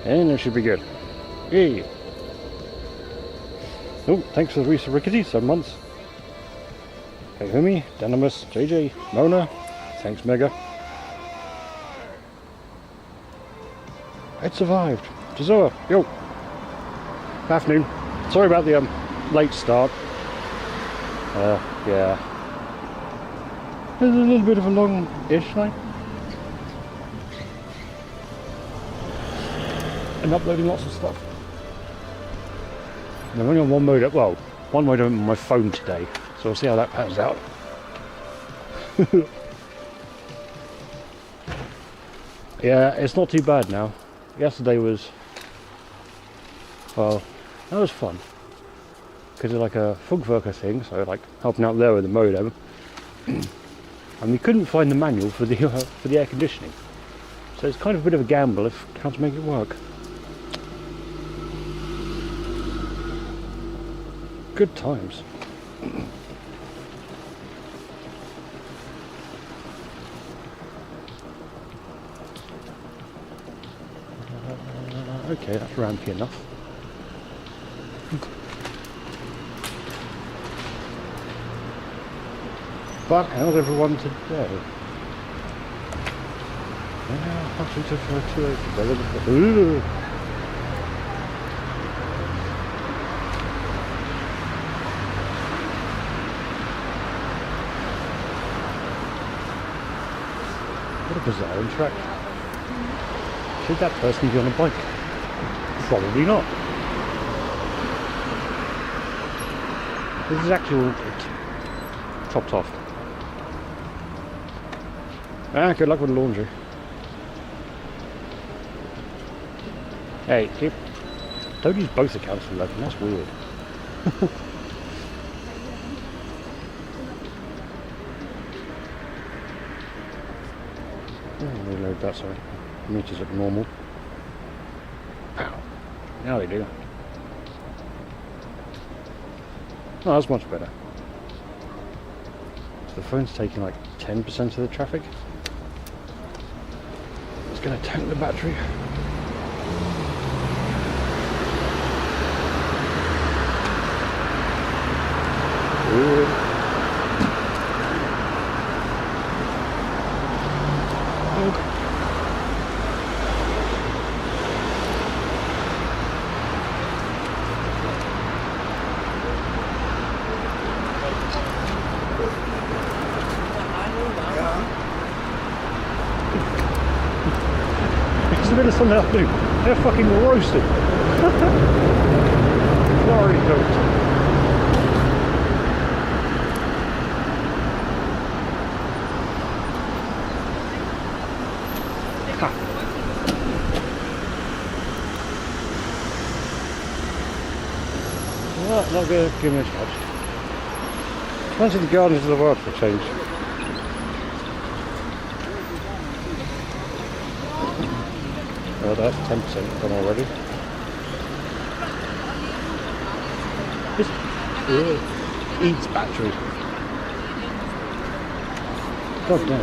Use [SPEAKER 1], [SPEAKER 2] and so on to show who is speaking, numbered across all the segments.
[SPEAKER 1] And it should be good. Yay! Oh, thanks for the Risa Rickety, 7 months. Hey Humi, Dynamis, JJ, Mona, thanks Mega. It survived. Jazoa, yo. Afternoon. Sorry about the late start. Yeah. It's a little bit of a long-ish night. And uploading lots of stuff. And I'm only on one mode, well, one mode on my phone today, so we'll see how that pans out. Yeah, it's not too bad now. Yesterday was, well, that was fun. Because it's like a Funkwerker thing, so like helping out there with the modem. And we couldn't find the manual for the air conditioning. So it's kind of a bit of a gamble of how to make it work. Good times. Okay, that's rampy enough. But how's everyone today? Ooh. What a bizarre interaction. Should that person be on a bike? Probably not. This is actually all chopped off. Good luck with the laundry. Hey, don't use both accounts for looking, that's weird. Reload that, sorry. Meters at normal. Pow. Now they do. Oh, that's much better. So the phone's taking like 10% of the traffic. It's going to tank the battery. Ooh. It's a bit of Sunday afternoon. They're fucking roasted. Sorry, cooked. Well, not going to give me a shot. Fancy the gardens of the world for a change. Well, that's 10% gone already. This eats battery. God damn.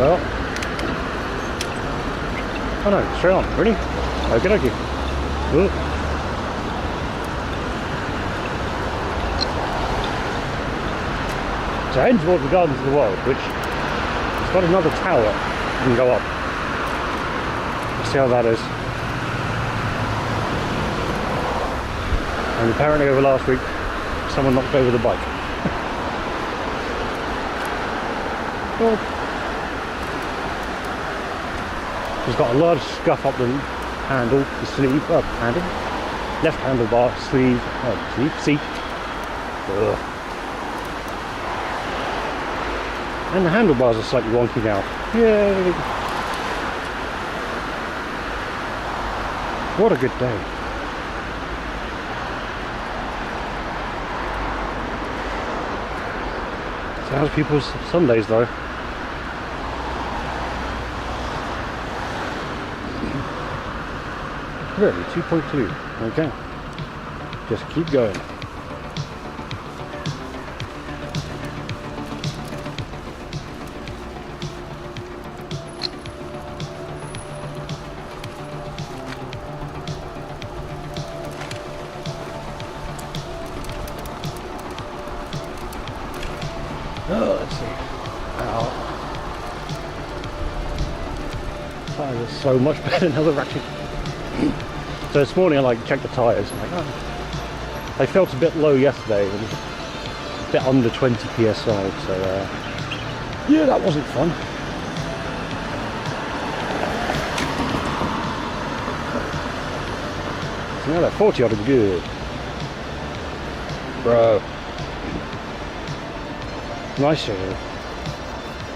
[SPEAKER 1] Well, oh no, straight on, ready? Okie dokie. So heading towards the Gardens of the World, which has got another tower you can go up. Let's see how that is. And apparently over last week, someone knocked over the bike. Well, she's got a large scuff up the handle, the sleeve, handle, left handlebar, sleeve, seat. Ugh. And the handlebars are slightly wonky now. Yay! What a good day. So how's people's Sundays though? Really, 2.2. Okay. Just keep going. Oh, let's see. Tires are so much better now they're ratchet. So this morning I checked the tyres. They felt a bit low yesterday, and a bit under 20 psi. So yeah, that wasn't fun. So now that 40 odd is good, bro. Nice.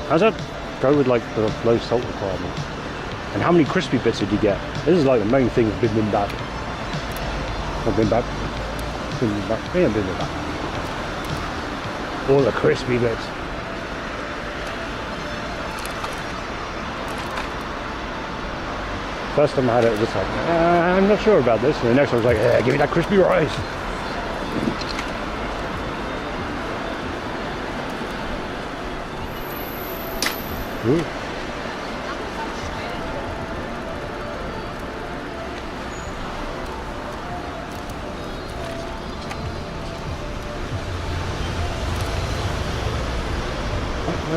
[SPEAKER 1] How's that go with the low salt requirement? And how many crispy bits did you get? This is the main thing of bibimbap. Or bibimbap. Bibimbap. Yeah, bibimbap. All the crispy bits. First time I had it, was just I'm not sure about this. And the next one was like, yeah, give me that crispy rice. Ooh.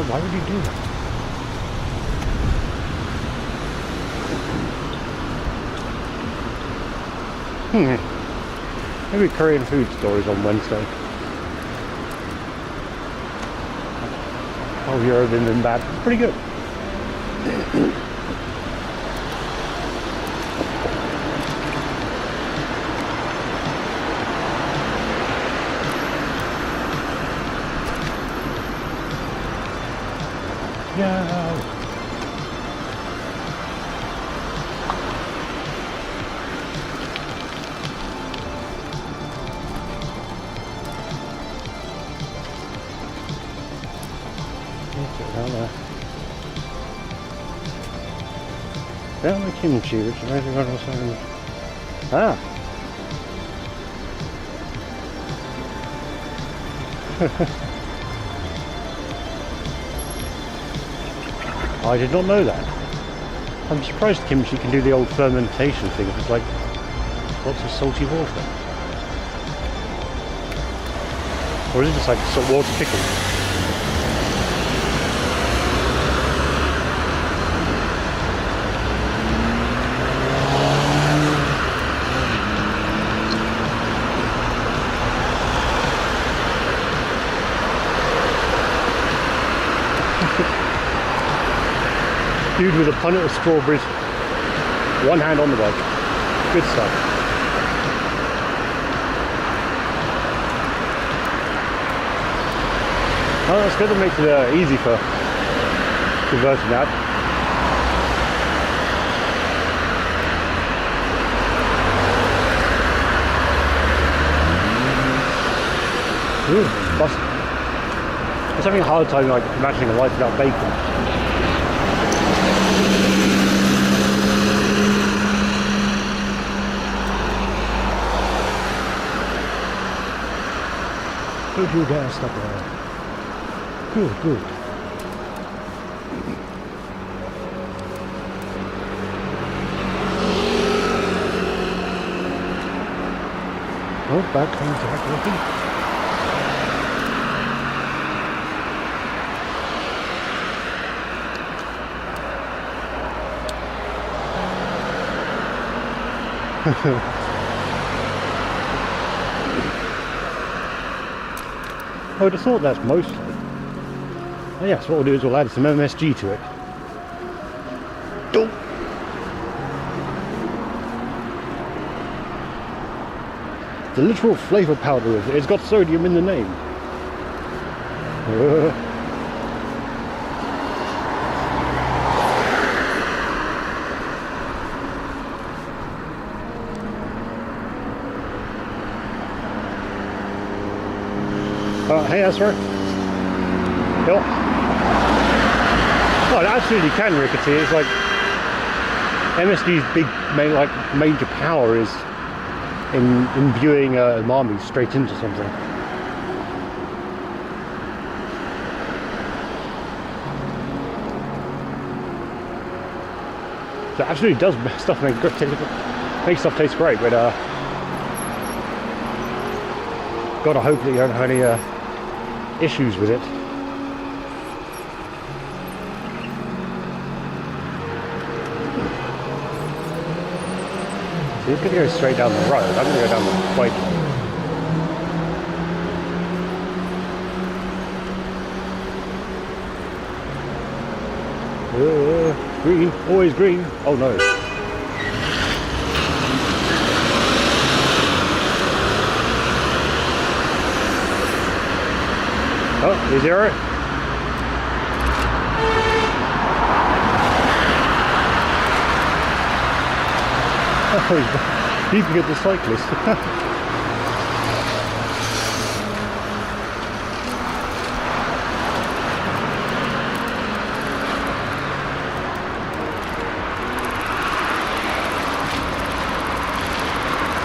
[SPEAKER 1] Why would you do that? Maybe Korean food stories on Wednesday. Oh, you're bibimbap. It's pretty good. Yeah. Down the kimchi, which is amazing. Ah. I did not know that. I'm surprised kimchi can do the old fermentation thing if it's lots of salty water. Or is it just salt water pickles? Dude with a punnet of strawberries, one hand on the bike. Good stuff. Oh, that's good. That makes it easy for converting that. Ooh, bus. I was having a hard time imagining a life without bacon. Don't you dare stop there. Good, good. Oh, back contact looking. I would have thought that's mostly. Oh yes, what we'll do is we'll add some MSG to it. Oh. The literal flavour powder of it. It's got sodium in the name. Hey, Ezra. Oh, it absolutely can, rickety. It's like MSD's big major power is in imbuing an army straight into something. So it absolutely does make stuff taste great, but gotta hope that you don't have any issues with it. So he's gonna go straight down the road. I'm gonna go down the bike lane. Green, always green. Oh no. Oh, is there? Oh, he's beeping at the cyclist.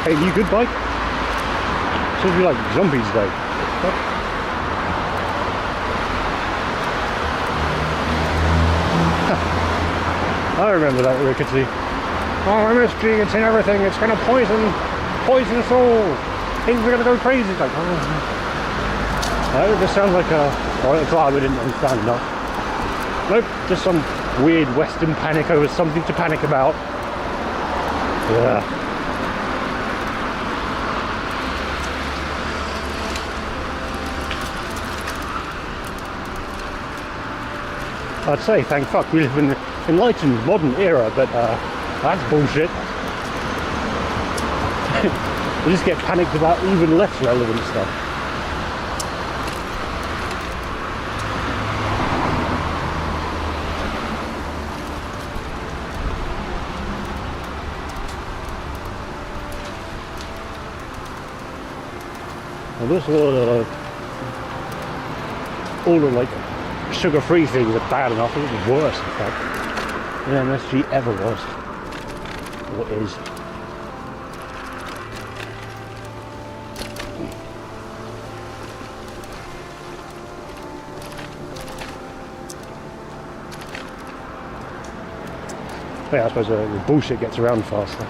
[SPEAKER 1] Hey, you good bike? Seems to be like zombies though. I remember that, rickety. Oh, MSG, it's in everything. It's going to poison us all. Things are going to go crazy. Like, oh, it just sounds like a. Oh, glad we didn't understand enough. Nope, just some weird Western panic over something to panic about. Yeah. I'd say, thank fuck, we live in the enlightened modern era, but that's bullshit. We just get panicked about even less relevant stuff. And also all the like sugar-free things are bad enough. It was worse, in fact, than MSG ever was, or is. Yeah, I suppose the bullshit gets around faster.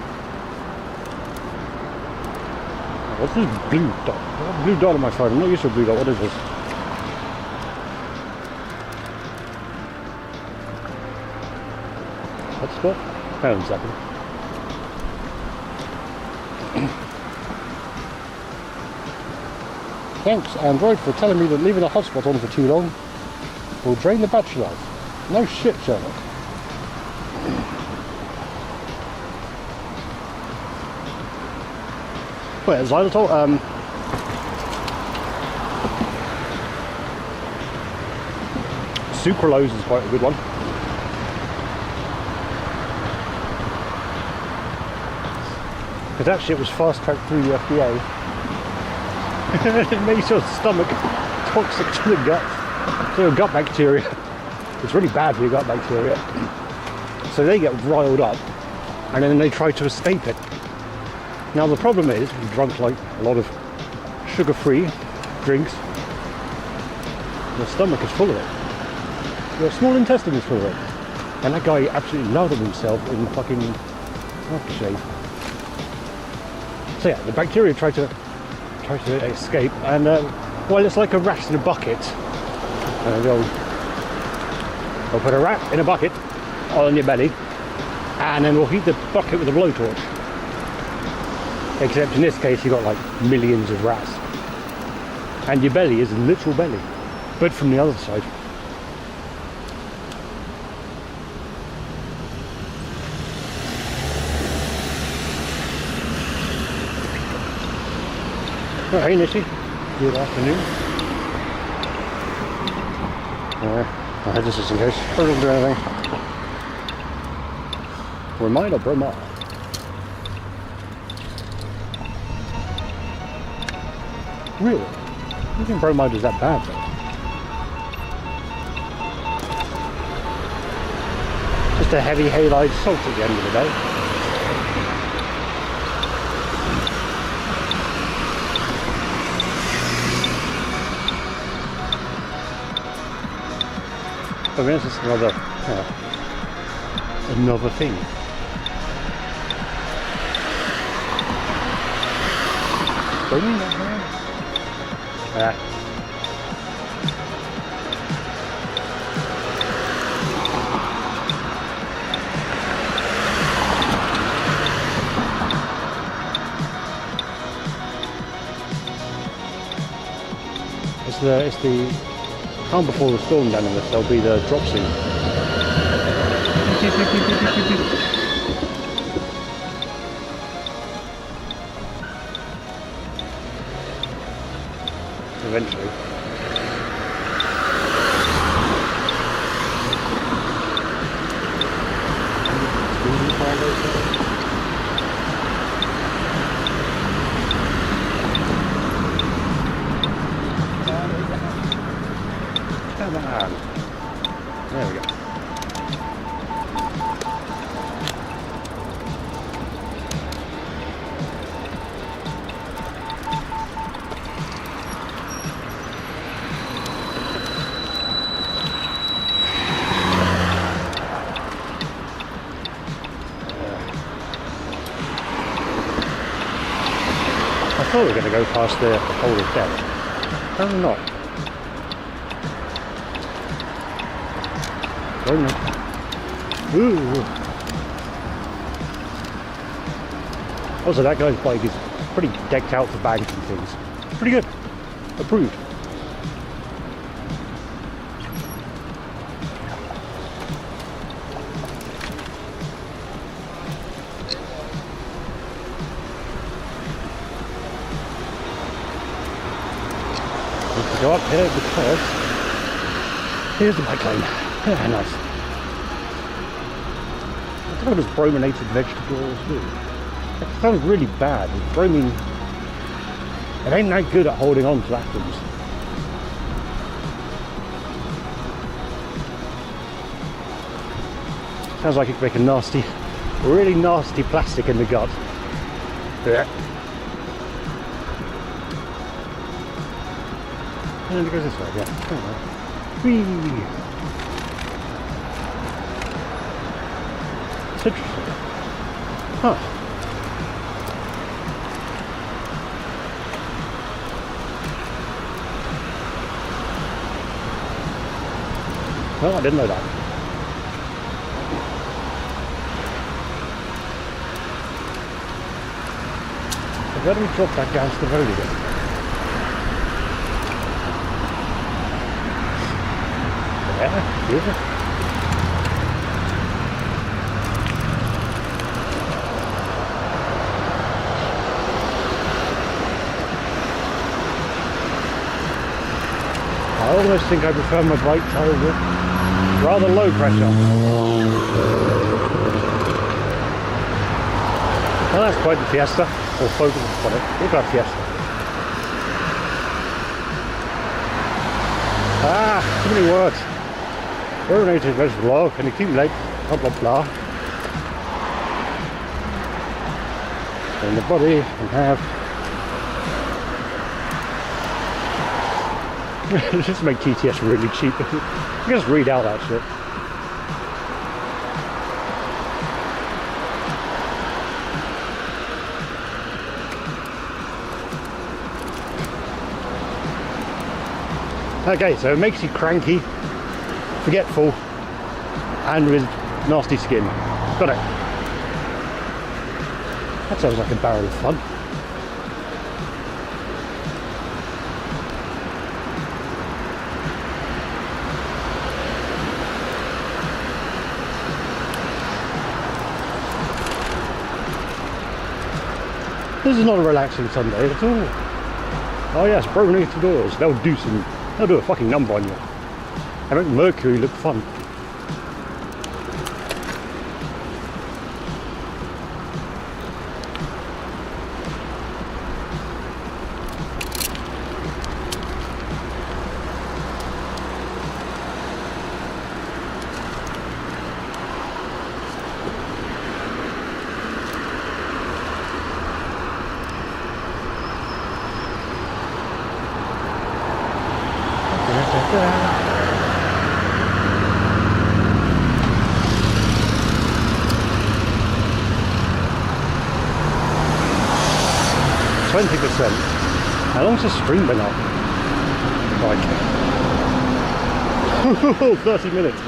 [SPEAKER 1] What's this blue dot? I have a blue dot on my phone. I'm not used to a blue dot. What is this? Hotspot? Hang on a second. Thanks, Android, for telling me that leaving a hotspot on for too long will drain the battery life. No shit, Sherlock. Wait, xylitol? Sucralose is quite a good one. Because actually it was fast-tracked through the FDA. It makes your stomach toxic to the gut, to your gut bacteria. It's really bad for your gut bacteria. So they get riled up, and then they try to escape it. Now the problem is, if you've drunk like a lot of sugar-free drinks, your stomach is full of it. Your small intestine is full of it. And that guy absolutely larded himself in fucking aftershave. So yeah, the bacteria try to escape, and well, it's like a rat in a bucket. They'll put a rat in a bucket on your belly, and then we'll heat the bucket with a blowtorch. Except in this case, you've got like millions of rats, and your belly is a literal belly, but from the other side. Oh, hey Nitty, good afternoon. I had this just in case. I don't do anything. Remind or bromide? Really? I don't think bromide is that bad though. a heavy halide salt at the end of the day. I mean, it's just another thing. Yeah. It's the calm before the storm down on this. There'll be the drop soon. Eventually. Come on. There we go. I thought we were going to go past the hole of death. Apparently not. Ooh. Also, that guy's bike is pretty decked out for bags and things. Pretty good. Approved. We can go up here because here's the bike lane. Yeah, nice. What does brominated vegetables do? That sounds really bad. Bromine, it ain't that good at holding on to atoms. Sounds like it could make a nasty, really nasty plastic in the gut. Yeah. And it goes this way, yeah. Whee! It's interesting. Huh. Well, I didn't know that. So where do we drop that down to the road again? Yeah, beautiful. I almost think I prefer my brake tyre with rather low pressure. Well, that's quite the Fiesta, or Focus on it. Look at that Fiesta. Ah, too many words. Brominated vegetable oil can accumulate, blah blah blah. And the body can have just make TTS really cheap. You can just read out that shit. Okay, so it makes you cranky, forgetful, and with nasty skin. Got it. That sounds like a barrel of fun. This is not a relaxing Sunday at all. Oh yes, brominated oils. They'll do a fucking number on you. They make mercury look fun. %. How long's the stream been up? Like 30 minutes.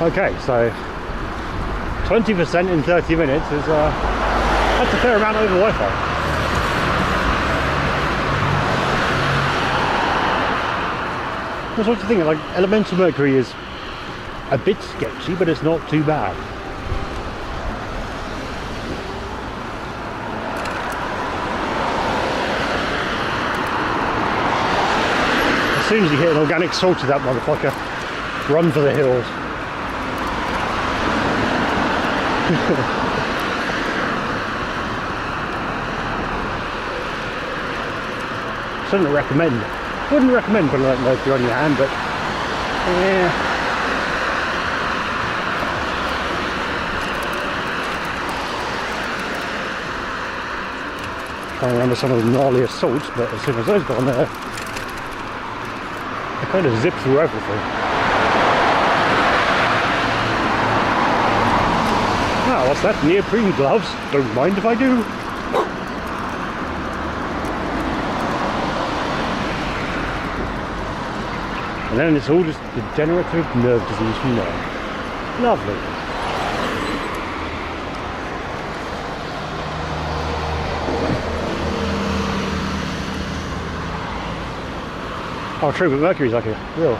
[SPEAKER 1] Okay, so 20% in 30 minutes is that's a fair amount over Wi-Fi. That's what you think. Like, elemental mercury is a bit sketchy, but it's not too bad. As soon as you hit an organic salt of that motherfucker, run for the hills. Wouldn't recommend putting like mercury on your hand, but yeah. Trying to remember some of the gnarliest salts, but as soon as those got on there, they kind of zip through everything. Ah, what's that? Neoprene gloves? Don't mind if I do. And then it's all just degenerative nerve disease from there. Lovely. Oh, true, but mercury's like a real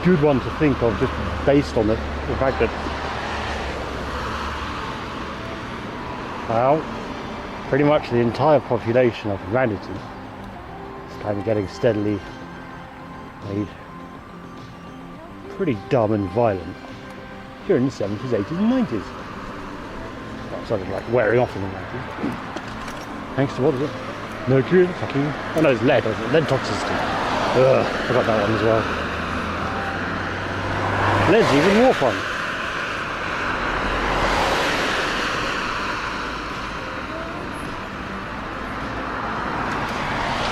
[SPEAKER 1] good one to think of, just based on the fact that, well, pretty much the entire population of humanity is kind of getting steadily made pretty dumb and violent during the 70s, 80s and 90s. Well, sort of like wearing off in the 90s. Thanks to what is it? Mercury, fucking... Oh no, it's lead. Lead toxicity. Ugh, forgot that one as well. Lead's even more fun.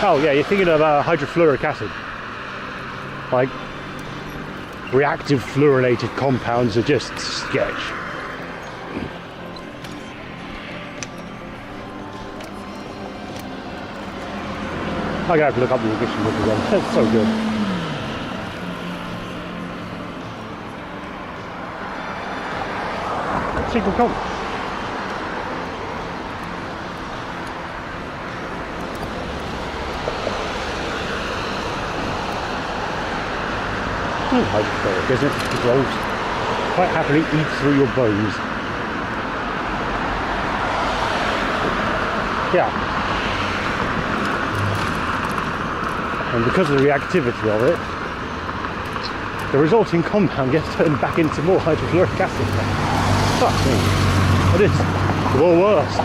[SPEAKER 1] Oh yeah, you're thinking of hydrofluoric acid. Like, reactive fluorinated compounds are just sketch. I gotta have to look up the emission book again. It's so good. Single comp. Hydrofluoric, isn't it? Dissolves. Quite happily eats through your bones. Yeah. And because of the reactivity of it, the resulting compound gets turned back into more hydrofluoric acid. Fuck me. It is the worst.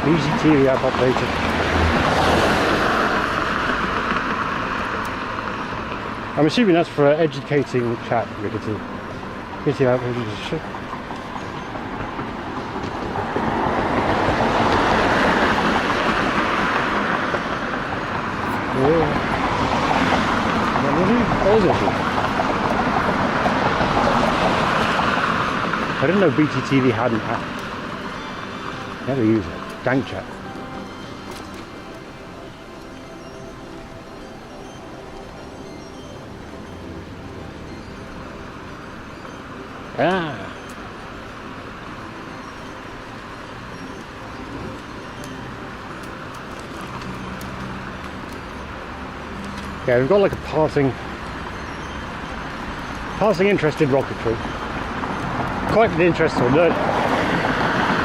[SPEAKER 1] Easy TV app updated. I'm assuming that's for educating chat, Rickety. Rickety app shit. I didn't know BTTV had an app. Never use it. Dank chat. Ah. Yeah, we've got like a passing interest in rocketry. Quite an interest or a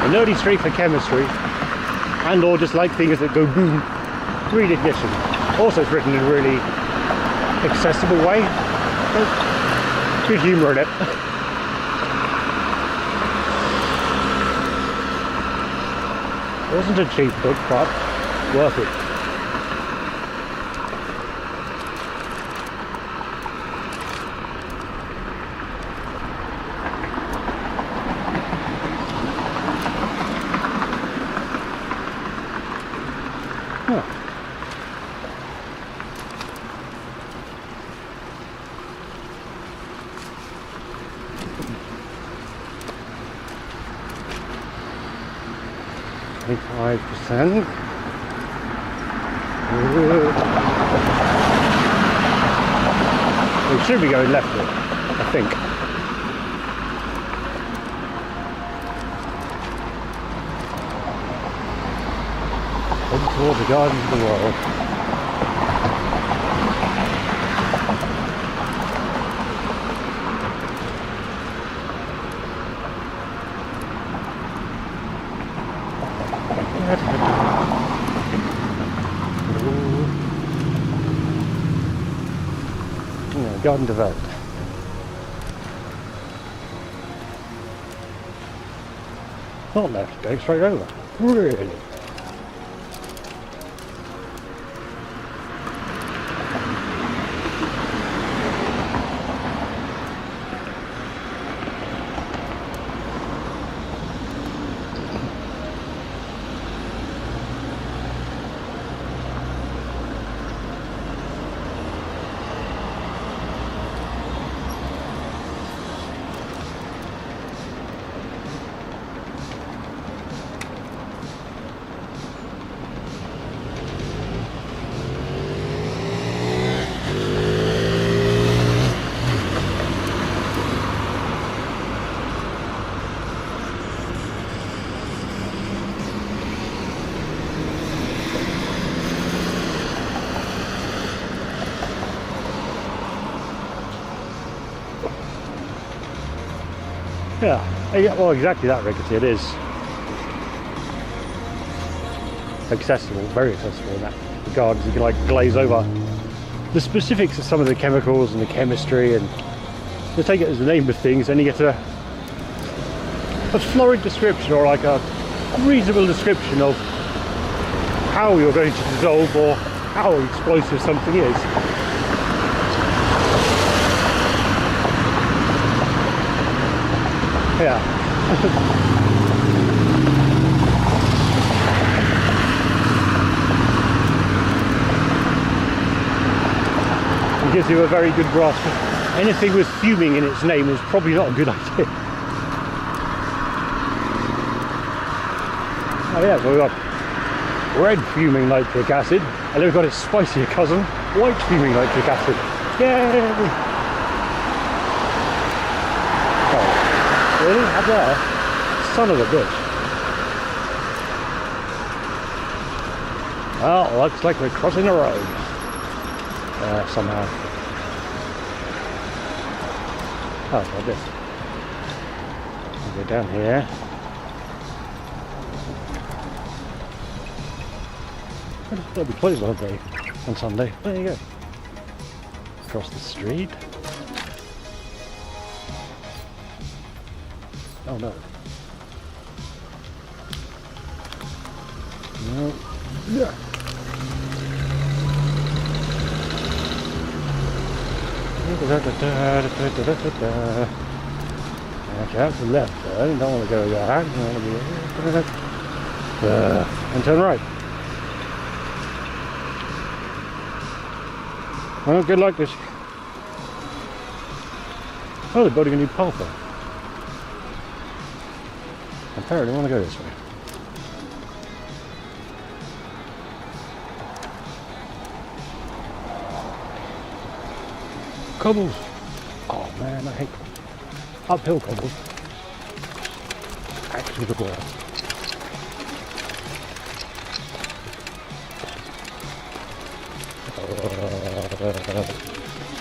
[SPEAKER 1] nerdy streak for chemistry, and or just like things that go boom. Read ignition. Also, it's written in a really accessible way. There's good humour in it. It wasn't a cheap book, but worth it. Huh. %. We should be going left here, I think. Heading towards the gardens of the world. Yeah, garden developed. Not left, going straight over. Really? Yeah, well, exactly that, Rickety. It is accessible, very accessible in that regard. You can like glaze over the specifics of some of the chemicals and the chemistry, and you take it as the name of things, and you get a florid description, or like a reasonable description of how you're going to dissolve or how explosive something is. Yeah. It gives you a very good grasp. Anything with fuming in its name is probably not a good idea. Oh yeah, so we've got red fuming nitric acid, and then we've got its spicier cousin, white fuming nitric acid. Yay! Really? Up there? Son of a bitch. Well, looks like we're crossing the road. Somehow. Oh, like this. We'll go down here. They'll be closed, won't they, on Sunday? There you go. Across the street. Oh no. No. Yeah. Okay, that's the left turn. Don't want to go there. And turn right. Well, good luck this. Oh, they're building a new path there. Apparently I want to go this way. Cobbles! Oh man, I hate uphill cobbles. Actually the worst.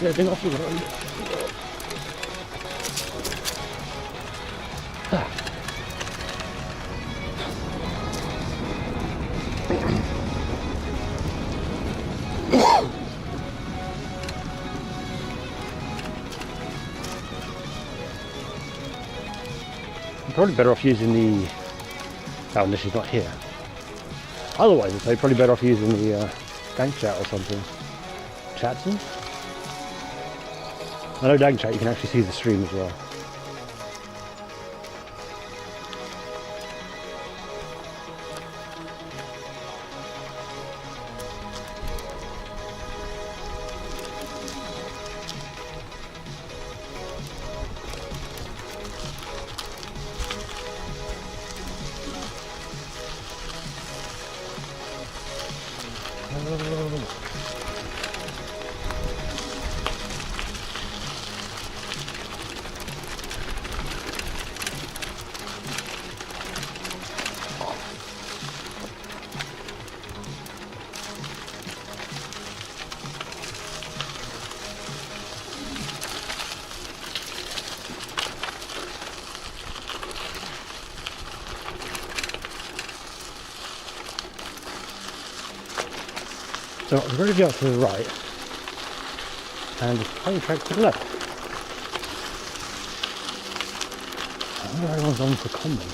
[SPEAKER 1] Getting off the road. I'm probably better off using the... Oh, unless she's not here. Otherwise, I'd say probably better off using the Dank Chat or something. Chatson? I know Dank Chat, you can actually see the stream as well. So the road out to the right and the train track to the left. I wonder if everyone's on for common.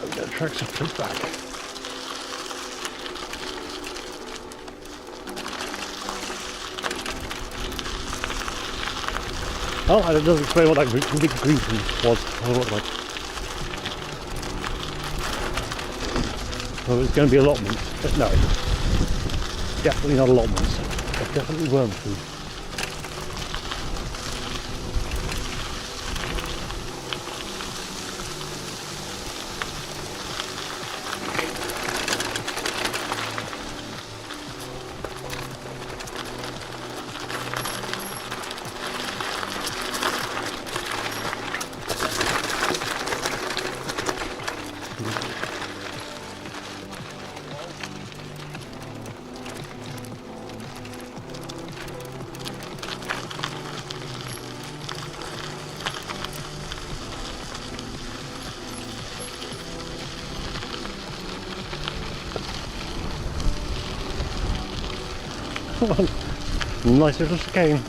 [SPEAKER 1] Oh, the tracks are pushed back. Oh, and it does explain what that big green thing was. What it looked like. Well, it's going to be allotments, but no, definitely not allotments. It's definitely worm food. Nice little chicane.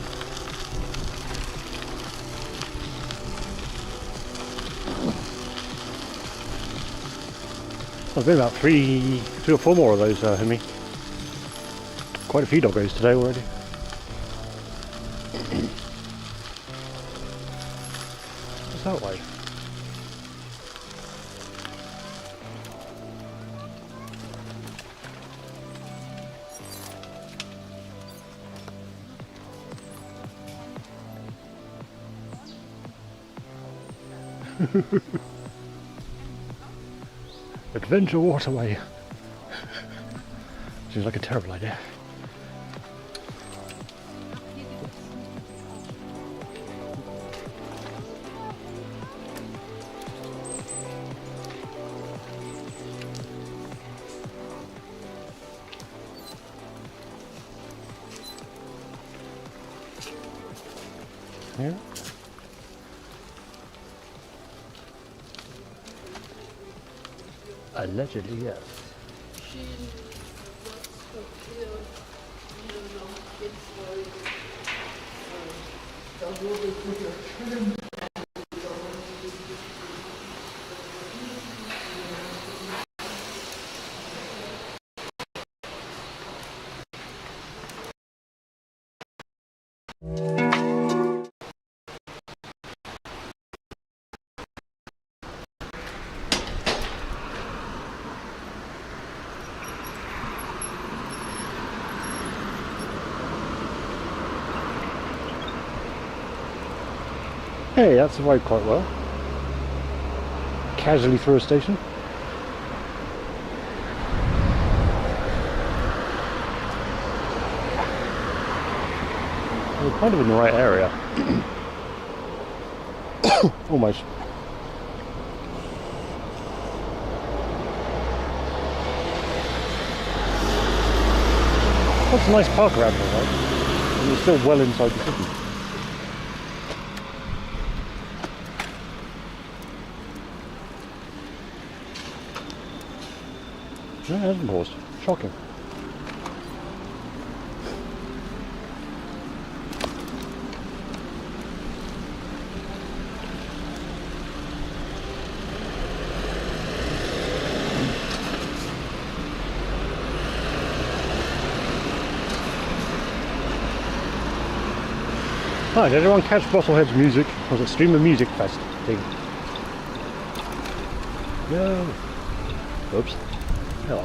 [SPEAKER 1] There's been about three or four more of those, Hemi. Quite a few doggos today already. What's that way? Adventure Waterway. Seems like a terrible idea. Yeah. Allegedly, yes.
[SPEAKER 2] She wants to feel, kids like, the movie with your children.
[SPEAKER 1] Hey, that survived quite well. Casually through a station. We're kind of in the right area. Almost. That's a nice park around here, right? And you're still well inside the city. No, it hasn't paused. Shocking. Hi, did everyone catch Bottlehead's music? Was it Streamer Music Fest thing? No. Oops. Hello.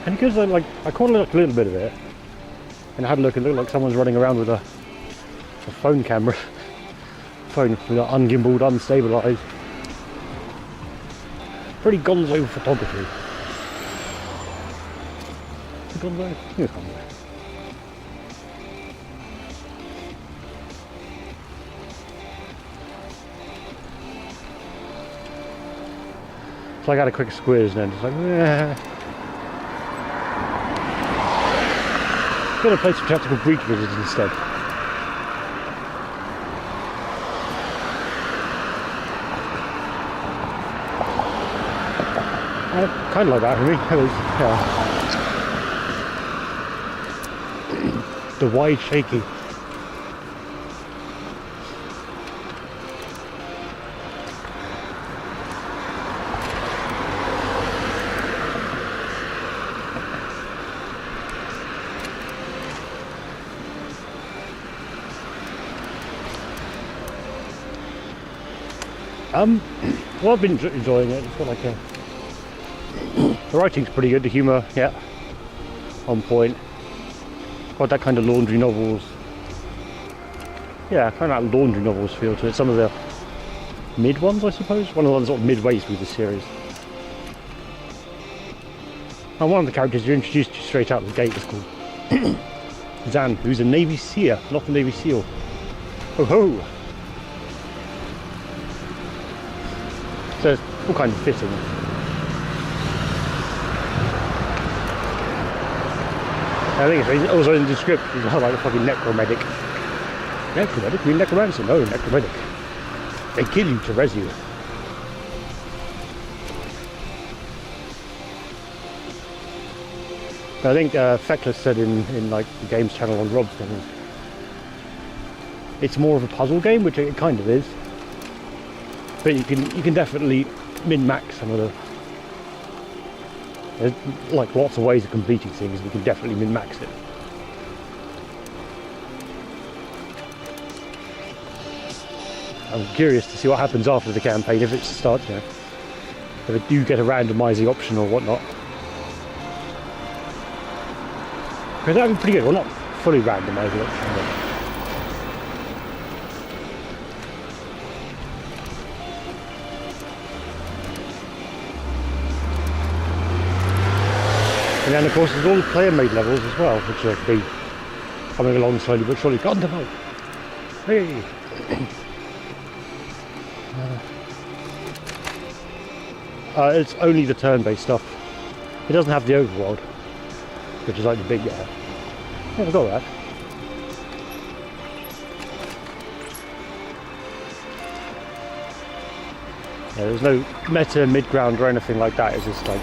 [SPEAKER 1] And because I caught a little bit of it, and I had a look, it looked like someone's running around with a phone camera, phone with an ungimbaled, unstabilised, pretty gonzo photography. Is it gonzo? I think it's gonzo. So I got a quick squiz and then just like, gonna play some tactical breach visits instead. Kind of like that for me. It was, the wide shaky. Well, I've been enjoying it. It's got like the writing's pretty good, the humour, yeah, on point. Got that kind of laundry novels, yeah, kind of that laundry novels feel to it. Some of the mid ones, I suppose. One of the ones sort of midway through the series. And one of the characters you're introduced to straight out of the gate is called Zan, who's a Navy Seer, not a Navy SEAL. Ho ho! So it's all kind of fitting. I think it's also in the script, it's not like a fucking necromedic. Necromedic? You mean necromancer? No, necromedic. They kill you to res you. I think Feckless said in like the games channel on Rob's thing, it's more of a puzzle game, which it kind of is. But you can definitely min-max some of the. There's like lots of ways of completing things. You can definitely min-max it. I'm curious to see what happens after the campaign if it starts. You know, if they do get a randomising option or whatnot. Because that would be pretty good. Well, not fully randomising option, but. And then of course there's all the player-made levels as well, which will be coming along slowly but surely. Gondamo! Hey! It's only the turn-based stuff. It doesn't have the overworld, which is like the big yeah, I've got that. Yeah, there's no meta, mid-ground or anything like that. It's just like,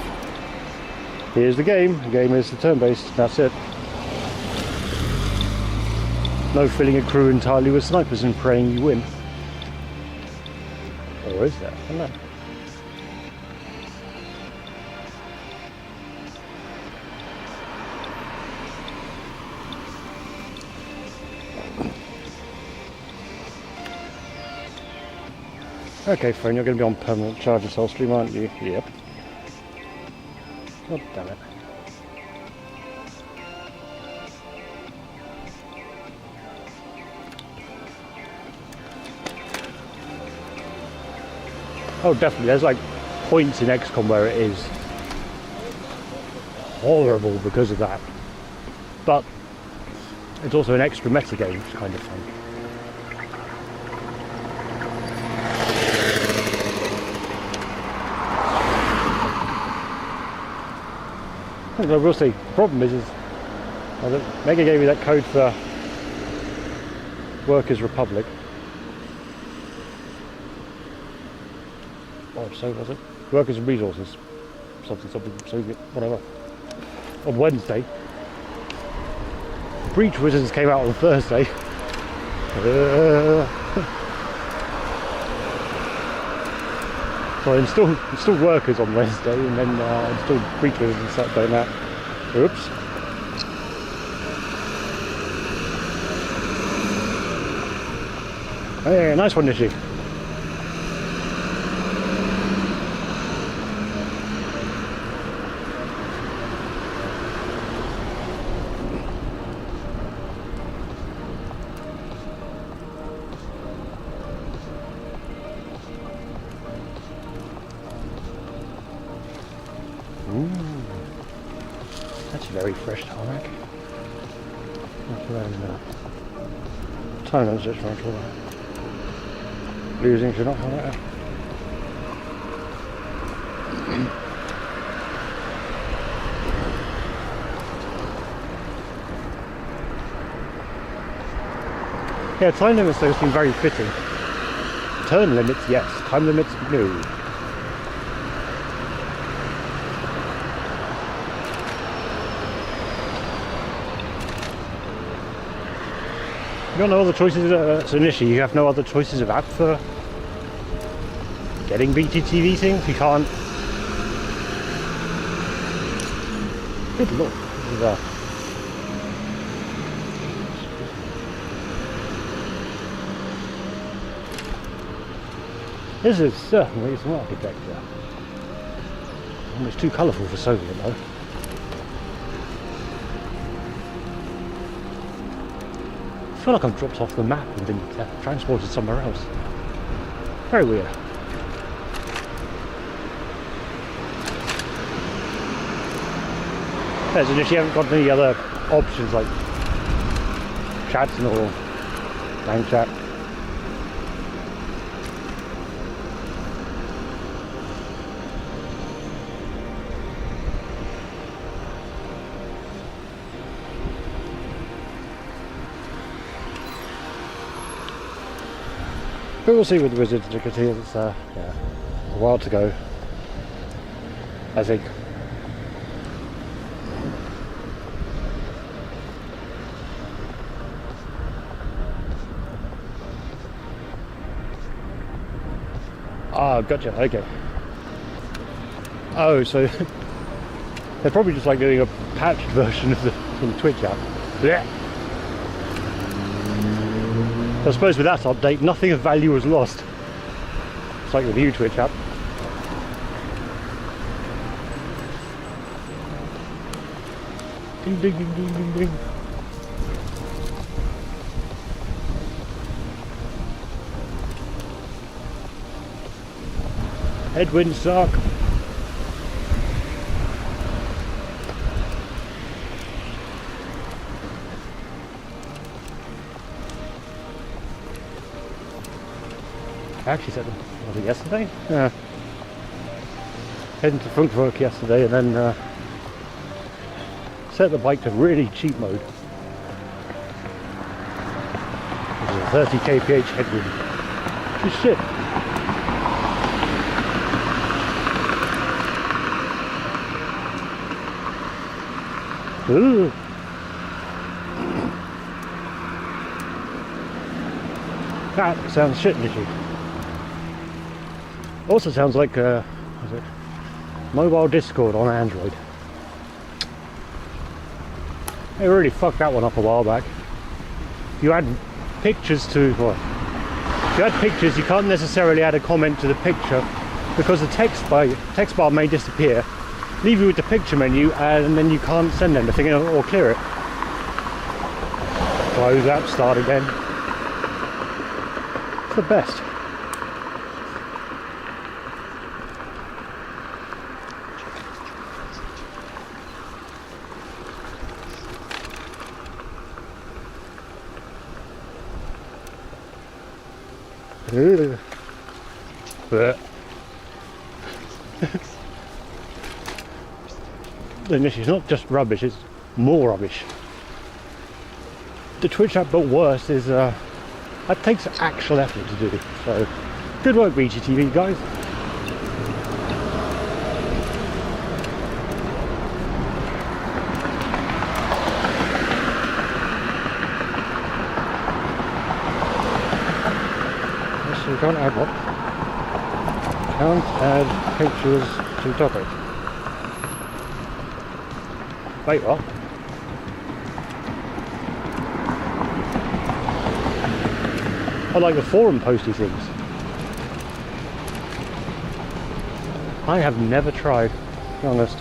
[SPEAKER 1] here's the game is the turn-based, that's it. No filling a crew entirely with snipers and praying you win. Or is there? I don't know. Okay, phone, you're going to be on permanent charge and soul stream, aren't you? Yep. God damn it. Oh, definitely. There's like points in XCOM where it is horrible because of that. But it's also an extra meta game, which is kind of fun. I will say, the problem is Mega gave me that code for Workers' Republic. Or so was it? Workers and Resources. Something, Soviet, whatever. On Wednesday. Breach Wizards came out on Thursday. So I installed Workers on Wednesday, and then installed Breach Wizards and started doing that. Oops. Hey, nice one, Nishi. That's very fresh tarmac. Time on just right all that. Losing should not have that. Yeah, time limits though seem very fitting. Turn limits, yes. Time limits, no. You got no other choices, so initially you have no other choices of app for getting BTTV things. You can't. Good lord, this is certainly some architecture. Almost too colourful for Soviet though. I feel like I've dropped off the map and been transported somewhere else. Very weird. As in if you haven't got any other options like chatting or lang chat. But we'll see with the Wizards because it's yeah, a while to go, I think. Ah, gotcha, okay. Oh, so they're probably just like doing a patched version of the Twitch app. Yeah. I suppose with that update, nothing of value was lost. It's like the new Twitch app. Ding ding ding ding ding ding. Headwinds suck. I actually set them, was it yesterday? Yeah. Heading to Frankfurt yesterday and then set the bike to really cheap mode. Which is a 30 kph headwind. Good shit. Ooh. That sounds shit, Nishi. Also sounds like what is it? Mobile Discord on Android. They really fucked that one up a while back. You add pictures to, well, if you add pictures, you can't necessarily add a comment to the picture because the text bar may disappear. Leave you with the picture menu and then you can't send anything or clear it. Close app, start again. It's the best. This is not just rubbish, it's more rubbish. The Twitch app, but worse, is that takes actual effort to do. So, good work, BGTV guys. can't add what? Can't add pictures to topic. Wait, what? I like the forum posty things. I have never tried, to be honest.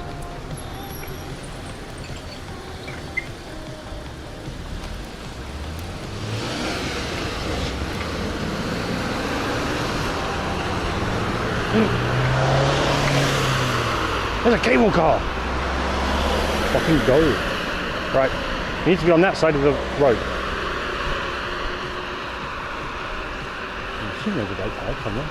[SPEAKER 1] There's a cable car! Fucking go. Right, you need to be on that side of the road. I assume there's a gate pipe somewhere.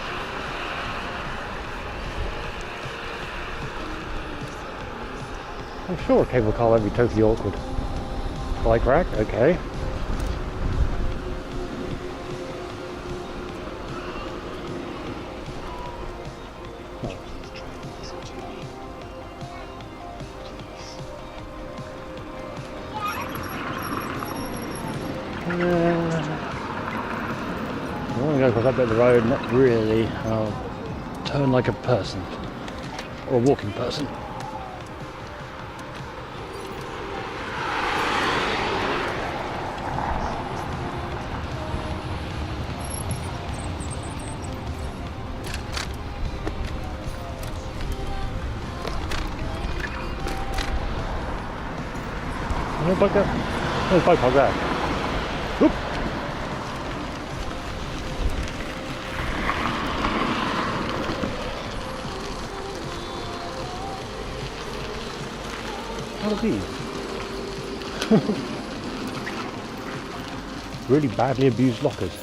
[SPEAKER 1] I'm sure a cable car won't be totally awkward. Bike rack, okay. I want to go across that bit of the road, not really. I'll turn like a person. Or a walking person. No bike there? No bike park there. Whoop! What are these? Really badly abused lockers.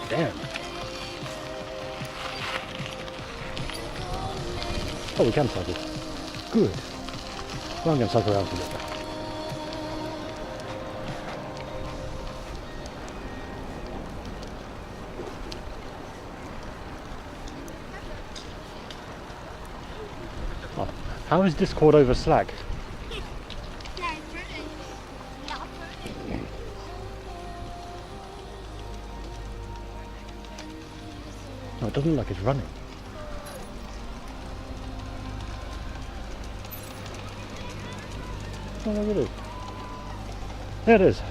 [SPEAKER 1] Damn. Oh, we can cycle. Good. Well, I'm going to cycle around for a bit. Oh, how is Discord over Slack? No, it doesn't look like it's running. Oh, look at it. There it is.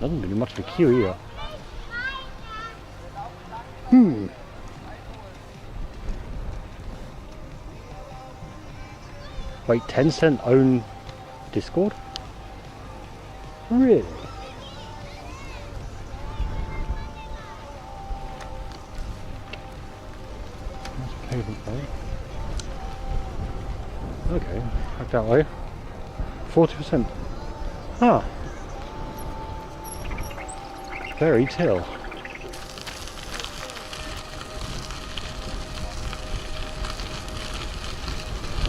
[SPEAKER 1] Doesn't really much of a queue either. Wait, Tencent own Discord? Really? That's pavement way. Okay, back that way. 40%. Huh. Very till.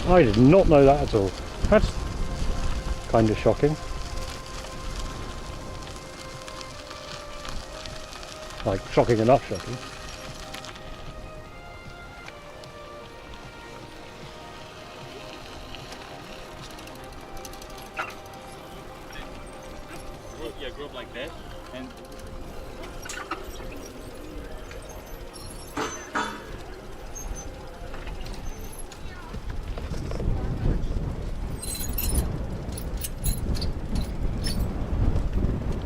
[SPEAKER 1] I did not know that at all. That's kind of shocking. Like, shocking enough shocking.
[SPEAKER 3] Yeah, grow up like that. And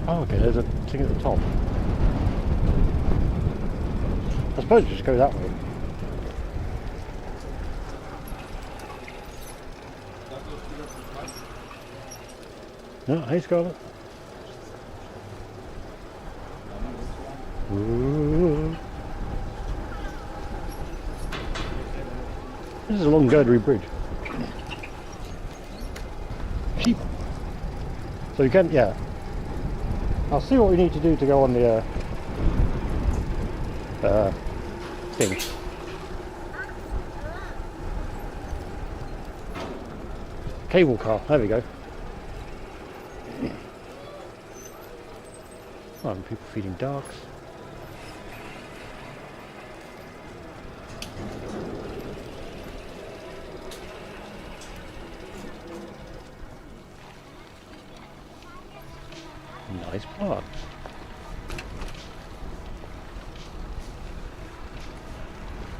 [SPEAKER 1] Oh, okay, there's a thing at the top. I suppose you just go that way. No, hey Scarlett. Ooh. This is a long girdery bridge. Sheep. So you can, yeah. I'll see what we need to do to go on the thing. Cable car, there we go. Oh, and people feeding ducks. Nice plants.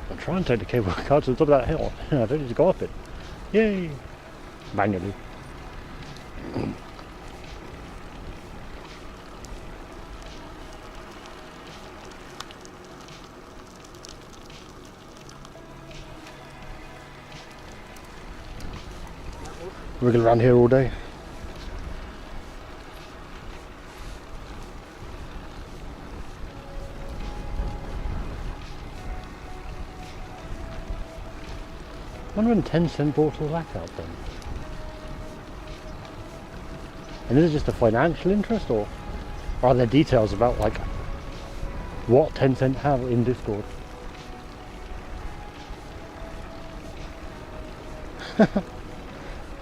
[SPEAKER 1] I'll try and take the cable car to the top of that hill. I don't need to go up it. Yay! Manually. Wriggle around here all day. I wonder when 10-cent bought all that out then. And is it just a financial interest, or are there details about like what 10-cent have in Discord?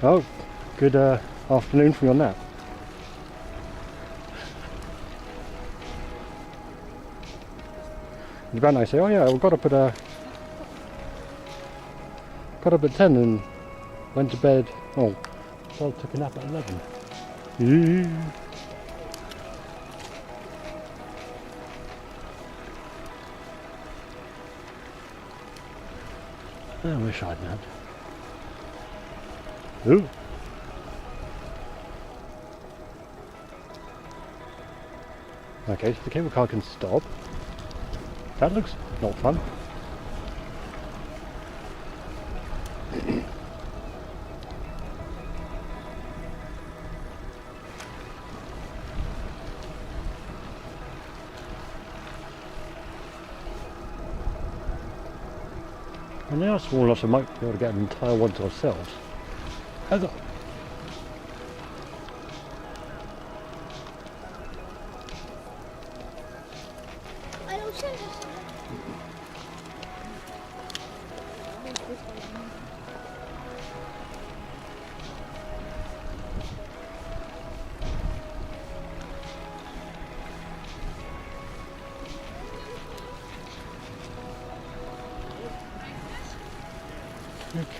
[SPEAKER 1] Oh, good afternoon for you on that. It's about nice. Say, oh yeah, we've got up at 10 and went to bed. Oh, so I took a nap at 11. I wish I'd napped. Ooh. Okay, so the cable car can stop. That looks not fun. And they are small enough so we might be able to get an entire one to ourselves. How's that?
[SPEAKER 2] I don't see this.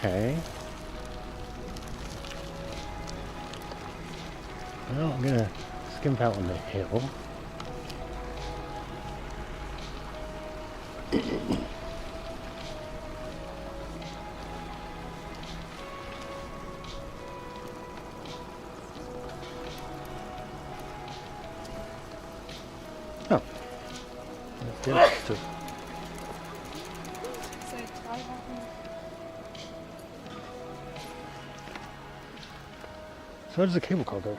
[SPEAKER 1] Okay. Well, I'm gonna skimp out on the hill. Oh. That's good. So where does the cable car go?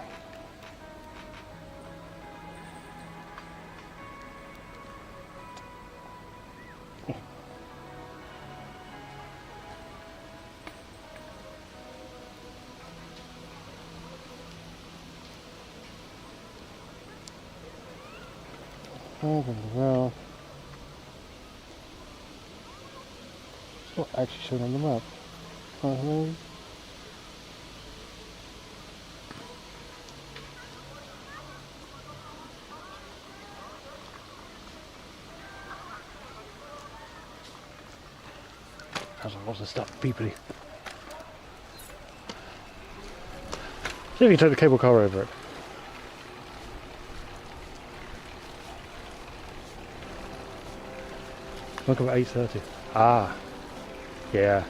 [SPEAKER 1] Oh, well, it's not actually shown on the map. Has lots of stuff, people. See if you can take the cable car over it. Look about 8:30. Ah, yeah.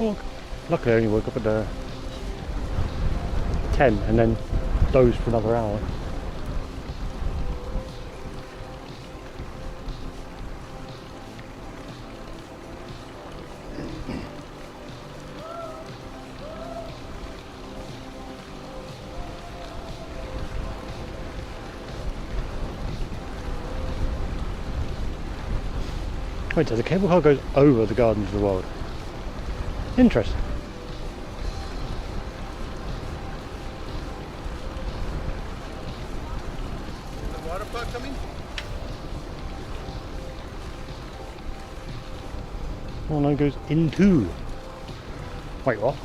[SPEAKER 1] Oh, luckily I only woke up at 10 and then dozed for another hour. Wait, so the cable car goes over the Gardens of the World. Interesting.
[SPEAKER 4] The water park coming?
[SPEAKER 1] One line goes into. Wait, what?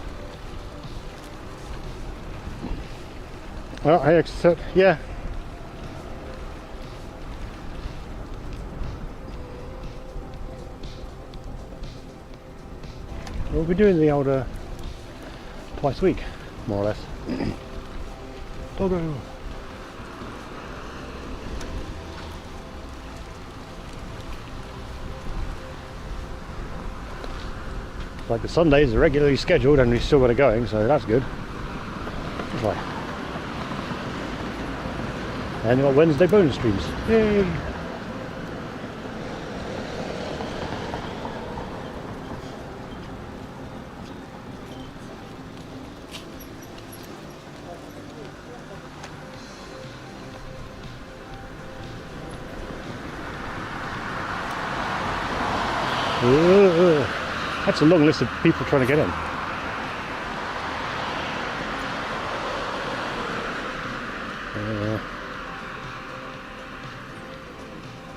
[SPEAKER 1] Well, hey, exit. Yeah. We'll be doing the old twice a week, more or less. Doggo. Like the Sundays are regularly scheduled and we've still got it going, so that's good. That's right. And you've got Wednesday bonus streams. Yay! That's a long list of people trying to get in.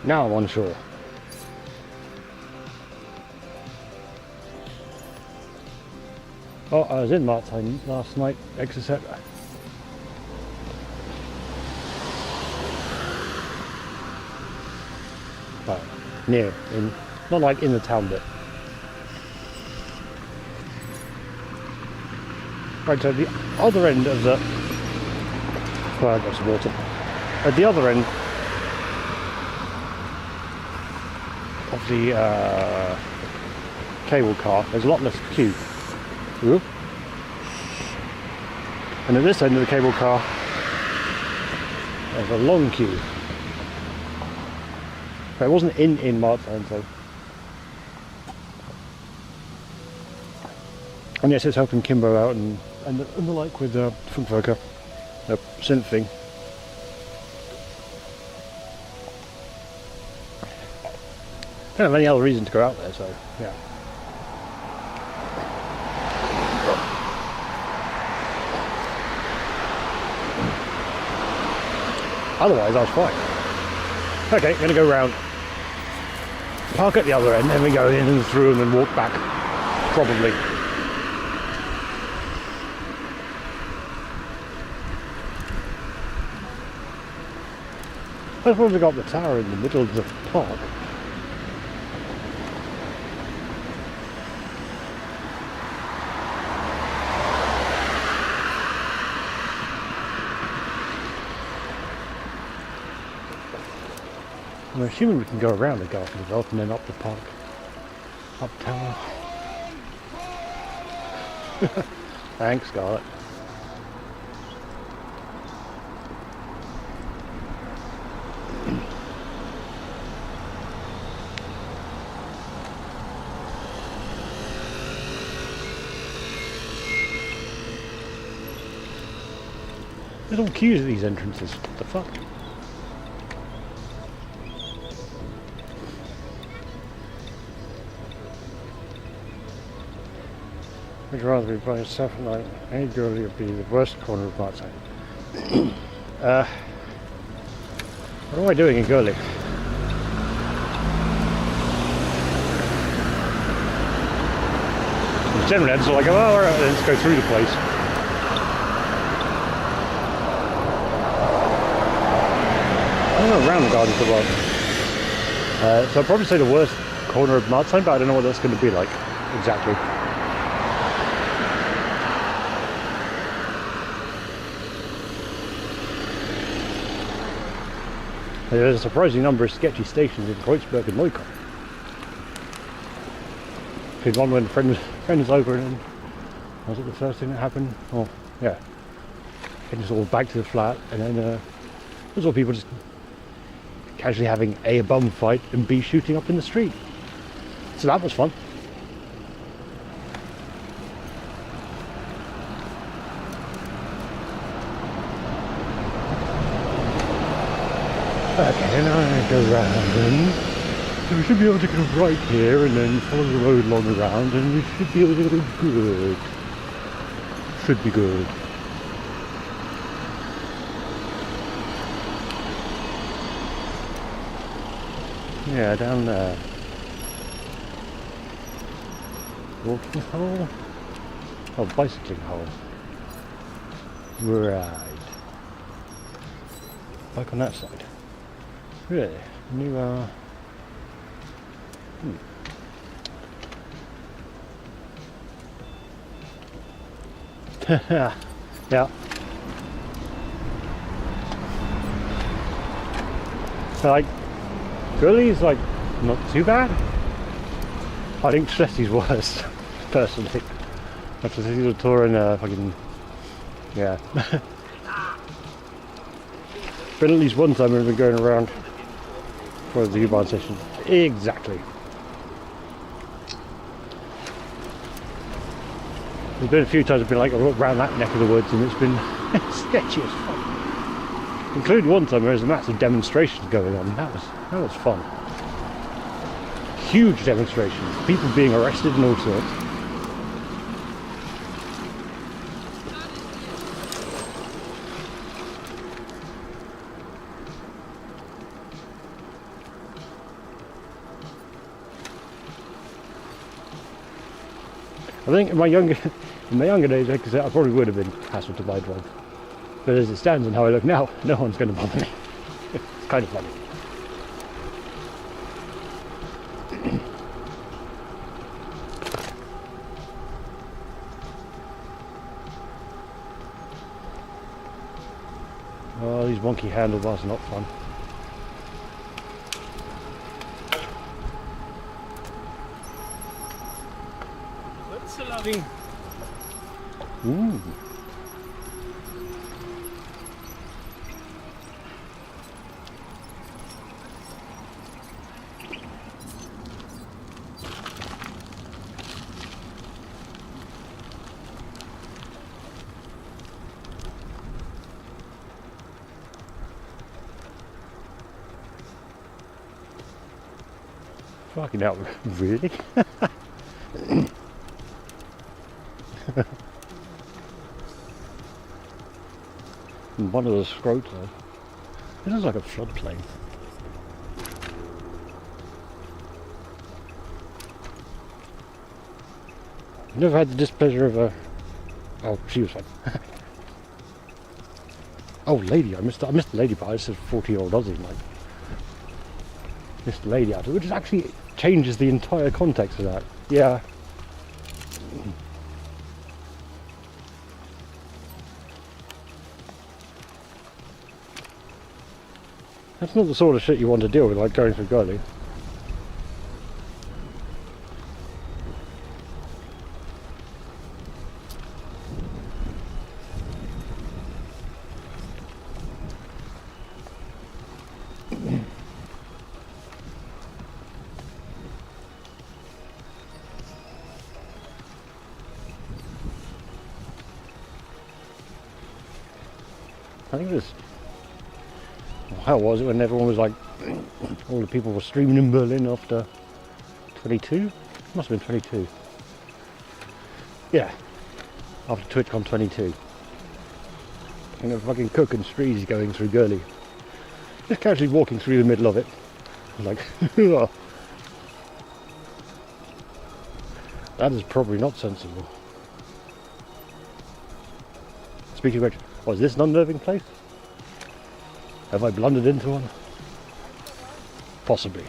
[SPEAKER 1] Now I'm on shore. Oh, I was in Martine last night, Exeter. Well, near, not like in the town bit. Right, so the other end of the... Well, I got some water. At the other end of the cable car, there's a lot less queue. Ooh. And at this end of the cable car, there's a long queue. But it wasn't in Martine, so... And yes, it's helping Kimbo out and the like with the Funkwerker, the synth thing. Don't have any other reason to go out there, so yeah. Otherwise, I was fine. Okay, gonna go round, park at the other end, then we go in and through and then walk back, probably. I've probably got the tower in the middle of the park. I'm assuming we can go around the garden as well and then up the park. Up tower. Thanks, Scarlett. There's all queues at these entrances. What the fuck? Would you rather be by yourself at night? Any girl would be the worst corner of Martine. What am I doing in Gurley? Generally, it's like, oh, alright, let's go through the place. I don't know, around the gardens a lot. So I'd probably say the worst corner of Martine, but I don't know what that's going to be like exactly. There's a surprising number of sketchy stations in Kreuzberg and Neukölln. Did one when a friend was over and then, was it the first thing that happened? Oh, yeah. And just all back to the flat, and then there's all people just casually having A, bum fight, and B, shooting up in the street. So that was fun. Okay, now I go round and so we should be able to go right here and then follow the road along around and we should be able to go good. Should be good. Yeah, down there. walking hole? Oh, bicycling hole. Right. Back on that side. Really? New, yeah. So, like, Gully's like not too bad. I think Stressy's worse, personally. After the tour and fucking, yeah. But at least one time we've been going around for the U-Bahn session. Exactly. There's been a few times I've been like around that neck of the woods and it's been sketchy as fuck. Including one time there was a massive demonstration going on. That was fun. Huge demonstrations. People being arrested and all sorts. I think in my younger days, because I probably would have been hassled to buy drugs. But as it stands and how I look now, no one's going to bother me. It's kind of funny. Oh, these wonky handlebars are not fun. What's a loving? Ooh. Fucking hell, really? One of the scrotes though. It looks like a floodplain. Never had the displeasure of a... Oh, she was fine. Oh, lady, I missed the lady part. It says 40-year-old Aussie, like. Missed the lady out of it, which actually changes the entire context of that. Yeah. That's not the sort of shit you want to deal with, like going through Gully. I think it was... How was it when everyone was like... all the people were streaming in Berlin after 22? Must have been 22. Yeah. After TwitchCon 22. And a fucking Cook and Streezy going through Gurley. Just casually walking through the middle of it. I was like... That is probably not sensible. Speaking of which, was this an unnerving place? Have I blundered into one? Possibly.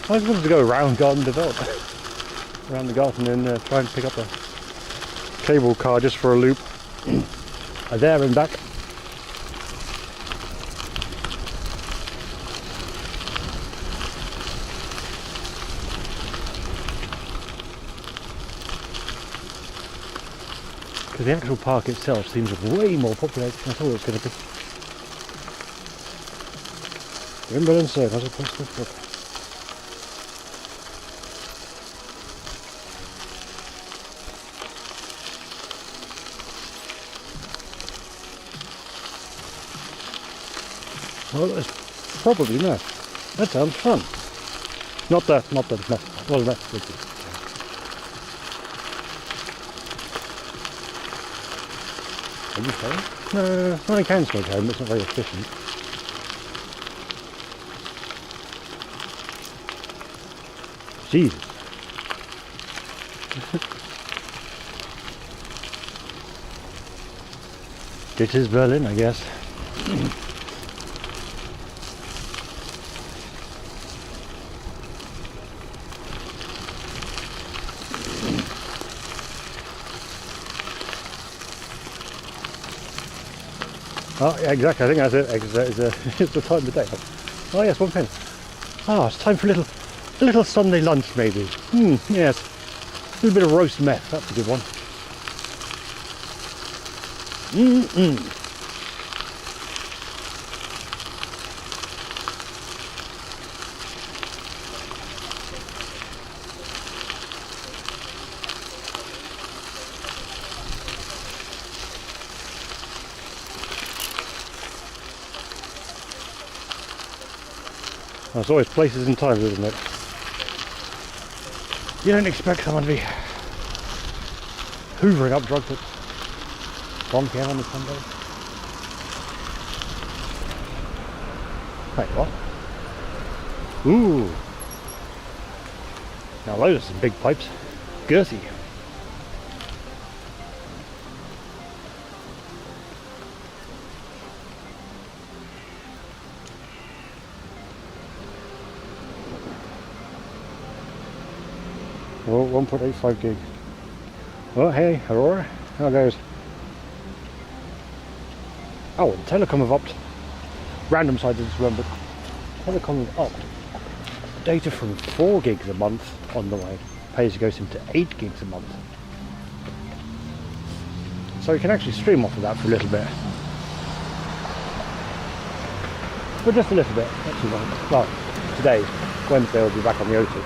[SPEAKER 1] I just wanted to go around Garden Development, around the garden and try and pick up a cable car just for a loop, there and back. Because the actual park itself seems way more populated than I thought it was going to be. Wimbledon Circle as opposed to foot. Well, it's probably meth. That sounds fun. Not the meth. Well, meth would be. Are you home? No, I can smoke home, but it's not very efficient. Jesus. It is Berlin, I guess. Oh, yeah, exactly. I think that's it. It's the time of day. Oh, yes, 1 pence. Oh, it's time for a little Sunday lunch, maybe. Yes. A little bit of roast meth. That's a good one. There's always places and times, isn't it? You don't expect someone to be hoovering up drugs at 1 PM on a Sunday. Wait, what? Ooh. Now those are some big pipes. Girthy. Oh, 1.85 gig. Oh, hey, Aurora. How goes? Oh, and Telecom have upped. Random side of this one, but Telecom have upped data from 4 gigs a month on the way. Pay-as-you-go to 8 gigs a month. So you can actually stream off of that for a little bit. But just a little bit, not too long. Well, today, Wednesday, will be back on the O2.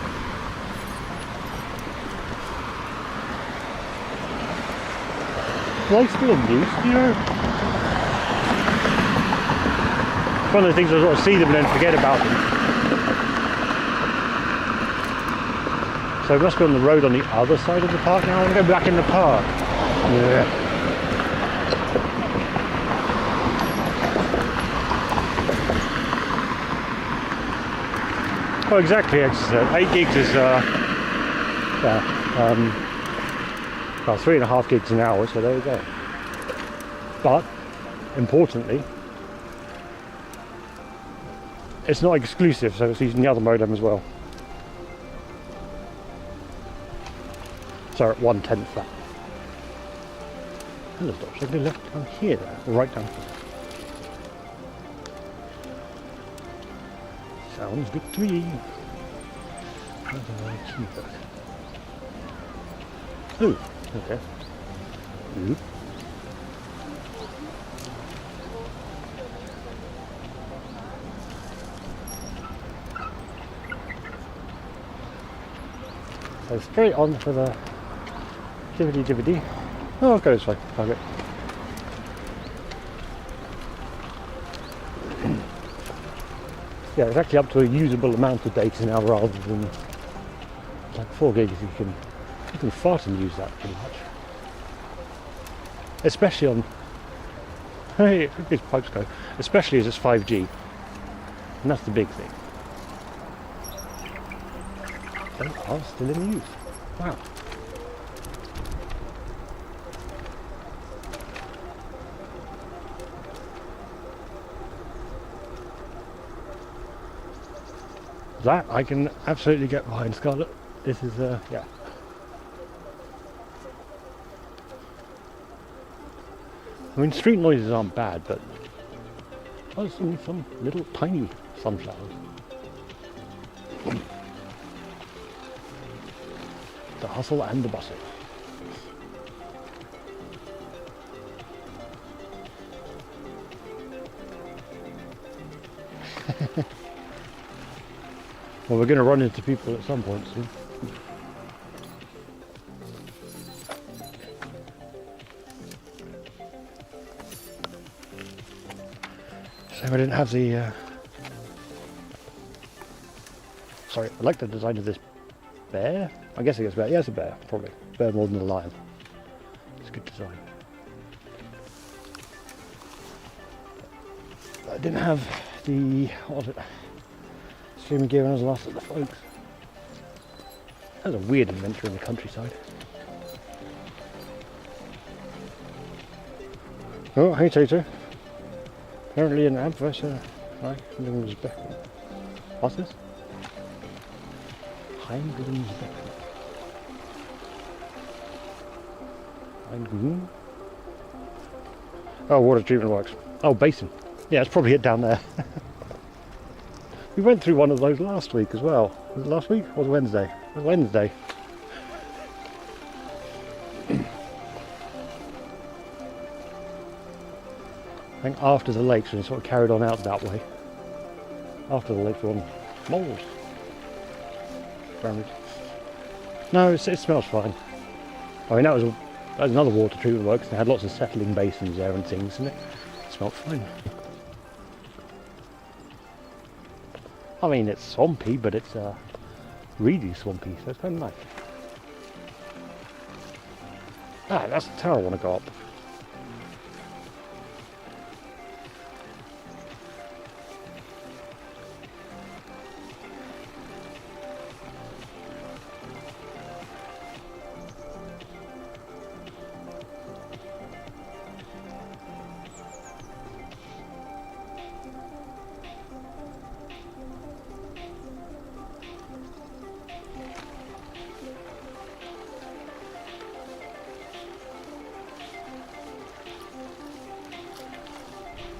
[SPEAKER 1] Will they still in use, do you know? It's one of the things I sort of see them and then forget about them. So it must be on the road on the other side of the park now. I want to go back in the park. Yeah. Oh, exactly. It's 8 gigs is well, 3.5 gigs an hour, so there we go. But, importantly, it's not exclusive, so it's using the other modem as well. So at 1/10 that. Hello, stop. Should I go left down here, or right down here? Sounds good to me. How do I keep it? Ooh. Okay. Oop. So straight on for the dividity. Oh, I'll go this way. Fuck it. Yeah, it's actually up to a usable amount of data now rather than like 4 gigs. You can fart and use that pretty much. Especially on, hey, these pipes go. Especially as it's 5G. And that's the big thing. They are still in use. Wow. That I can absolutely get behind, Scarlett. This is, yeah. I mean, street noises aren't bad, but there's some little tiny sunflowers. The hustle and the bustle. Well, we're going to run into people at some point soon. shame I didn't have the... Sorry, I like the design of this bear. I guess it's a bear. Yeah, it's a bear, probably. Bear more than a lion. It's a good design. I didn't have the... What was it? Streaming gear when I was last at the folks. That was a weird adventure in the countryside. Oh, hey Tater. Apparently an adverse. Right, what's this? Heimgrimsbecken. Heimgrim? Oh, water treatment works. Oh, basin. Yeah, it's probably it down there. We went through one of those last week as well. Was it last week or was it Wednesday? It was Wednesday. I think after the lakes we sort of carried on out that way. After the lakes were on moles. No, it smells fine. I mean that was another water treatment works. They had lots of settling basins there and things, and it smelled fine. I mean it's swampy, but it's really swampy, so it's kind of nice. Ah, that's the tower I want to go up.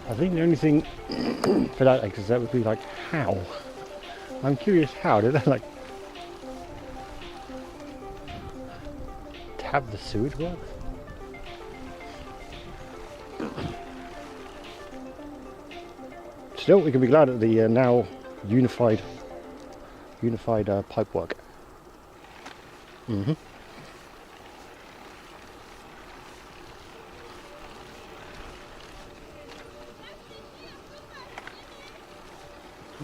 [SPEAKER 1] I think the only thing for that exercise would be like how. I'm curious how did they like have the sewage work? Still, we can be glad at the now unified pipe work. Mm-hmm.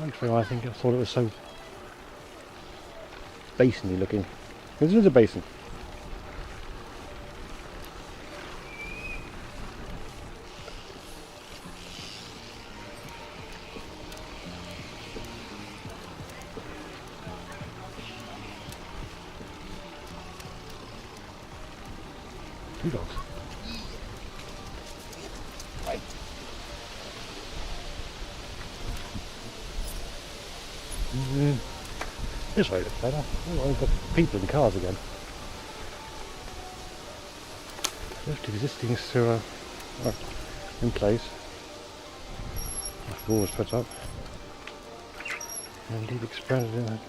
[SPEAKER 1] Actually, I think I thought it was so basin-y looking. This is a basin. Two dogs. Right. This way looks better. Oh, we've got people in cars again. Left existing sewer in place. Wall was put up. And indeed expanded in it.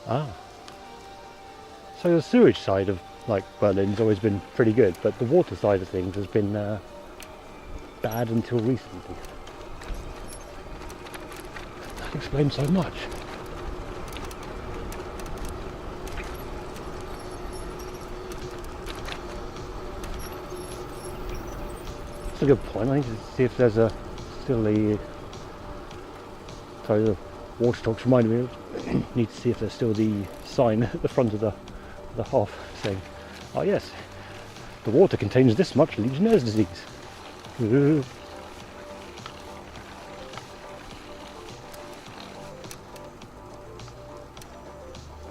[SPEAKER 1] Ah. So the sewage side of like Berlin's always been pretty good, but the water side of things has been bad until recently. That explains so much. That's a good point. I need to see if there's still the water talks reminded me of need to see if there's still the sign at the front of the half saying, oh yes, the water contains this much Legionnaire's disease.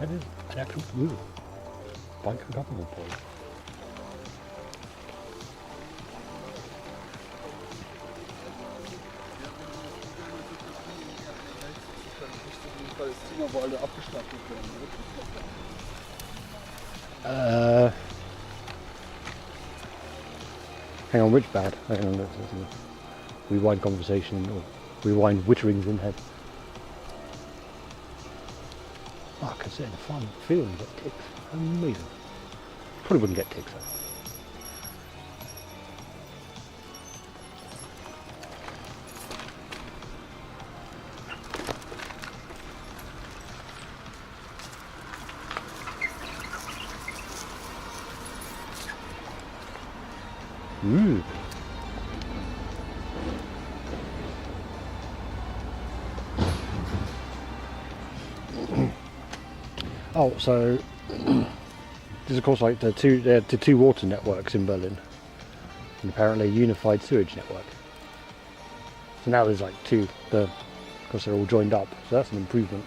[SPEAKER 1] That is an actual bike government point. Hang on, which bad? Hang on, let's rewind conversation or rewind witterings in head. Oh, I could sit in a farm field and get ticks. Amazing. Probably wouldn't get ticks though. Oh, so there's of course like the two water networks in Berlin, and apparently a unified sewage network. So now there's like two. Of course they're all joined up, so that's an improvement.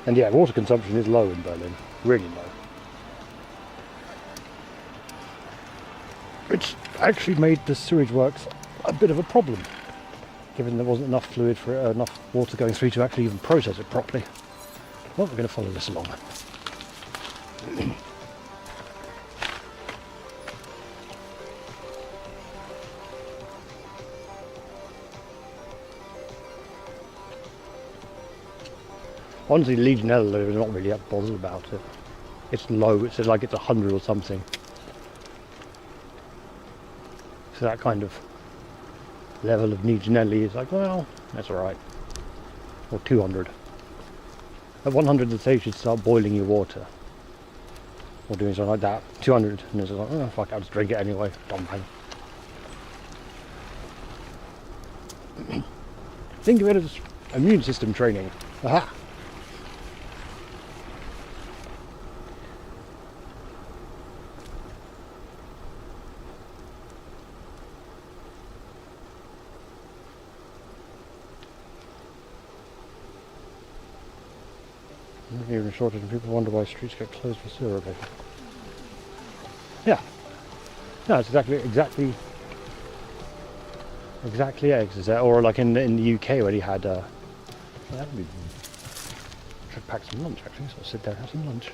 [SPEAKER 1] And yeah, water consumption is low in Berlin, really low. Which actually made the sewage works a bit of a problem, given there wasn't enough fluid for enough water going through to actually even process it properly. Well, we're going to follow this along. Honestly, Legionella is not really that bothered about it. It's low, it says like it's 100 or something. So that kind of level of Legionella is like, well, that's alright. Or 200. At 100 they say you should start boiling your water. Or doing something like that. 200 and it's like, oh fuck, I'll just drink it anyway. Dumb thing. Think of it as immune system training. Aha! Even a shortage, and people wonder why streets get closed for sewer repair. Yeah. No, it's exactly eggs, or like in the UK when he had should pack some lunch actually, so I'll sit there and have some lunch.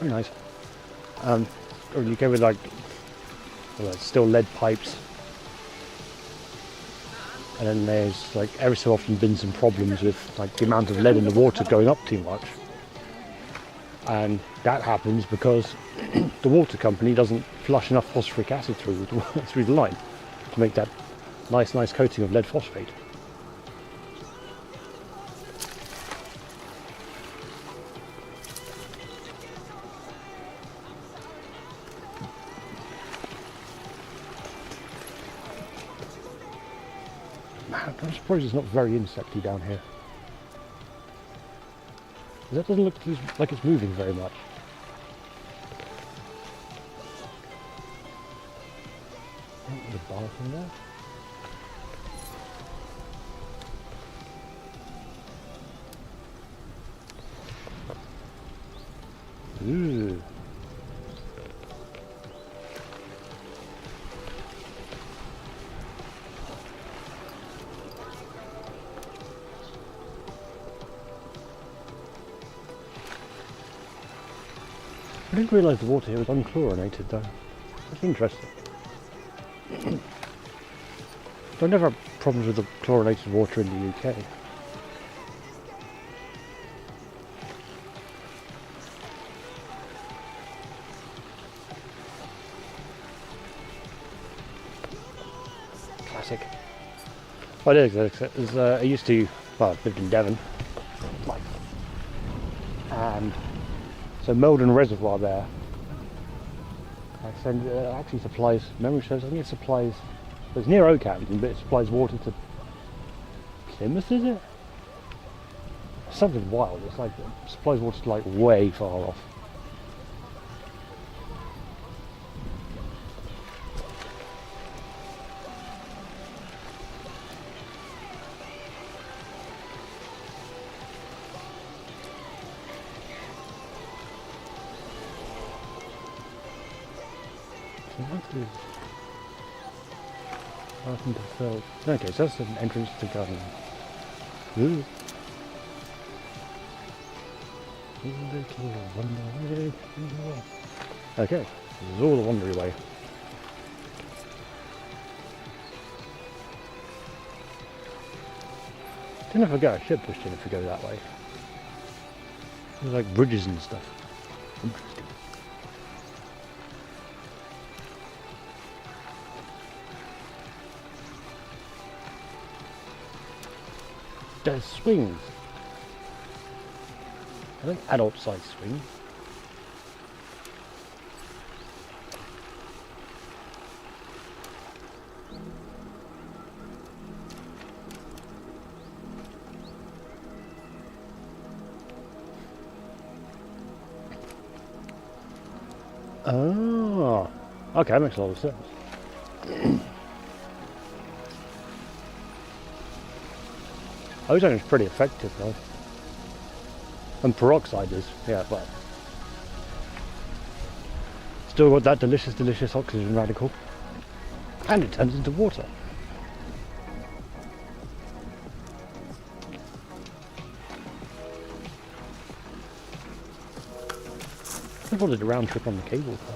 [SPEAKER 1] Very nice. Or in the UK with like still lead pipes. And then there's like every so often been some problems with like the amount of lead in the water going up too much. And that happens because the water company doesn't flush enough phosphoric acid through the line to make that nice coating of lead phosphate. Man, I'm surprised it's not very insecty down here. That doesn't look like it's moving very much. Oh, there's a bathroom there. Ooh. I didn't realise the water here was unchlorinated though. That's interesting. I never have problems with the chlorinated water in the UK. Classic. Well, it is. I used to, well, I lived in Devon. And so Meldon Reservoir there actually supplies, memory serves, I think it supplies, it's near Oakhampton, but it supplies water to Plymouth, is it? Something wild, it's like, it supplies water to like way far off. Okay, so that's an entrance to the garden. Ooh. Okay, this is all the Wandery way. I don't know if I get a ship pushed in if we go that way. There's like bridges and stuff. Interesting. There's swings. I think adult size swings. Oh, okay, that makes a lot of sense. Ozone is pretty effective though. And peroxide is, yeah, but still got that delicious, delicious oxygen radical. And it turns into water. I wanted a round trip on the cable car.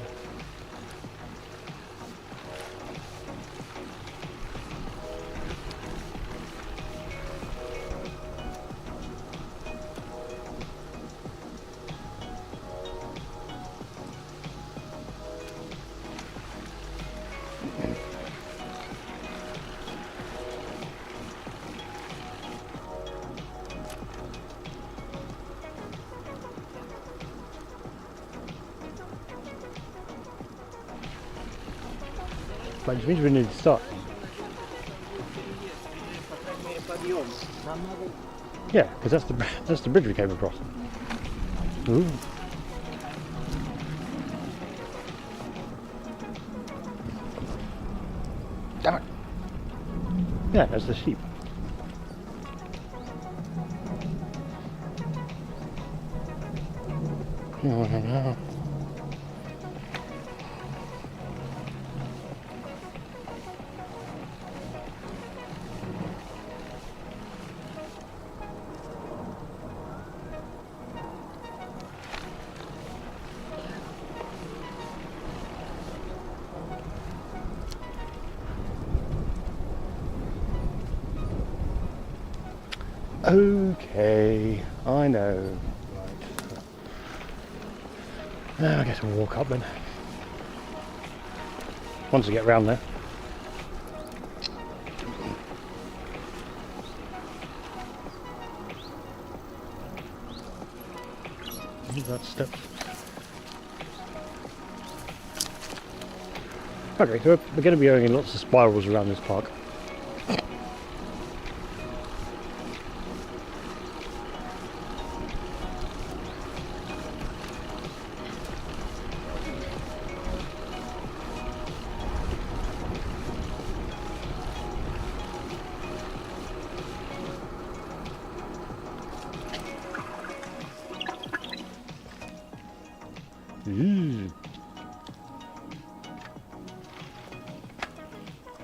[SPEAKER 1] But it means we need to start. Yeah, because that's the bridge we came across. Ooh. Damn it. Yeah, that's the sheep. Okay, I know. Right. I guess we'll walk up then. Once we get round there. That steps. Okay, so we're going to be going in lots of spirals around this park.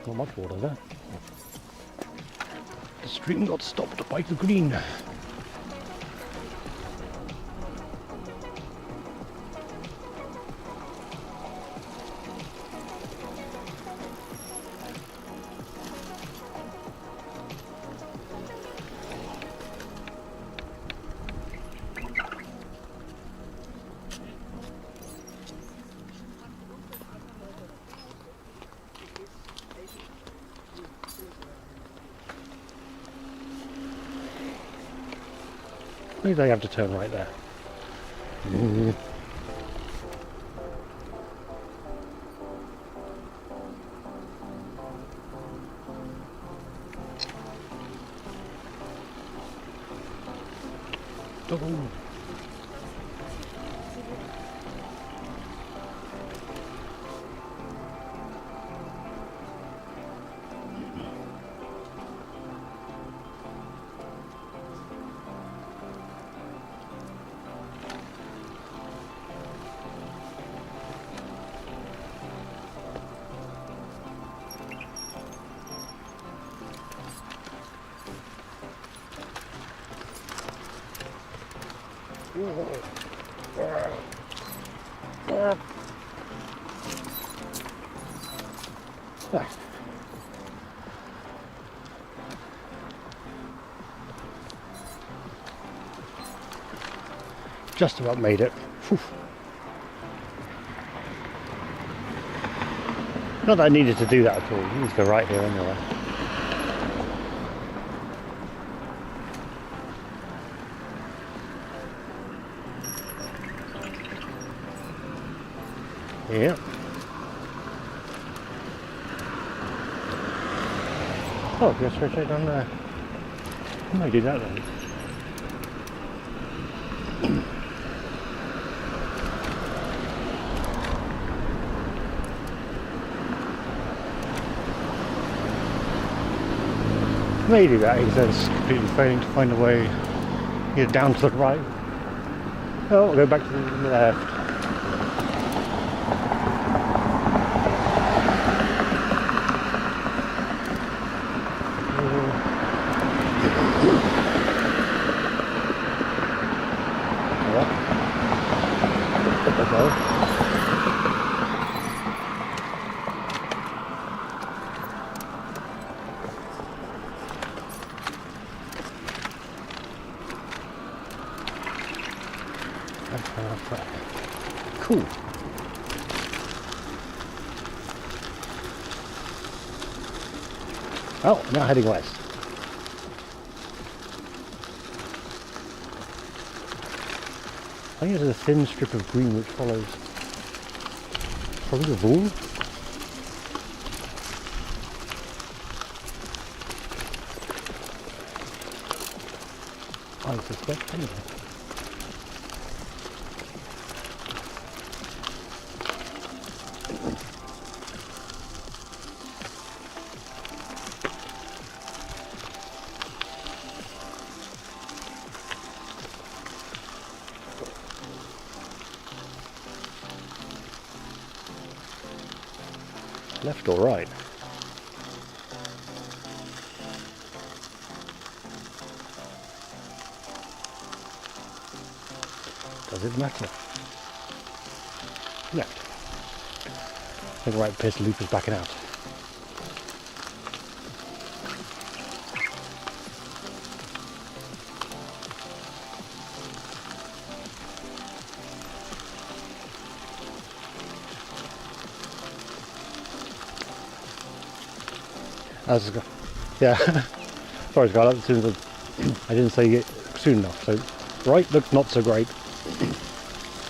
[SPEAKER 1] Not much water there. The stream got stopped by the green. Maybe they have to turn right there. Oh. Just about made it. Whew. Not that I needed to do that at all. You need to go right here anyway. Yeah. Oh, go straight down there. I might do that then. Maybe that is us completely failing to find a way either down to the right. Oh, we'll go back to the left. Cool. Oh, now heading west. I think there's a thin strip of green which follows probably the wall. I suspect anyway. Left or right? Does it matter? Left. I think right piss loop is backing out. Yeah, sorry Scarlett, as soon as I didn't say it soon enough. So right looks not so great.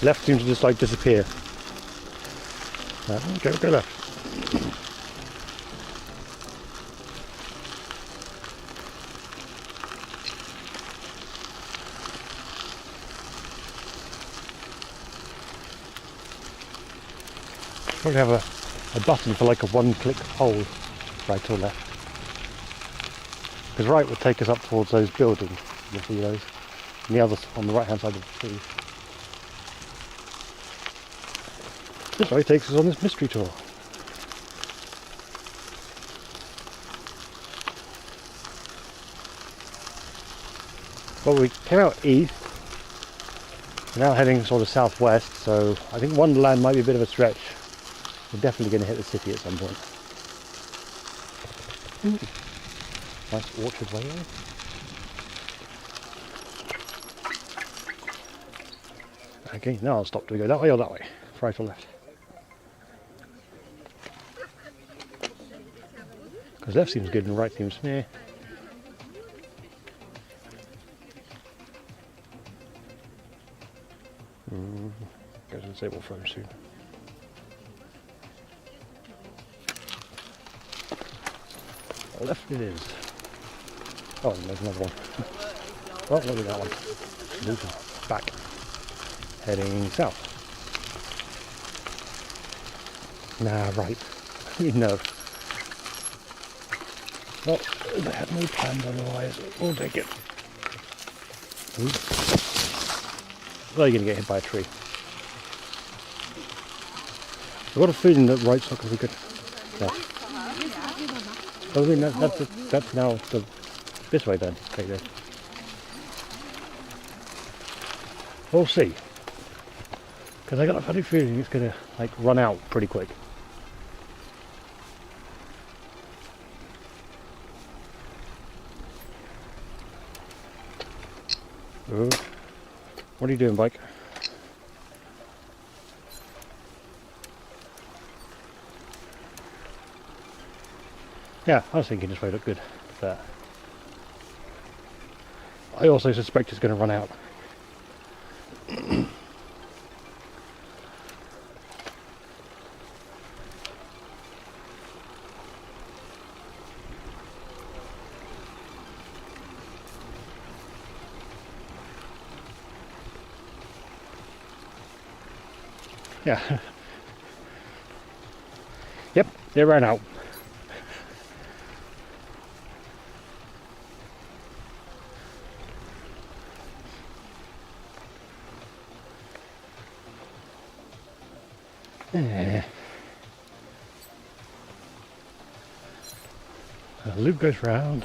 [SPEAKER 1] Left seems to just like disappear. Go left. Probably have a button for like a one-click hold, right or left. Because right would take us up towards those buildings, you'll see those, and the others on the right hand side of the trees. This way takes us on this mystery tour. Well, we came out east, we're now heading sort of southwest, so I think Wonderland might be a bit of a stretch. We're definitely going to hit the city at some point. Nice orchard way there. Okay, now I'll stop. Do we go that way or that way? Right or left? Because left seems good and right seems meh. Goes to the stable phone soon. Left it is. Oh, and there's another one. Well, look at that one. Moving back. Heading south. Nah, right. No. Well, they had no plans otherwise. We'll take it. Well, you're going to get hit by a tree. I've got a feeling that right's not going to be good. Yeah. I mean, that's now this way then. Take this. We'll see. Because I got a funny feeling it's going to like run out pretty quick. Ooh. What are you doing, bike? Yeah, I was thinking this way looked good. But I also suspect it's going to run out. Yeah. Yep, they ran out. Yeah. The loop goes round.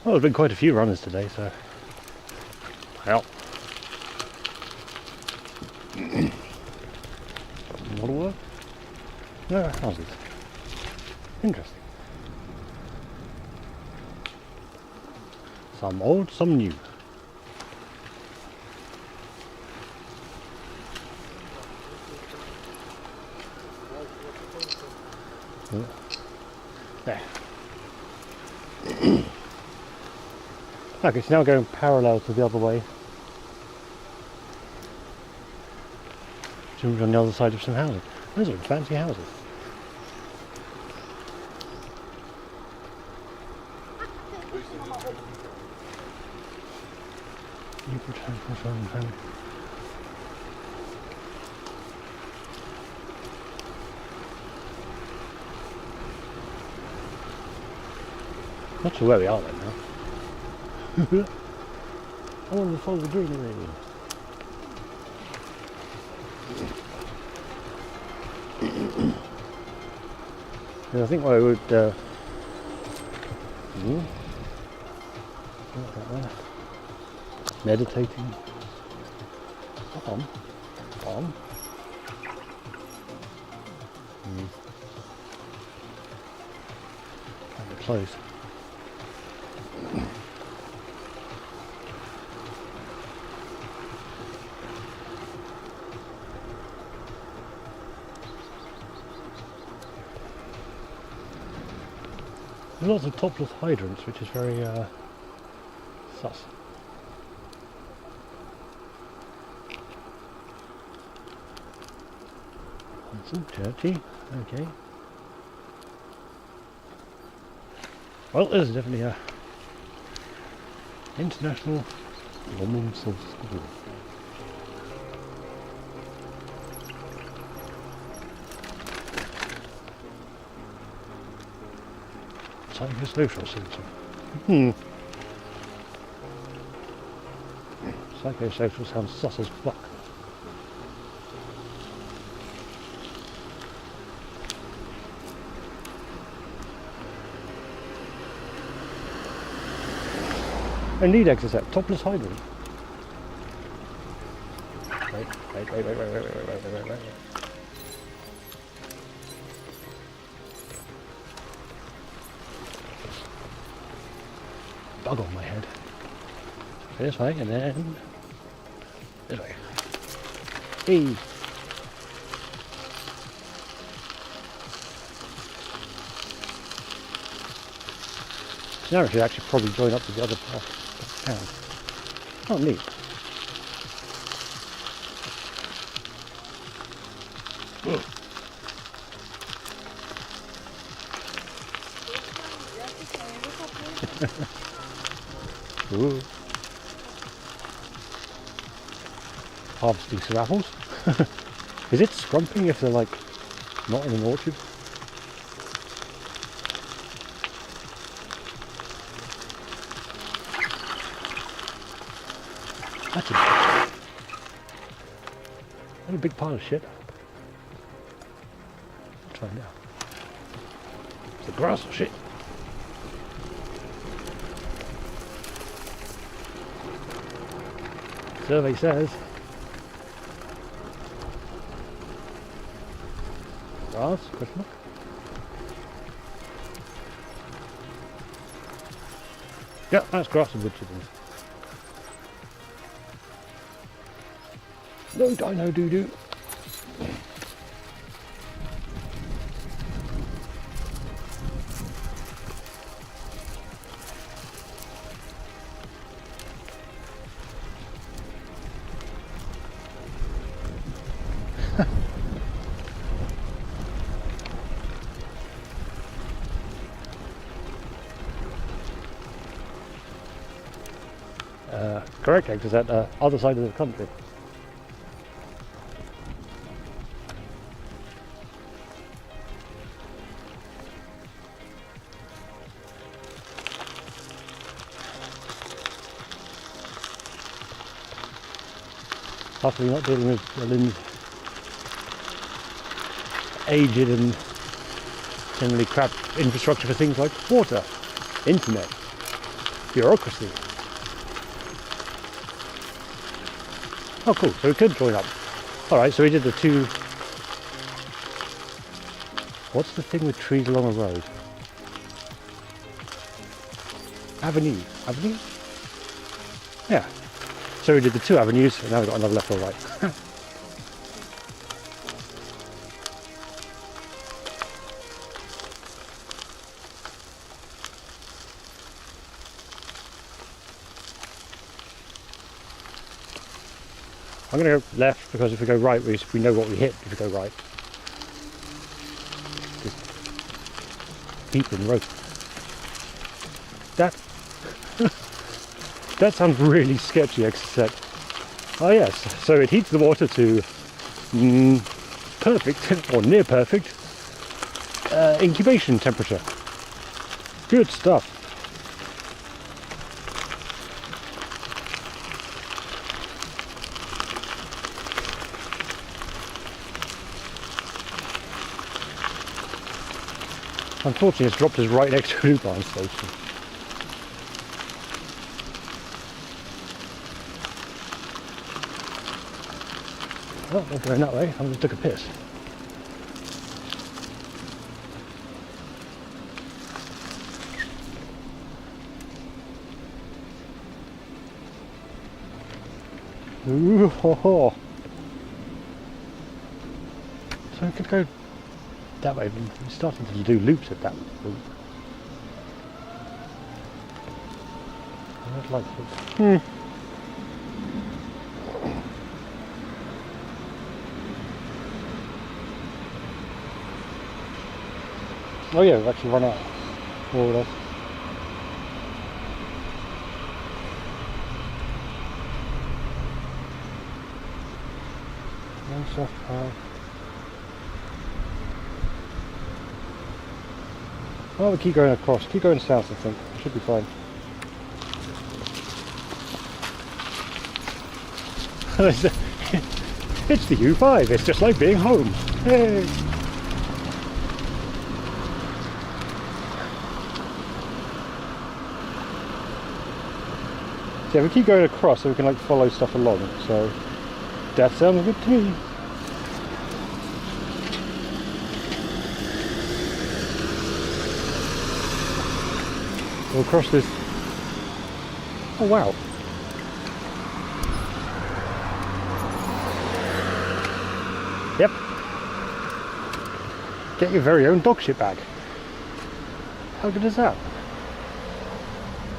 [SPEAKER 1] Well, there's been quite a few runners today, so well. What'll work? No houses. Interesting. Some old, some new. There. Okay, it's now going parallel to the other way. Jump on the other side of some houses. Those are fancy houses. Not sure where we are then now. I want to follow the greenery. And I think I would meditating on kind of close. Lots of topless hydrants, which is very sus. Some churchy, okay. Well, there's definitely a international women's school. Psychosocial centre. Psychosocial sounds sus as fuck. Indeed, exit topless hydrant. Wait. Bug on my head. This way and then this way. Hey. So now we should actually probably join up with the other part of the town. Oh, neat. Ooh. Harvesting some apples. Is it scrumping if they're like not in an orchard? That's a big pile of shit. Let's find out. It's the grass or shit. Survey says grass, question mark. Yeah, that's grass and wood chickens. No dino doo-doo. Correct, because at the other side of the country. Luckily not dealing with Lynn's aged and generally crap infrastructure for things like water, internet, bureaucracy. Oh cool, so we could join up. Alright, so we did the two... What's the thing with trees along a road? Avenue? Yeah. So we did the two avenues, and now we've got another left or right. I'm going to go left because if we go right, we know what we hit if we go right. Just deep in the road. That sounds really sketchy, except... Oh yes, so it heats the water to perfect, or near perfect, incubation temperature. Good stuff. Unfortunately, it's dropped us right next to a lupine station. Oh, not going that way. I just took a piss. Ooh, ho, ho. So we could go that way. We're starting to do loops at that point. I'd like to. Oh yeah, we've actually run out. More or less. One soft path. Oh, we keep going across. Keep going south, I think. It should be fine. It's the U5. It's just like being home. Hey! Yeah, we keep going across so we can like follow stuff along, so that sounds good to me. We'll cross this. Oh wow. Yep. Get your very own dog shit bag. How good is that?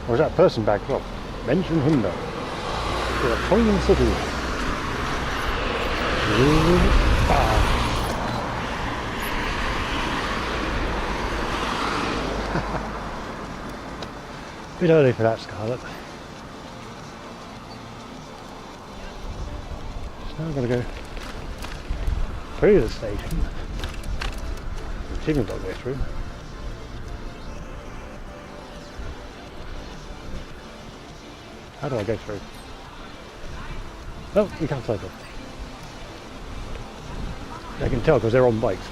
[SPEAKER 1] Or is that person bag? Well, mention him though. To a clean city. Bit early for that, Scarlet. So now I'm going to go through the station. The signal don't go through. How do I go through? Oh, we can't cycle. I can tell because they're on bikes.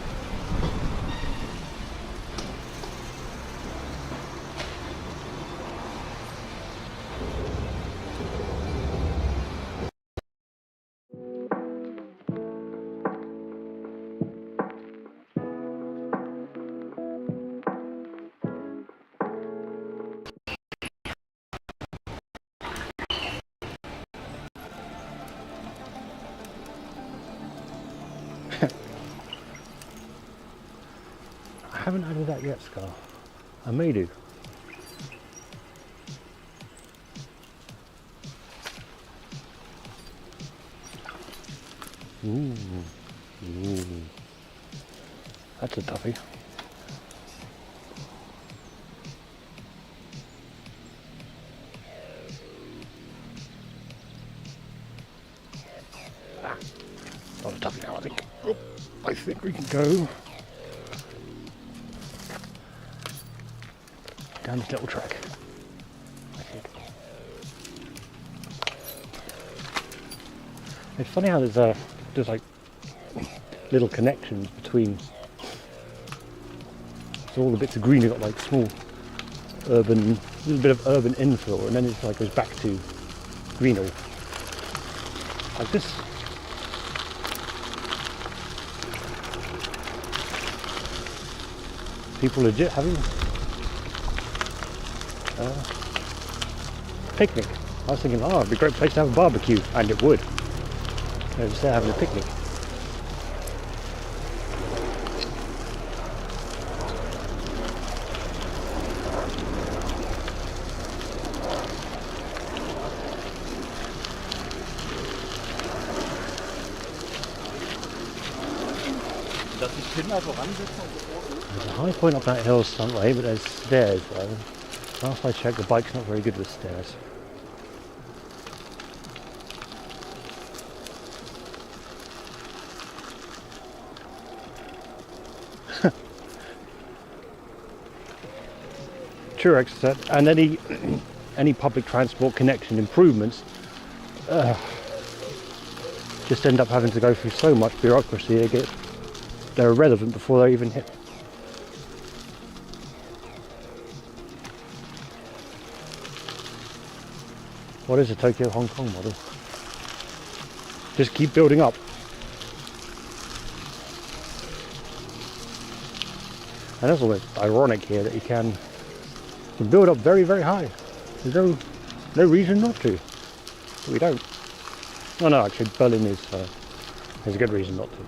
[SPEAKER 1] I haven't added that yet, Scar. I may do. Ooh. Ooh. That's a toughie. Ah. Not a toughie now, I think. Oh, I think we can go down this little track. I think. It's funny how there's like little connections between. So all the bits of green have got like small urban, little bit of urban infill, and then it's like goes back to green all like this. People legit having a picnic. I was thinking, oh, it'd be a great place to have a barbecue, and it would. They're just there having a picnic.
[SPEAKER 3] Dass sich Kinder so ransetzen und so oben.
[SPEAKER 1] There's a high point up that hill some way, but there's stairs though. Last I checked, the bike's not very good with stairs. Truex said, and any public transport connection improvements just end up having to go through so much bureaucracy they're irrelevant before they're even hit. What is a Tokyo Hong Kong model? Just keep building up. And that's almost ironic here that you can build up very, very high. There's no reason not to. But we don't. Oh no, actually Berlin is there's a good reason not to.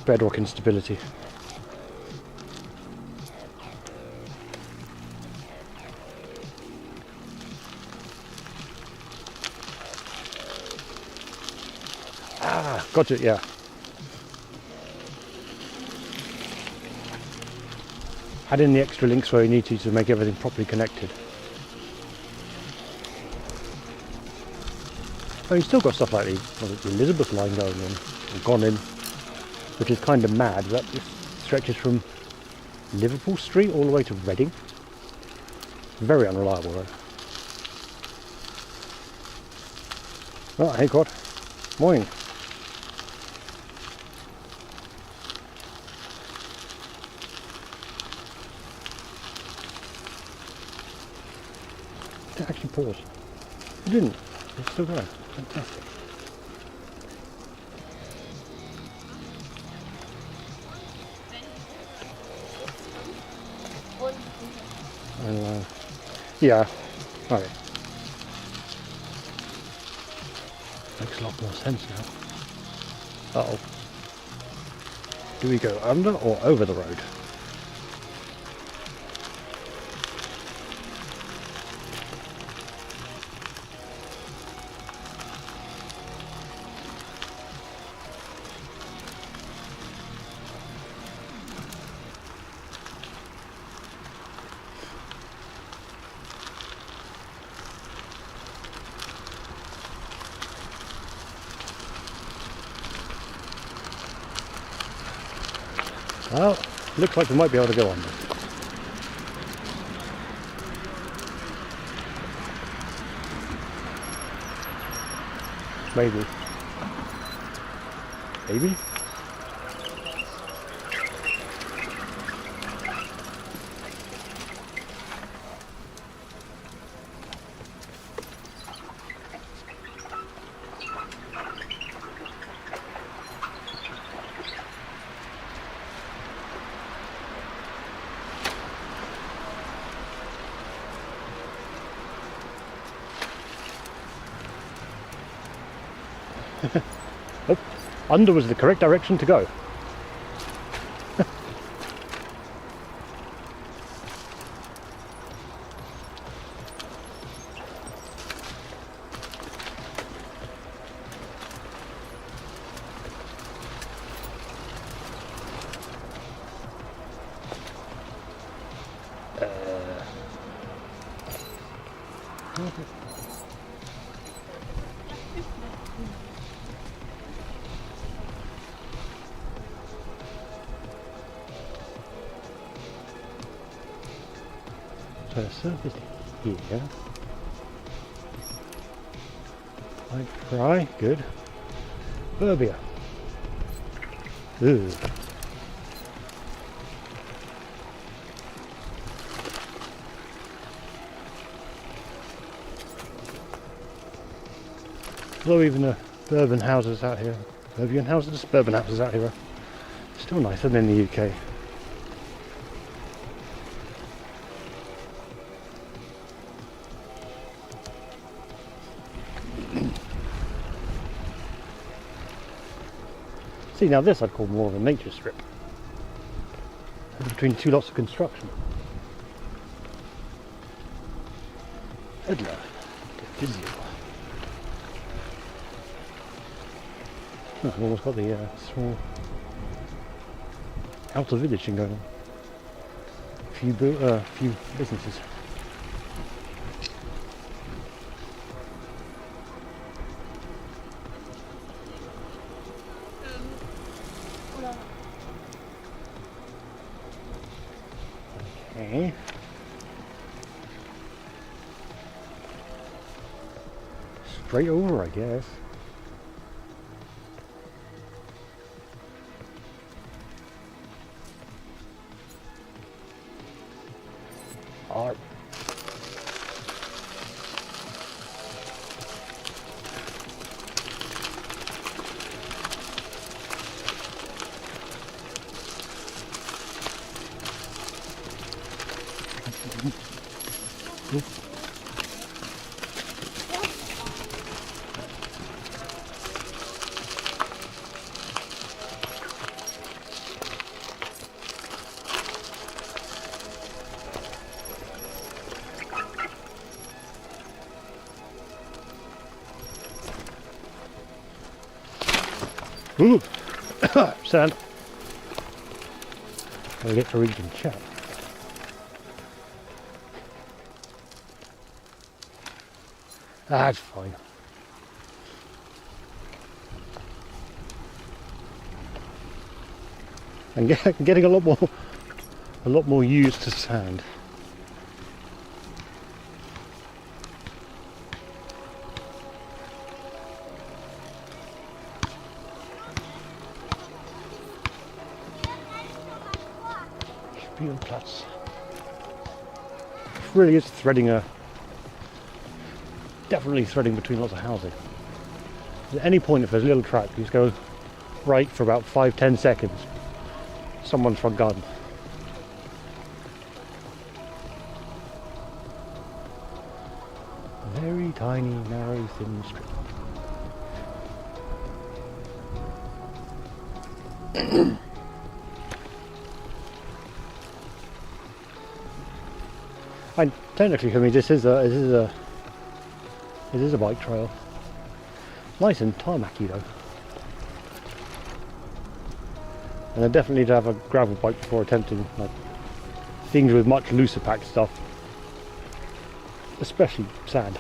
[SPEAKER 1] Bedrock instability. Ah, got it, yeah. Add in the extra links where you need to make everything properly connected. Oh, you've still got stuff like the Elizabeth line going on, or gone in, which is kind of mad. That just stretches from Liverpool Street all the way to Reading. Very unreliable though. Oh, hey God. Morning. It actually paused. It didn't. It's still going. Fantastic. Yeah. Okay. Makes a lot more sense now. Uh oh. Do we go under or over the road? Well, looks like we might be able to go on then. Maybe. Maybe? Oh, under was the correct direction to go. So the surface here. Like fry, good. Burbia. Ooh. Although even the suburban houses out here, suburban houses out here are still nicer than in the UK. See, now this I'd call more of a nature strip. Between two lots of construction. Edler. Physio. Oh, I've almost got the small outer village thing going on. Few businesses. Okay. Straight over, I guess. Alright. Ooh, sand. I'll get to read and chat. That's fine. I'm getting a lot more used to sand. Spielplatz. It really is definitely threading between lots of housing. At any point, if there's a little track, you just go right for about 5-10 seconds. Someone's front garden. Very tiny, narrow, thin strip. And technically, for me, this is a bike trail. Nice and tarmacy though. And I definitely need to have a gravel bike before attempting like things with much looser packed stuff, especially sand.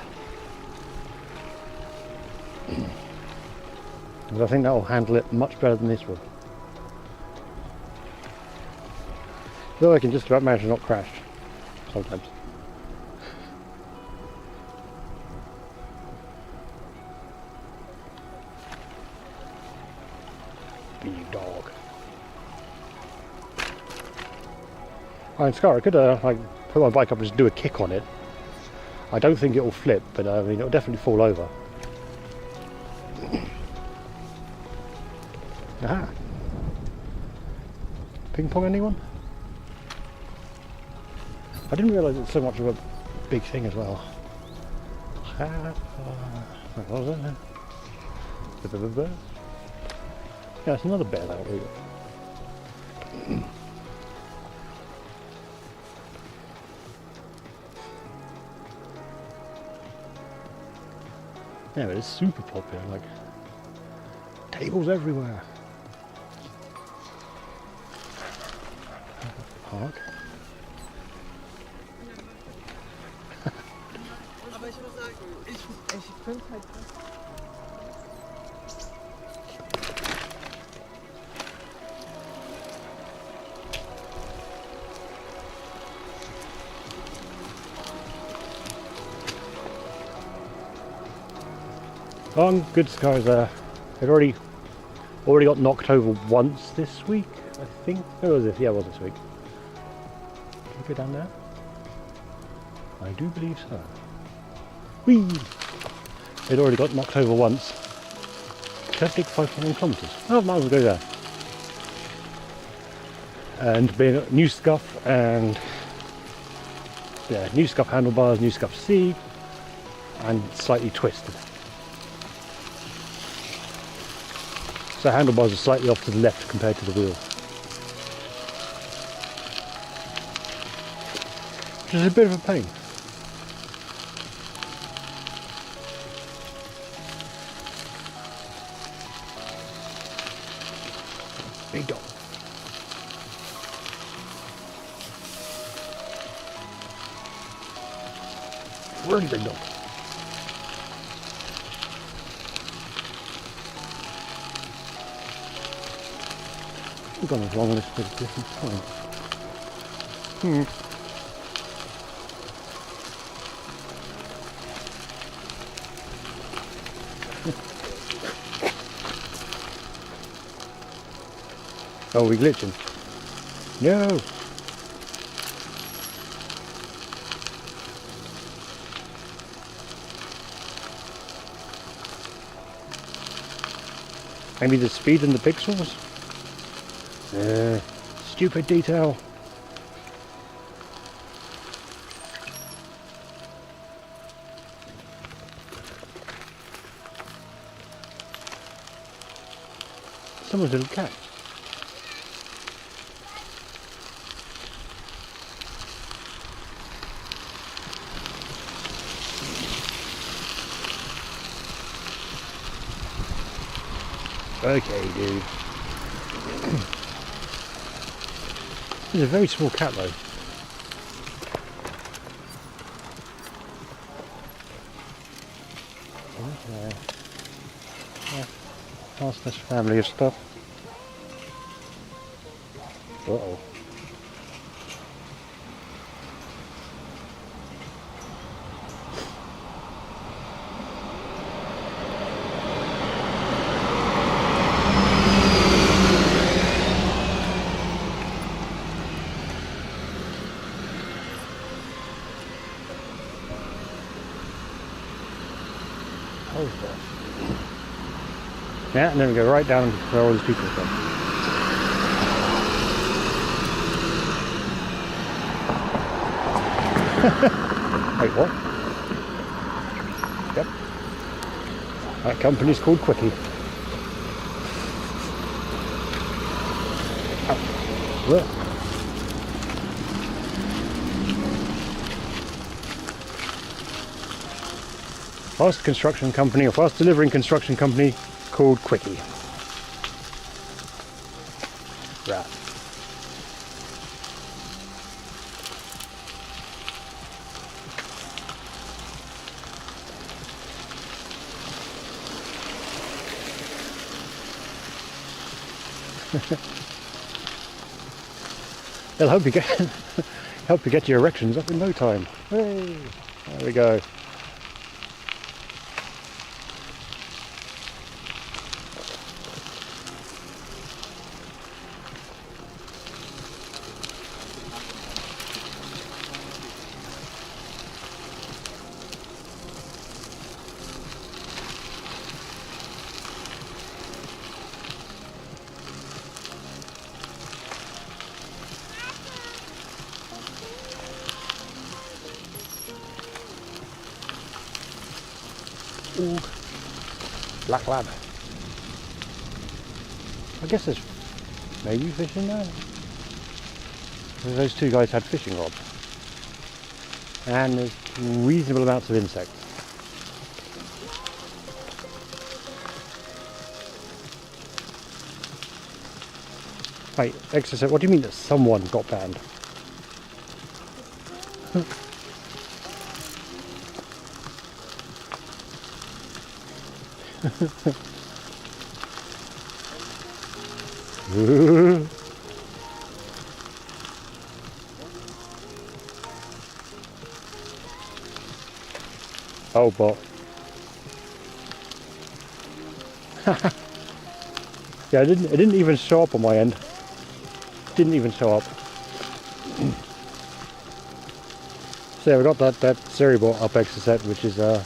[SPEAKER 1] Because I think that will handle it much better than this will. Though I can just about manage to not crash sometimes. Big dog. And Scar, I could like put my bike up and just do a kick on it. I don't think it will flip, but I mean it'll definitely fall over. Aha! Ping pong, anyone? I didn't realise it's so much of a big thing as well. What was it then? Yeah, it's another bear out here. Yeah, but it's super popular, like tables everywhere. Park.
[SPEAKER 4] Aber ich muss sagen, ich finde halt
[SPEAKER 1] On good skies there. It already got knocked over once this week, I think. Who was this? Yeah, it was this week. Can we go down there? I do believe so. Whee! It already got knocked over once. Just take 5 kilometres. Oh, might as well go there. And being new scuff and yeah, new scuff handlebars, new scuff seat, and slightly twisted. So handlebars are slightly off to the left compared to the wheel. Which is a bit of a pain. Big dog. Really big dog. We've gone as long as this bit different time. Oh, we glitching. No! Maybe the speed and the pixels? Stupid detail. Someone's little cat. Okay, dude. He's a very small cat though. Okay. Yeah. Past this family of stuff. Uh-oh. Yeah, and then we go right down where all these people are from. Wait, what? Yep. That company's called Quickie. Oh. Fast construction company, or fast delivering construction company called Quickie. Right. They'll help you get your erections up in no time. Hey, there we go. Ooh, black lab. I guess there's maybe fish in there. Those two guys had fishing rods. And there's reasonable amounts of insects. Wait, Exorcist, what do you mean that someone got banned? Oh, but Yeah, it didn't even show up on my end. Didn't even show up. So yeah, we got that Seriebot up extra set, which is I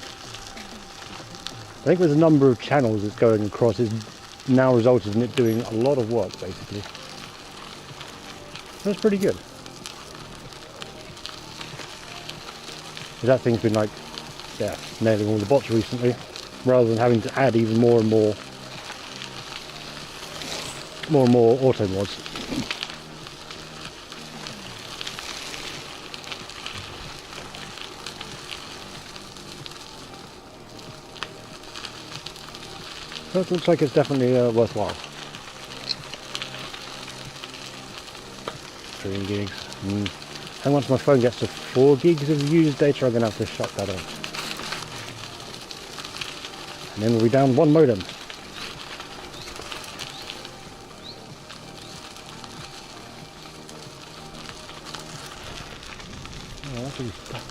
[SPEAKER 1] think with the number of channels it's going across is now resulted in it doing a lot of work basically. That's pretty good. That thing's been like, yeah, nailing all the bots recently, rather than having to add even more and more auto mods. So it looks like it's definitely worthwhile. 3 gigs. And once my phone gets to 4 gigs of used data, I'm going to have to shut that off. And then we'll be down 1 modem. Oh, that's really stuck.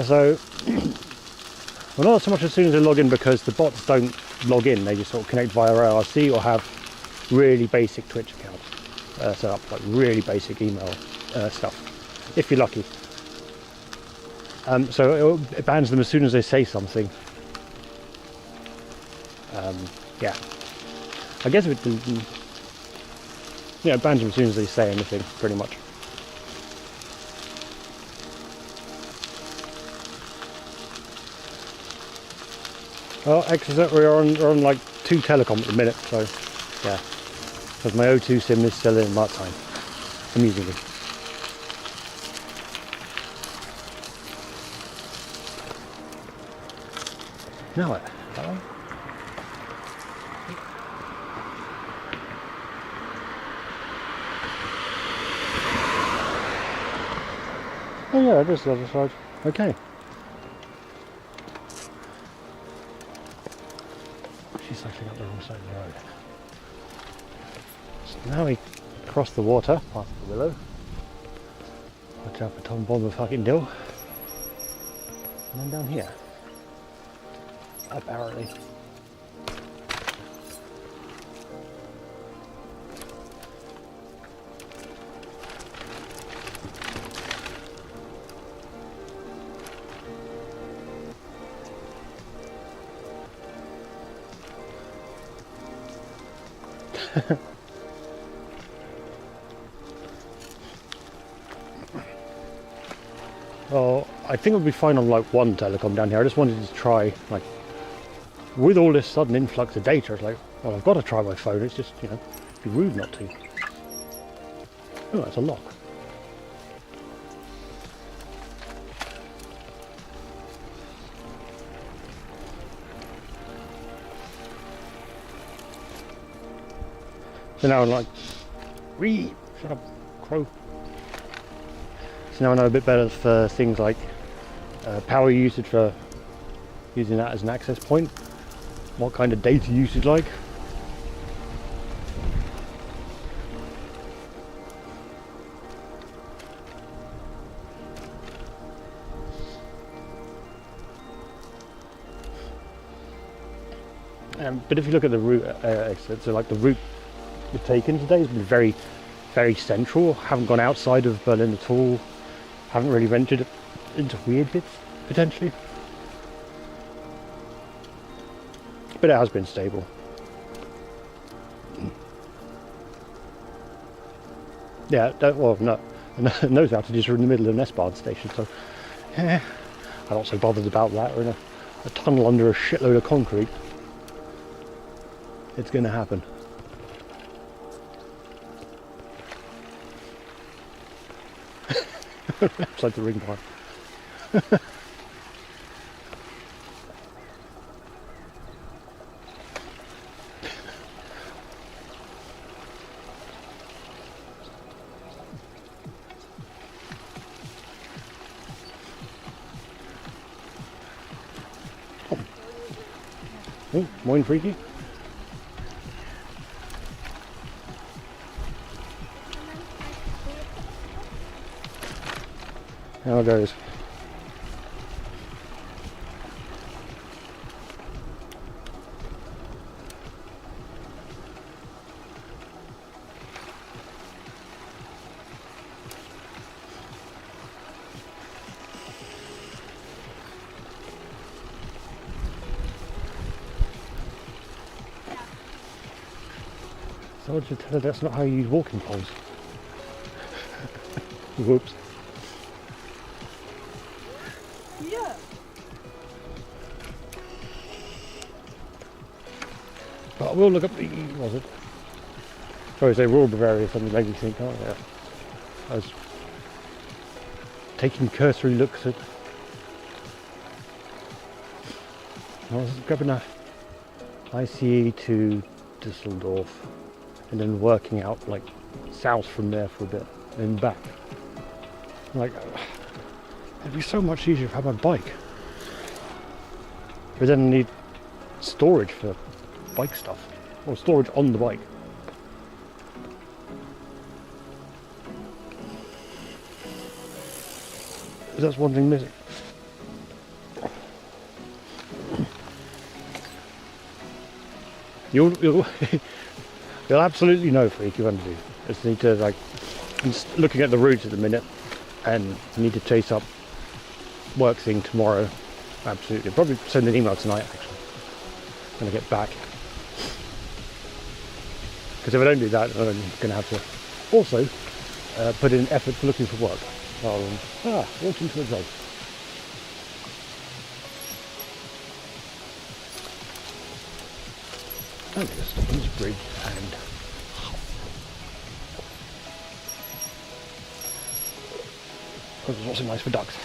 [SPEAKER 1] So, well, not so much as soon as they log in, because the bots don't log in, they just sort of connect via IRC or have really basic Twitch accounts set up, like really basic email stuff, if you're lucky. So it bans them as soon as they say something. Yeah, I guess it bans them as soon as they say anything, pretty much. Well, Exeter, we're on like 2 telecom at the minute, so yeah. Because my O2 sim is still in that time, amusingly. Now what? That one? Oh yeah, it is the other side. Okay. She's actually up the wrong side of the road. So now we cross the water past the willow. Watch out for Tom Bomber fucking Dill. And then down here. Apparently. Well, I think it would be fine on like 1 telecom down here. I just wanted to try, like, with all this sudden influx of data, it's like, well, I've got to try my phone. It's just, you know, it'd be rude not to. Oh, that's a lock. So now I'm like, shut up, crow. So now I know a bit better for things like power usage, for using that as an access point. What kind of data usage like. But if you look at the route exit, so like the route we've taken today has been very, very central. Haven't gone outside of Berlin at all. Haven't really ventured into weird bits, potentially. But it has been stable. Yeah, well, no. Those outages are in the middle of an S-Bahn station, so I'm not so bothered about that. We're in a tunnel under a shitload of concrete. It's going to happen. Outside the ring pipe. Oh, morning, Freaky. How it goes. Someone should tell her that's not how you use walking poles. Whoops.
[SPEAKER 4] Hier.
[SPEAKER 1] But I will look up the, was it? Sorry, say Royal Bavaria, something made me think, oh yeah. I was taking cursory looks at, I was grabbing a ICE to Düsseldorf and then working out like south from there for a bit and then back. Like, it'd be so much easier if I had my bike. But then I need storage for bike stuff, or storage on the bike. That's one thing missing. You'll you'll absolutely know, freak, you want to do. Just need to, like, I'm just looking at the routes at the minute, and I need to chase up work thing tomorrow. Absolutely, probably send an email tonight actually when I get back. Because if I don't do that, then I'm going to have to also put in effort for looking for work. Rather than walk into a job. I'm going to stop on this bridge and there's lots of nice for ducks.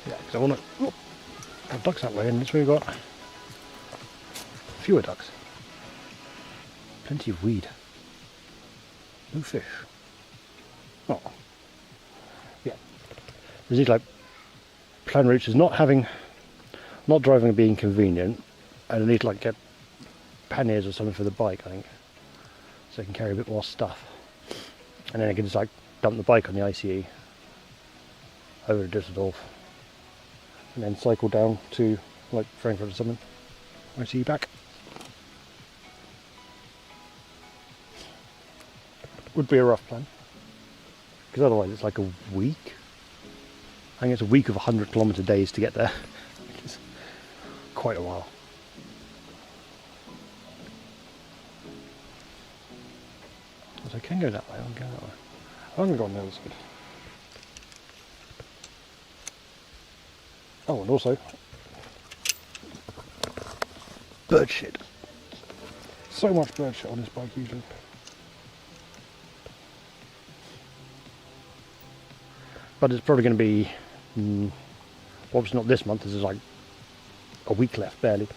[SPEAKER 1] Yeah, because I want to have ducks that way, and that's where we've got fewer ducks. Plenty of weed. No fish. Oh. Yeah. There's these like plan routes is not driving and being convenient, and I need to like get panniers or something for the bike, I think. So I can carry a bit more stuff. And then I can just like dump the bike on the ICE over to Düsseldorf. And then cycle down to like Frankfurt or something. I see you back. Would be a rough plan, because otherwise it's like a week. I think it's a week of 100 kilometre days to get there. It's quite a while. So I can go that way. I'll go that way. I'm going to go on the other side. Oh, and also bird shit. So much bird shit on this bike usually. But it's probably going to be, obviously not this month, this is like a week left barely.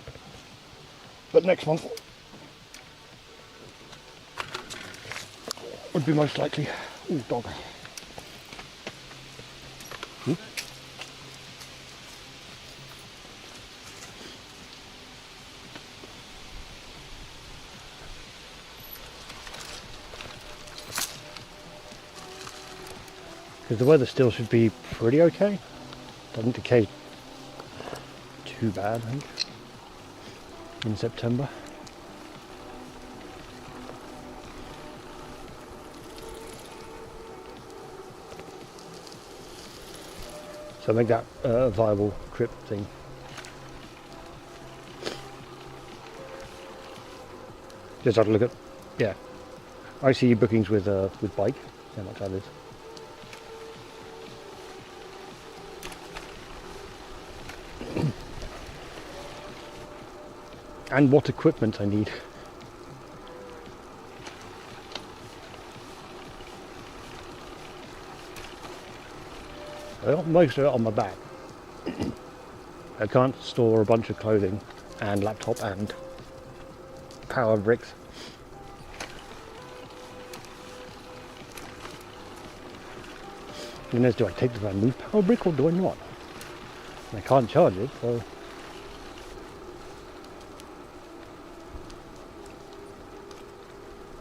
[SPEAKER 1] But next month would be most likely. Ooh, dog. Because the weather still should be pretty okay. Doesn't decay too bad, I think, in September. So make that a viable trip thing. Just have to look at, yeah, ICE bookings with bike, how much that is. And what equipment I need. I got most of it on my back. I can't store a bunch of clothing and laptop and power bricks. And do I take the move power brick or do I not? I can't charge it, so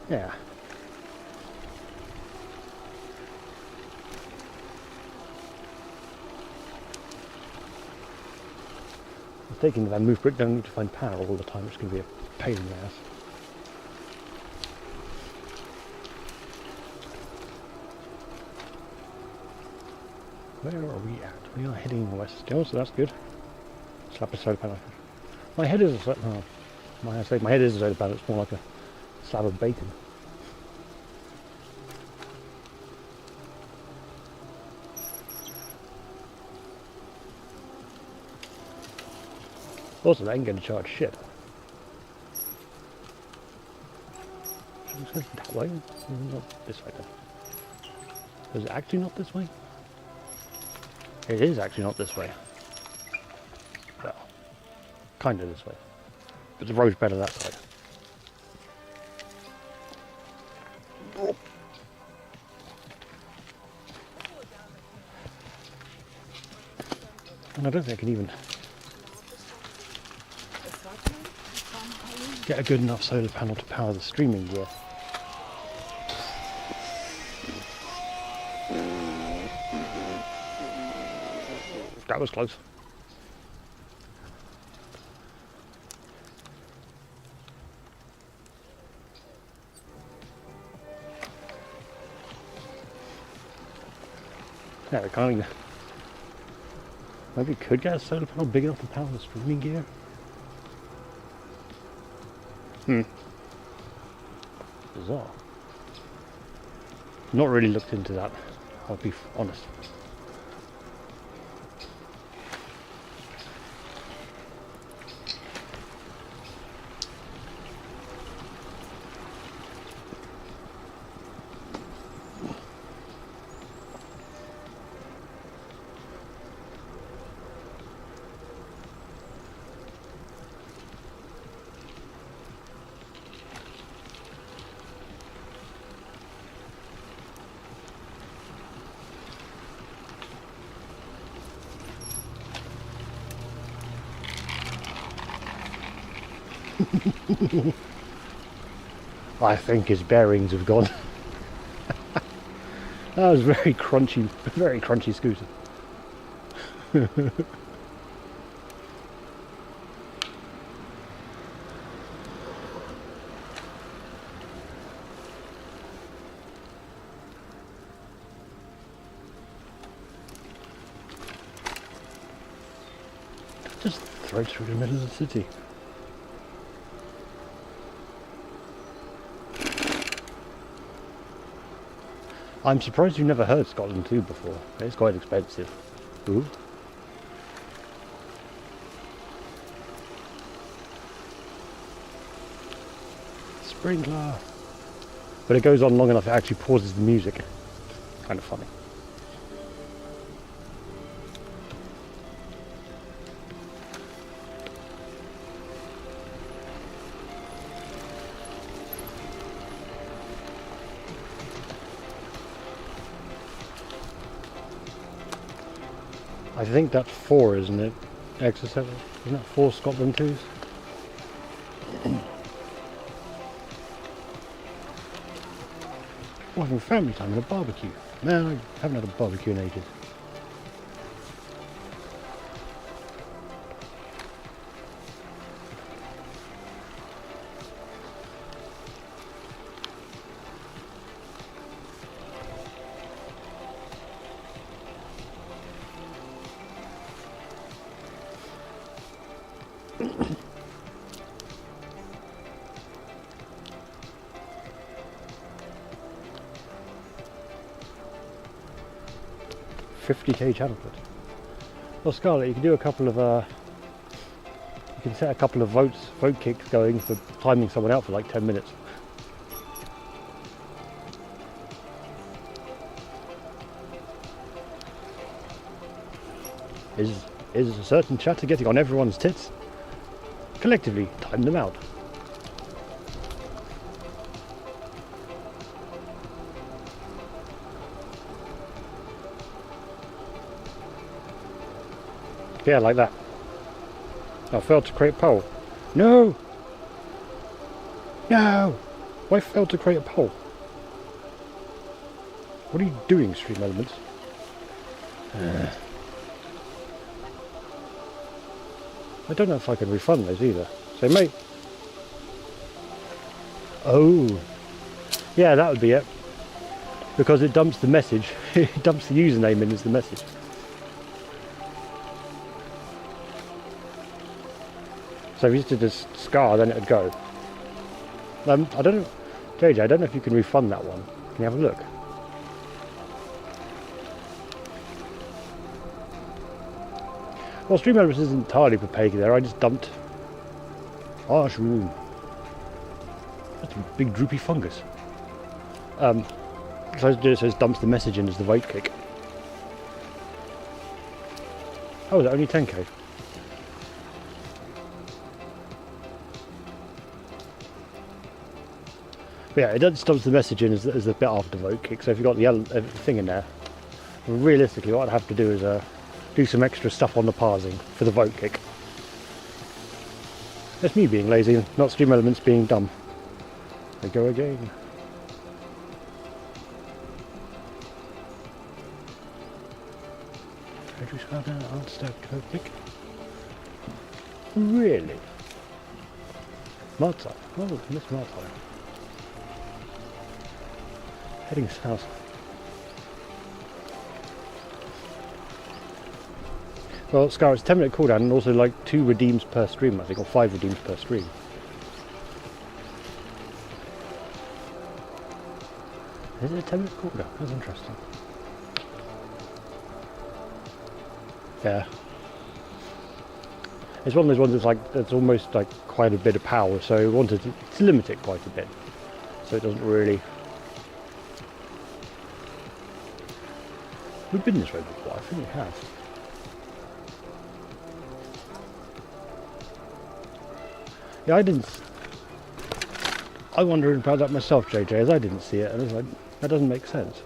[SPEAKER 1] yeah. Taking the move brick, don't need to find power all the time, it's going to be a pain in the ass. Where are we at? We are heading west still, so that's good. Slap a solar panel. My head is a solar panel. I say my head is a solar panel, it's more like a slab of bacon. Also, they ain't going to charge shit. Should we go that way? Not this way then. Is it actually not this way? It is actually not this way. Well, kind of this way. But the road's better that side. And I don't think I can even get a good enough solar panel to power the streaming gear. That was close. Yeah, we can't even. Maybe we could get a solar panel big enough to power the streaming gear. Bizarre. Not really looked into that, I'll be honest. I think his bearings have gone. That was very crunchy scooter. Just throw through the middle of the city. I'm surprised you've never heard Scotland 2 before. It's quite expensive. Ooh. Sprinkler. But it goes on long enough it actually pauses the music. Kind of funny. I think that's 4, isn't it? Exercise, isn't that 4 Scotland 2s? We're having family time and a barbecue. Man, I haven't had a barbecue in ages. $50k channel put. Well, Scarlett, you can do a couple of you can set a couple of vote kicks going for timing someone out for like 10 minutes. Is a certain chatter getting on everyone's tits? Collectively, time them out. Yeah, like that. I failed to create a pole. No! No! Why failed to create a pole? What are you doing, Stream Elements? I don't know if I can refund those either. So, mate. Oh. Yeah, that would be it. Because it dumps the message. It dumps the username in as the message. So if you just did a scar, then it would go. I don't know, JJ, I don't know if you can refund that one. Can you have a look? Well, Stream Elements isn't entirely prepared there. I just dumped Arshroom. That's a big droopy fungus. So it says dumps the message in as the vote kick. Oh, is that only 10k? But yeah, it does dumps the message in as the bit after the vote kick. So if you've got the thing in there, realistically, what I'd have to do is do some extra stuff on the parsing for the vote kick. That's me being lazy, not Stream Elements being dumb. They go again. Really? Marta? Oh, Miss Marta. Heading south. Well, Scar, it's 10-minute cooldown and also like 2 redeems per stream, I think, or 5 redeems per stream. Is it a 10-minute cooldown? That's interesting. Yeah. It's one of those ones that's like, that's almost like quite a bit of power, so we wanted to limit it quite a bit. So it doesn't really... We've been this way before, I think we have. Yeah, I wondered about that myself, JJ, as I didn't see it, and I was like, that doesn't make sense.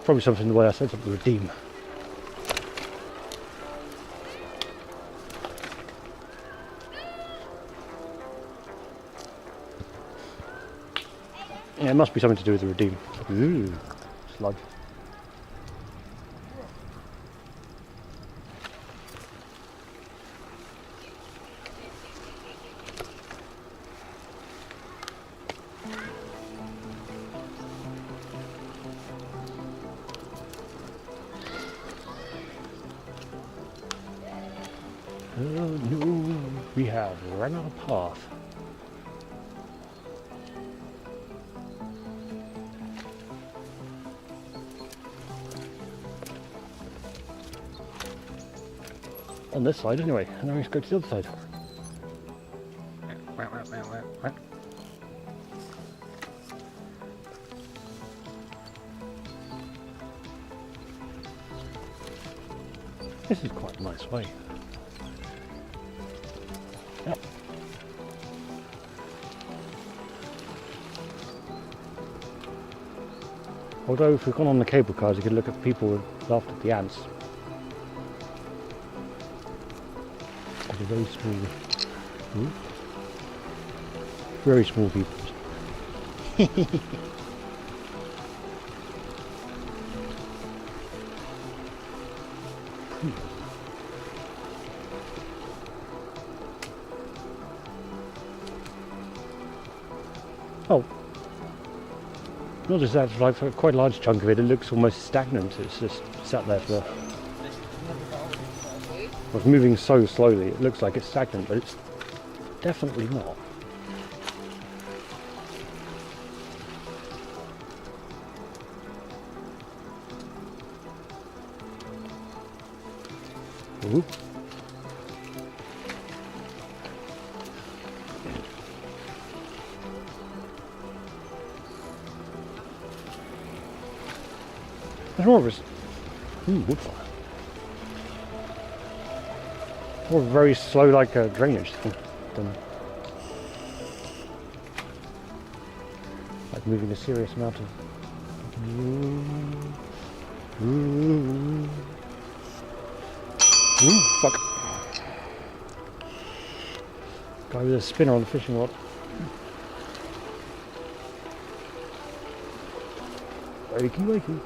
[SPEAKER 1] Probably something the way I set up the redeem. Yeah, it must be something to do with the redeem. Ooh, sludge. Oh no, we have run out of path. On this side anyway, and now we just go to the other side. This is quite a nice way. Yep. Although if we've gone on the cable cars, you could look at people who laughed at the ants. They're very small. Ooh. Very small people. Oh, not just that, like for quite a large chunk of it, it looks almost stagnant. It's just sat there for... It's moving so slowly, it looks like it's stagnant, but it's definitely not. Ooh. There's more of us. Wood fire. More very slow, like drainage thing than like moving a serious amount of. Fuck. Guy with a spinner on the fishing rod. Wakey wakey.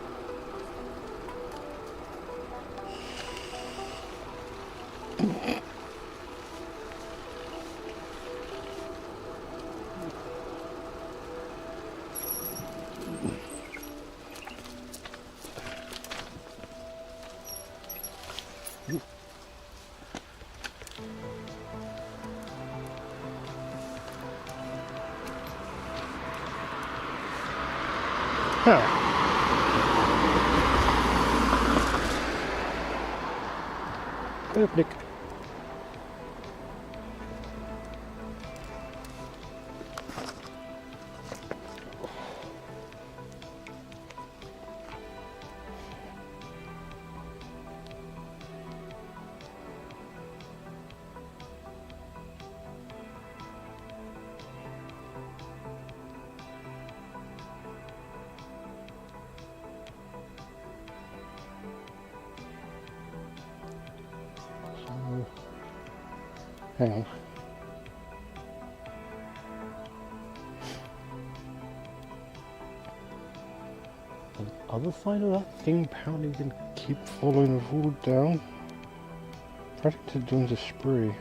[SPEAKER 1] Picnic. Hang on. On the other side of that thing, apparently we can keep following the rule down. Practically doing the spray.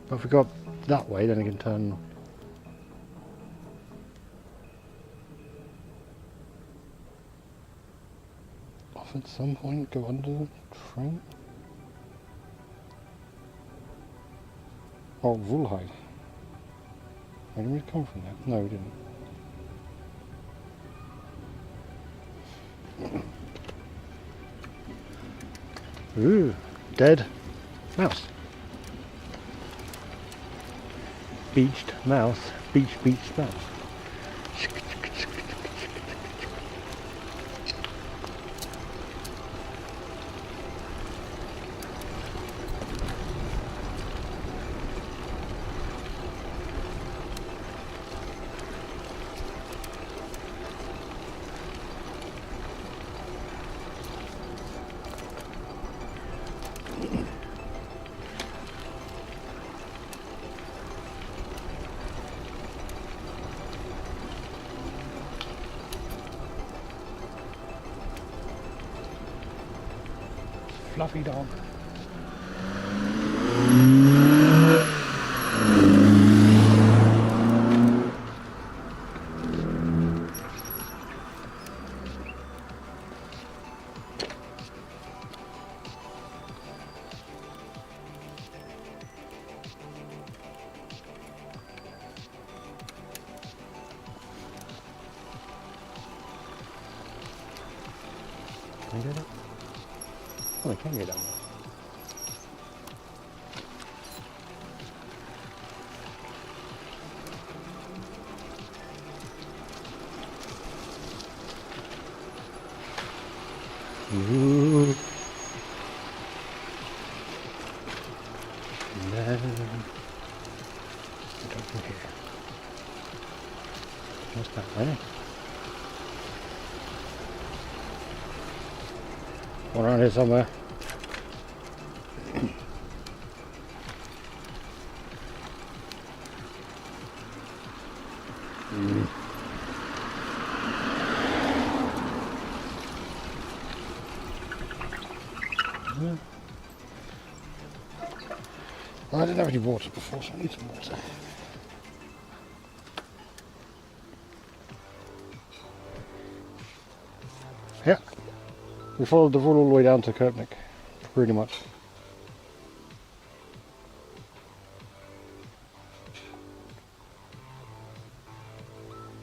[SPEAKER 1] But if we go that way, then I can turn off at some point, go under the train. Oh, Woolhide. Where did we come from there? No, we didn't. Ooh, dead mouse. Beached mouse. Beached mouse. Fluffy dog. Can I get it? Oh, I can get down there. Ooh. And then go from here. What's that way? One around here somewhere. I didn't have any water before, so I need some water. Yeah, we followed the rule all the way down to Kirknick, pretty much.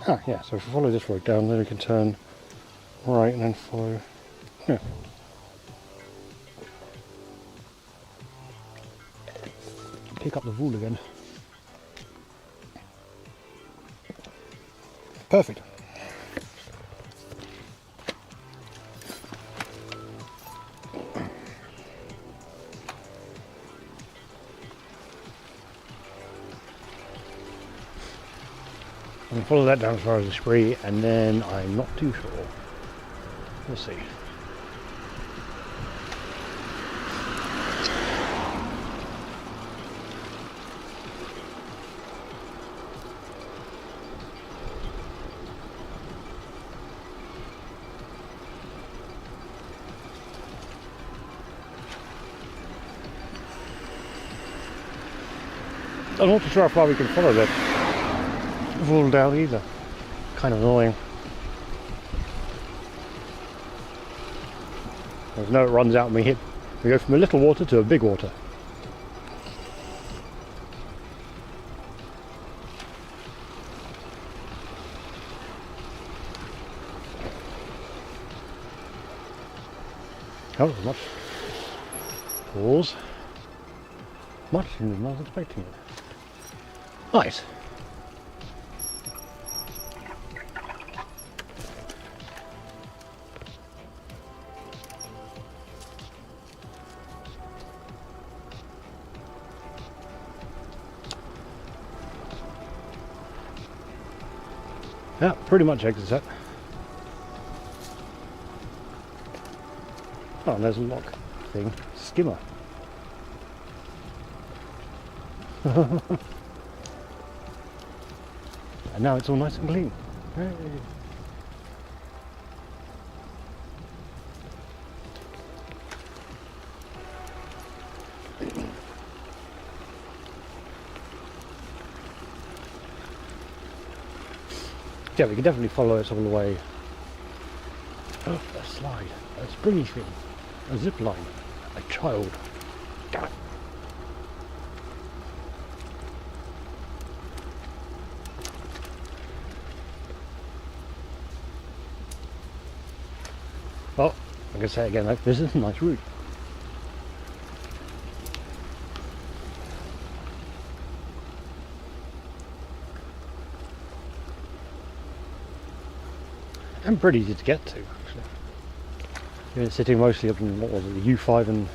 [SPEAKER 1] Ah, yeah, so if we follow this road down, then we can turn right and then follow. Yeah. Pick up the wool again. Perfect. And follow that down as far as the spree, and then I'm not too sure. We'll see. I'm not too sure how far we can follow that fall down either. Kind of annoying. There's no, it runs out and we go from a little water to a big water. Oh, there's much. Pause. Much sooner than I was expecting it. Nice. Yeah, pretty much exit set. Oh, and there's a lock thing. Skimmer. And now it's all nice and clean. Hey. Yeah, we can definitely follow it all the way. Oh, a slide, a springy thing, a zip line, a child. Damn it. Oh, I'm going to say it again, like, this is a nice route. And pretty easy to get to, actually. You're sitting mostly up in, what was it, the U5 and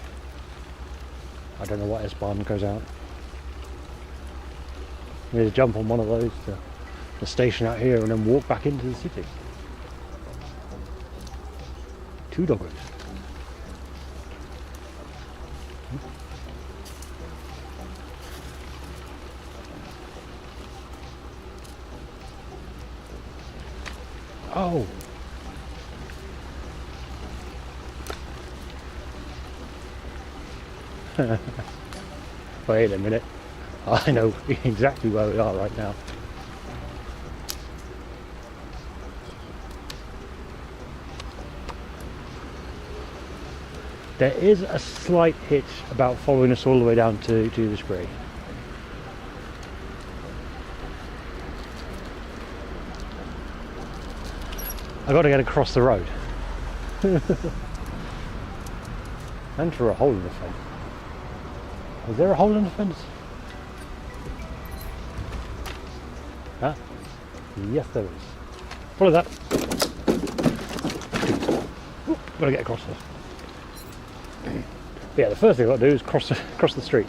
[SPEAKER 1] I don't know what S-Bahn goes out. You need to jump on one of those to the station out here and then walk back into the city. 2 doggos. Oh! Wait a minute. I know exactly where we are right now. There is a slight hitch about following us all the way down to the spree. I got to get across the road. And through a hole in the fence. Is there a hole in the fence? Huh? Yes, there is. Follow that. Got to get across this. But yeah, the first thing I've got to do is cross the street.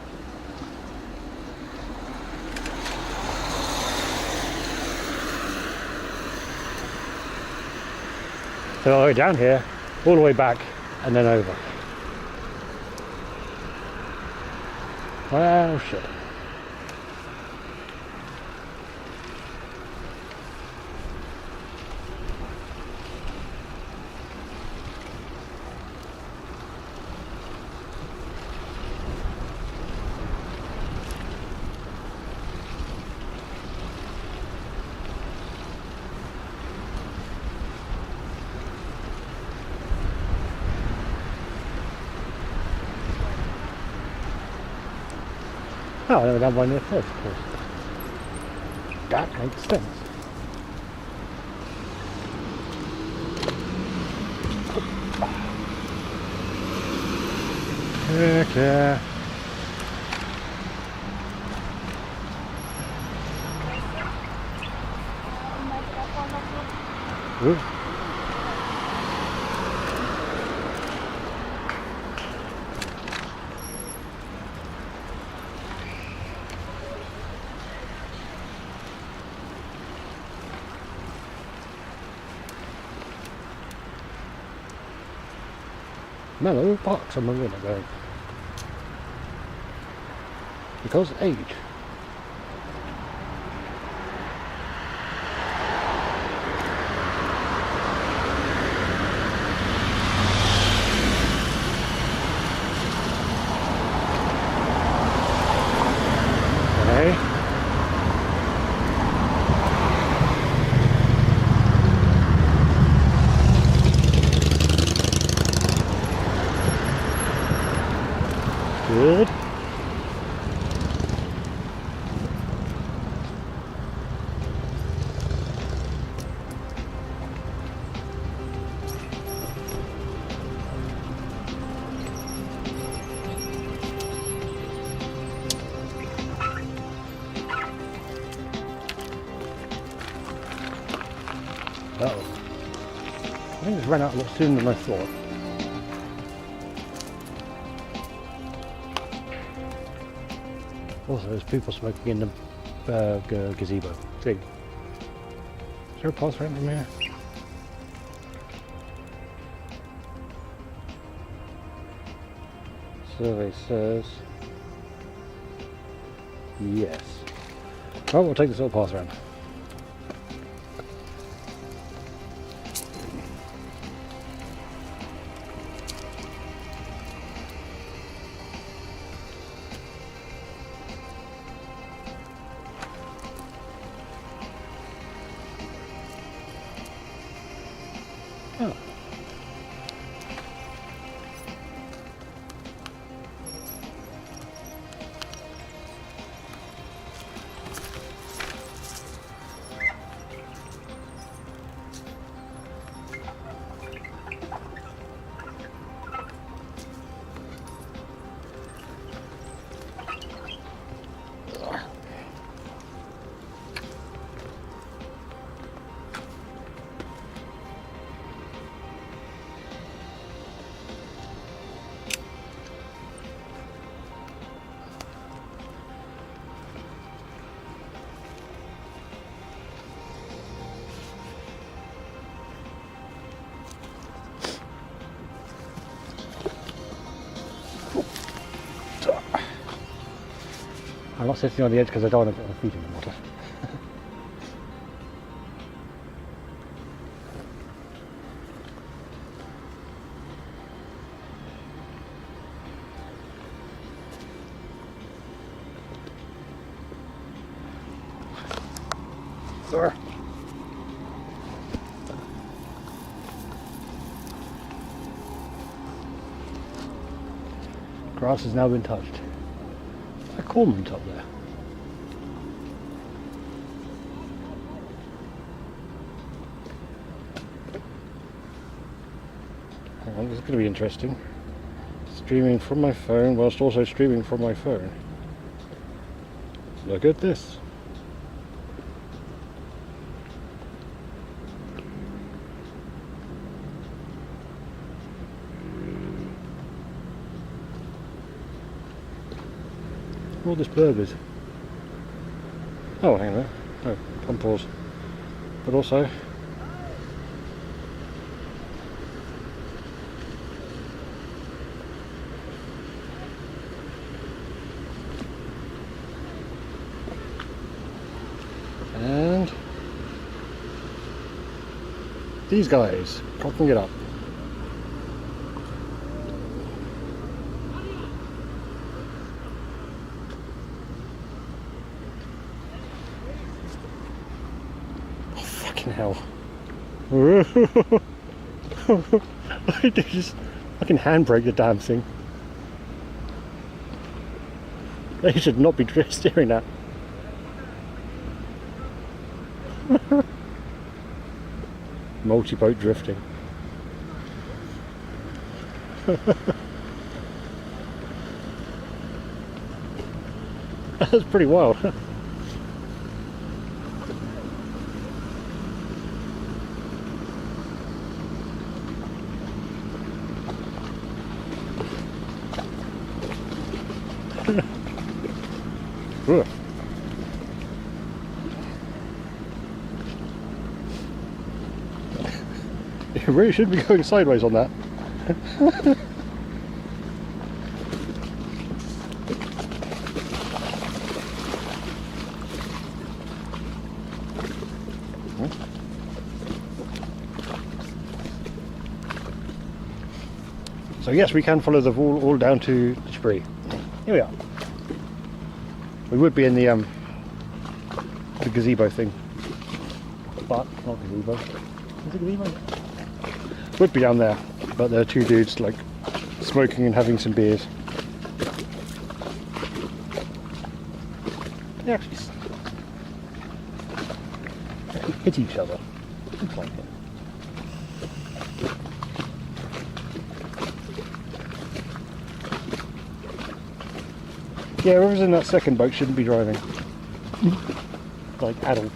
[SPEAKER 1] So I'll go down here, all the way back, and then over. Well, shit. Oh, they were down by near first, of course. That makes sense. Clear. Ooh. Mellow parks on the winner going. Because age. Okay. Good. Uh-oh. I think it's ran out a lot sooner than I thought. Also, there's people smoking in the gazebo. See? Is there a pass around from here? Survey says yes. Well, we'll take this little pass around. Oh. I'm not sitting on the edge because I don't want to put my feet in the water. There. Grass has now been touched. A cormorant up there. Hang on, this is going to be interesting. Streaming from my phone whilst also streaming from my phone. Look at this. All this burgers. Oh, hang on. Oh, on pause. But also, and these guys cocking it up. Hell. I just fucking handbrake the damn thing. They should not be steering that. Multi-boat drifting. That's pretty wild. You really should be going sideways on that. So yes, we can follow the wall all down to the Spree. Here we are. We would be in the gazebo thing, but not gazebo. Is it gazebo? Would be down there, but there are two dudes like smoking and having some beers. They actually hit each other. Looks like it. Yeah, whoever's in that second boat shouldn't be driving. Like adult.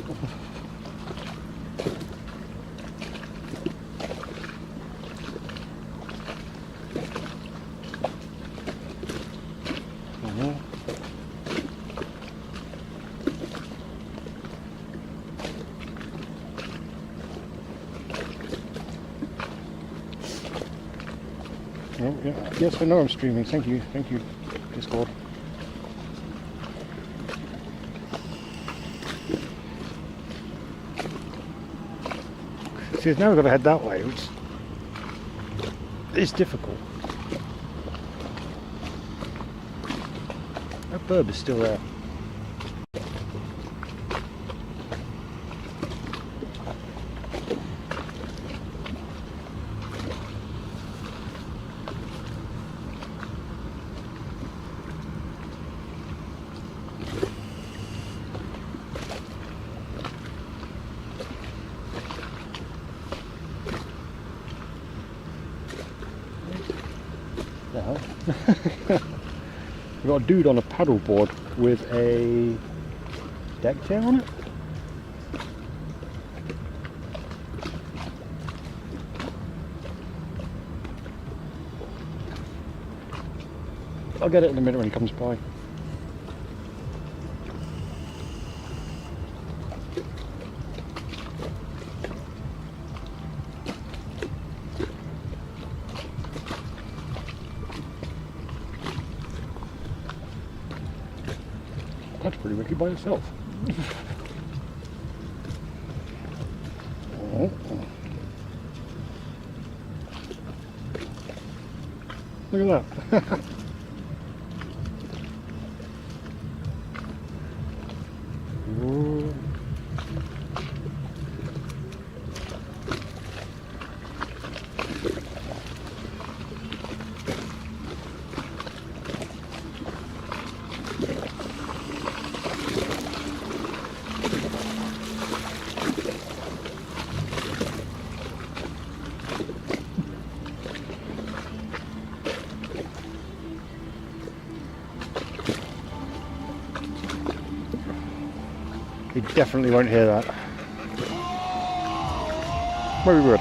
[SPEAKER 1] Oh, yeah. Yes, I know I'm streaming. Thank you, Discord. See, now we've got to head that way, which is difficult. That bird is still there. Now, we've got a dude on a paddleboard with a deck chair on it. I'll get it in a minute when he comes by. That's pretty wicked by itself. Oh. Look at that. Ooh. We definitely won't hear that. Well, we would.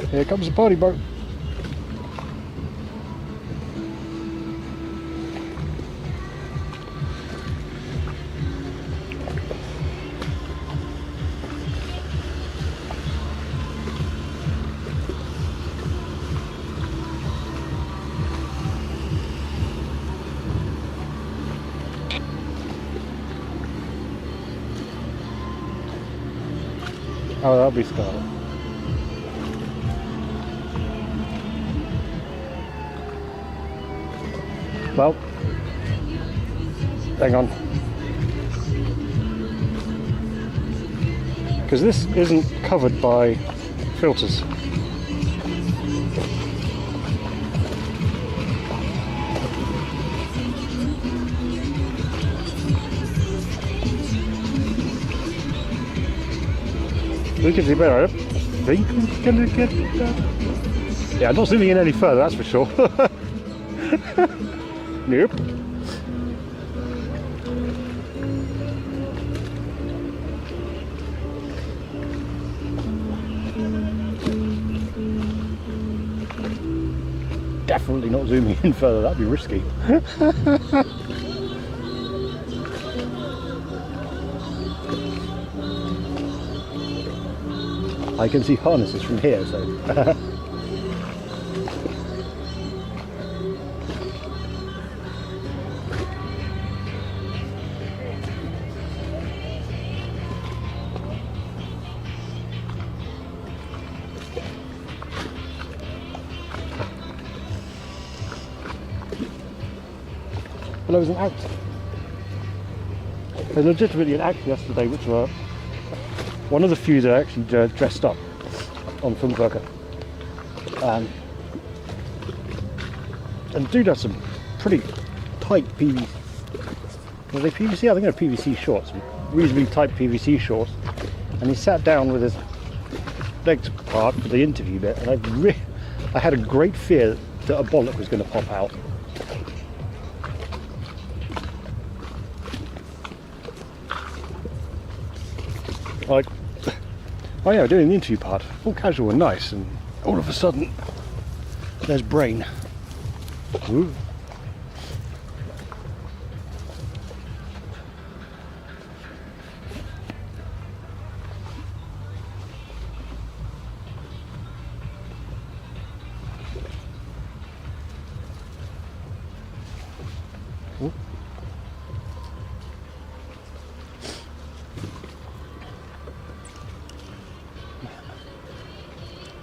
[SPEAKER 1] Here comes the party boat. Oh, that'll be Scarlet. Well, hang on. Because this isn't covered by filters. We can see better. I think we're gonna get that. Yeah, I'm not zooming in any further, that's for sure. Nope. Definitely not zooming in further, that'd be risky. I can see harnesses from here, so. Well, there was an act. There's legitimately an act yesterday, which were one of the few that actually dressed up on Funkwerker. And the dude had some pretty tight PVC. Were they PVC? I think they're PVC shorts, reasonably tight PVC shorts. And he sat down with his legs apart for the interview bit, and I had a great fear that a bollock was going to pop out. Like, oh yeah, doing the interview part, all casual and nice, and all of a sudden, there's brain. Ooh. Ooh.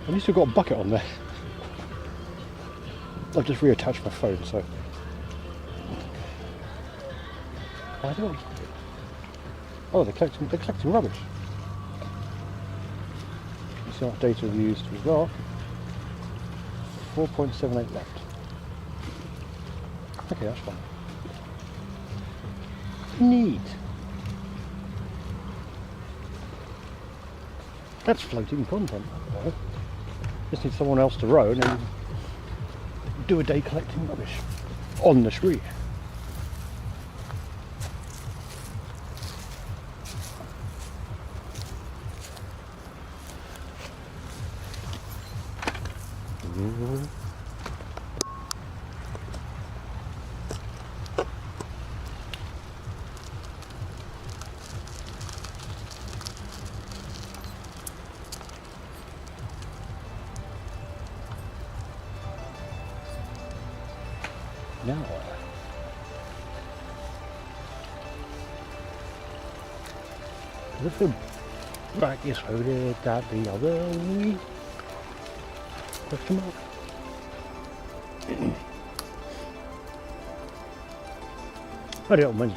[SPEAKER 1] At least we've got a bucket on there. I've just reattached my phone, so. I don't. Oh, they're collecting rubbish. Let's see what data we've used. We've got 4.78 left. Okay, that's fine. Neat. That's floating content. Just need someone else to row and then do a day collecting rubbish on the street. Now, if the back is loaded that the other way? Question mark? I don't mind.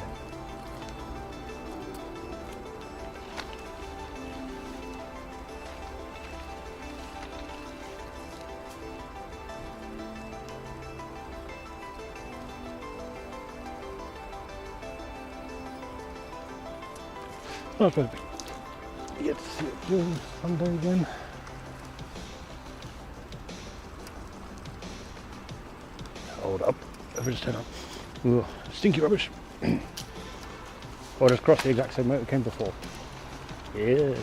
[SPEAKER 1] Oh, perfect. You get to see it during Sunday again. Hold up. If we just turn up. Ooh, stinky rubbish. Or just cross the exact same way it came before. Yes.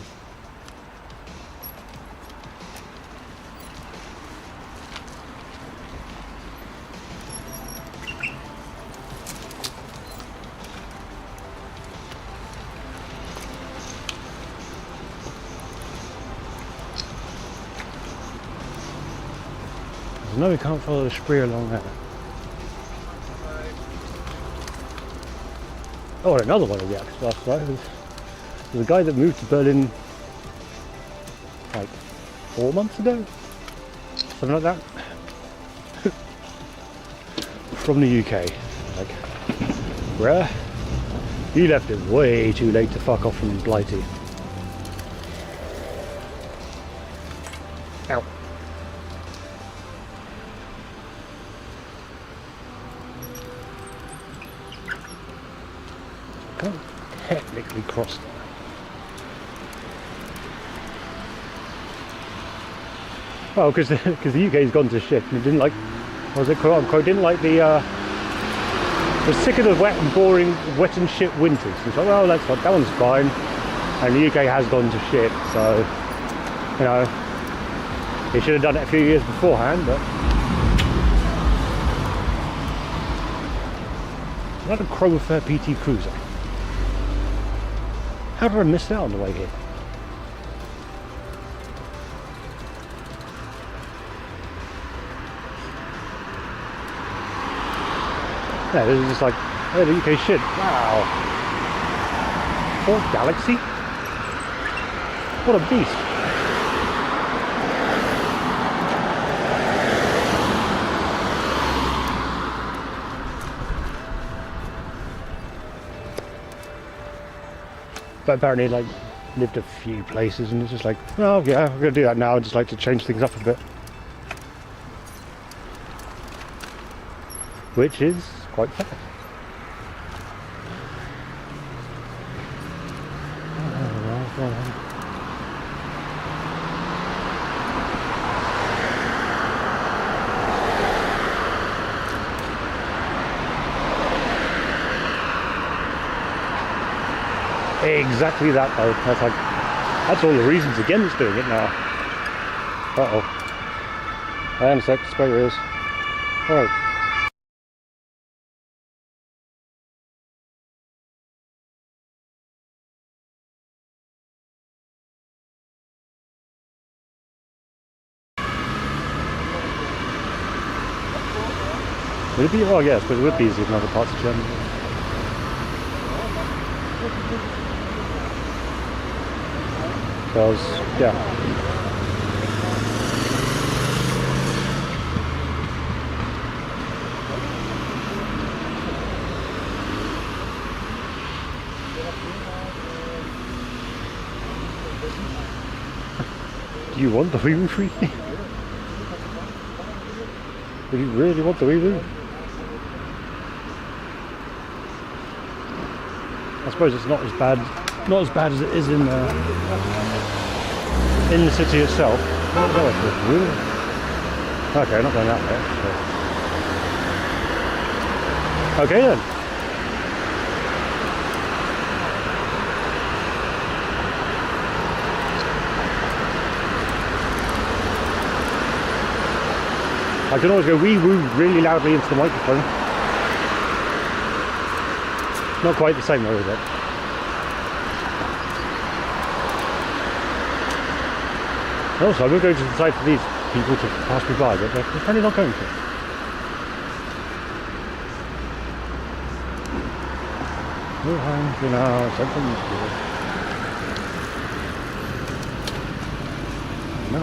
[SPEAKER 1] No, we can't follow the spree along there. Oh, another one of the acts last night. There's a guy that moved to Berlin like 4 months ago, something like that, from the UK. Like, bruh, you left it way too late to fuck off from Blighty. Ow. Can't technically cross there. Oh, because the UK's gone to shit and it didn't like, what was it, quote unquote, didn't like the was sick of the wet and boring, wet and shit winters. It's like, well, that's what, that one's fine. And the UK has gone to shit, so, you know, he should have done it a few years beforehand, but. Another Crower PT Cruiser. How did I miss out on the way here? Yeah, this is just like, oh, the UK shit. Wow. Ford Galaxy? What a beast. But apparently, like, lived a few places, and it's just like, oh yeah, I'm gonna do that now. I just like to change things up a bit, which is quite fair. Exactly that though. That's like, that's all the reasons against doing it now. Uh-oh. Hang on a sec, spare your ears. Alright. Would it be? Oh yes, but it would be easier in other parts of Germany. Because, yeah. Do you want the wee-woo free? Do you really want the wee-woo? I suppose it's not as bad as it is in the city itself. Okay, not going that way. Okay then. I can always go wee-woo really loudly into the microphone. Not quite the same though, is it? Also, I will go to the side for these people to pass me by, but they're apparently not going to. No.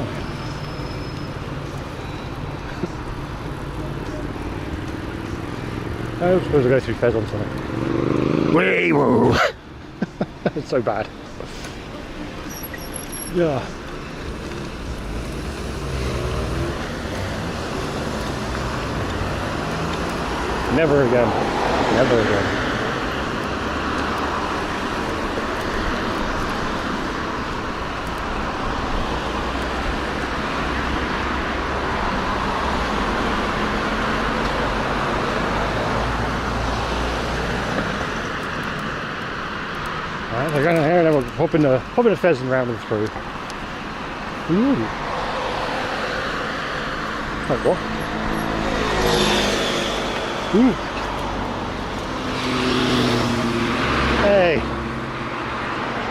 [SPEAKER 1] I suppose I'll go through Fez on something. Wee-woo! It's so bad. Yeah. Never again. Never again. Alright, so going here and then we're hopping a pheasant round and through. Ooh. Like what? Ooh. Hey!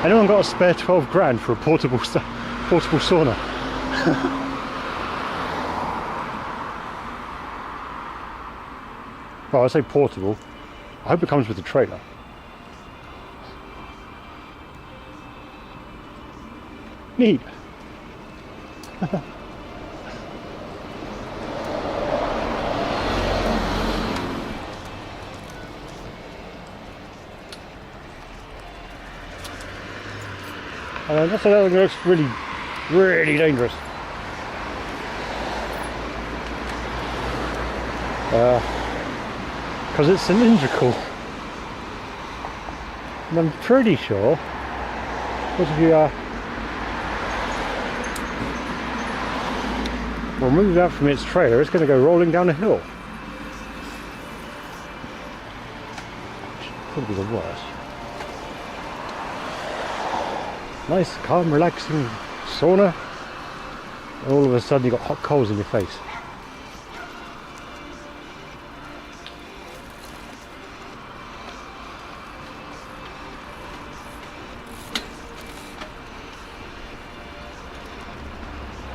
[SPEAKER 1] Anyone got a spare 12 grand for a portable sauna? Well, I say portable. I hope it comes with a trailer. Neat. That's another thing that looks really, really dangerous. Because it's cylindrical. And I'm pretty sure, because if you remove that from its trailer, it's going to go rolling down a hill. Which could be the worst. Nice, calm, relaxing sauna. And all of a sudden you've got hot coals in your face.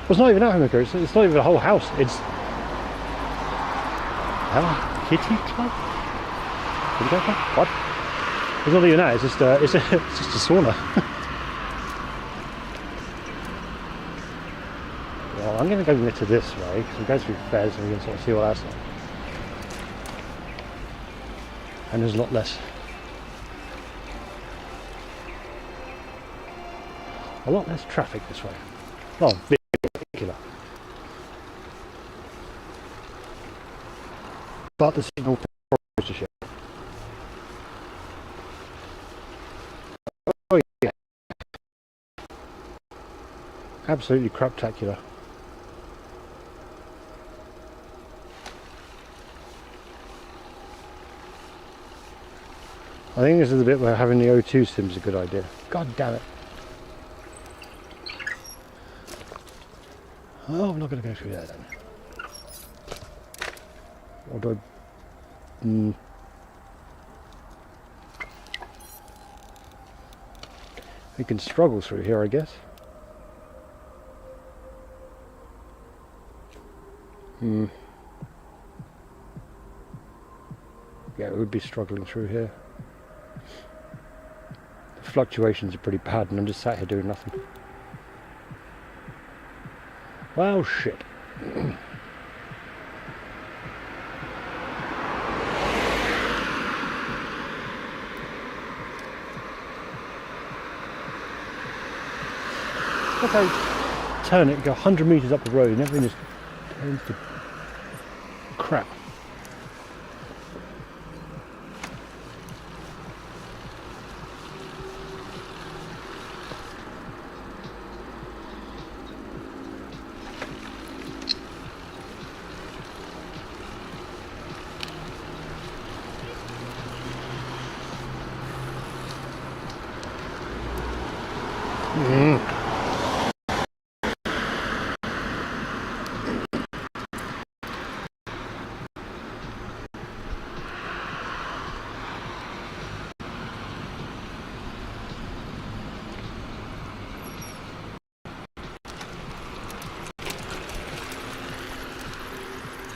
[SPEAKER 1] Well, it's not even that hammocker, it's not even a whole house. It's... Kitty club? Can you go for? What? It's not even that. It's just it's just a sauna. Well, I'm going to go to this way because we go through Fez and we can sort of see what that's like. And there's a lot less traffic this way. Well, vehicular. But the signal is to shit. Oh yeah. Absolutely craptacular. I think this is the bit where having the O2 sim is a good idea. God damn it. Oh, I'm not going to go through there then. Or do I... We can struggle through here, I guess. Yeah, we would be struggling through here. The fluctuations are pretty bad and I'm just sat here doing nothing. Well, shit. Look how turn it, go 100 metres up the road and everything just turns to crap.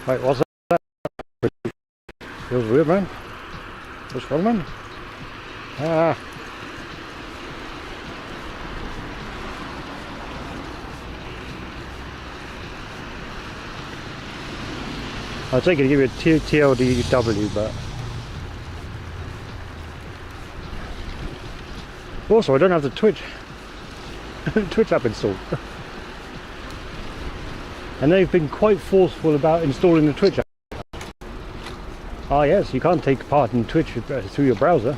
[SPEAKER 1] Wait, what's that? Feels weird, man. What's wrong, man? Ah. I was thinking to give you a TLDW, but also I don't have the Twitch app installed. And they've been quite forceful about installing the Twitch app. Ah yes, you can't take part in Twitch through your browser.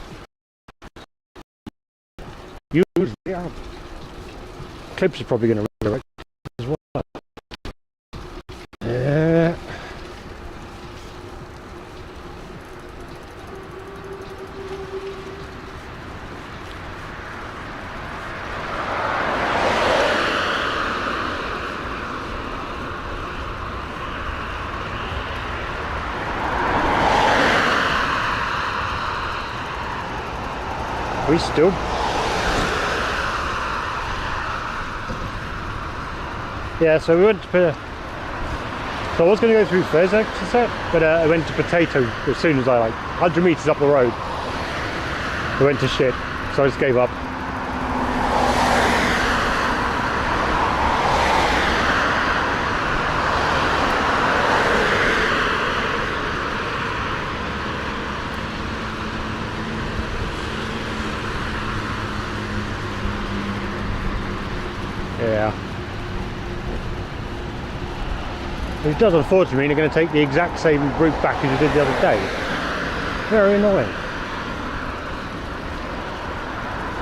[SPEAKER 1] Use the app. Clips are probably going to redirect as well. Yeah. We still. Yeah, so we went to. So I was going to go through Fez, but I went to Potato as soon as I 100 metres up the road. I went to shit, so I just gave up. Yeah. Which does unfortunately mean you're going to take the exact same route back as you did the other day. Very annoying.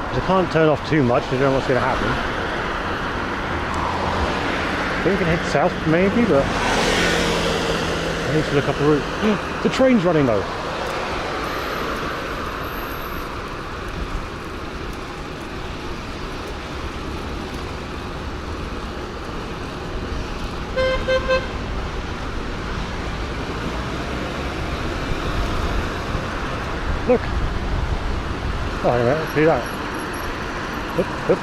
[SPEAKER 1] Because I can't turn off too much, I don't know what's going to happen. I think we can head south maybe, but I need to look up the route. The train's running though. Look! Oh, anyway, let's do that. Hup, hup.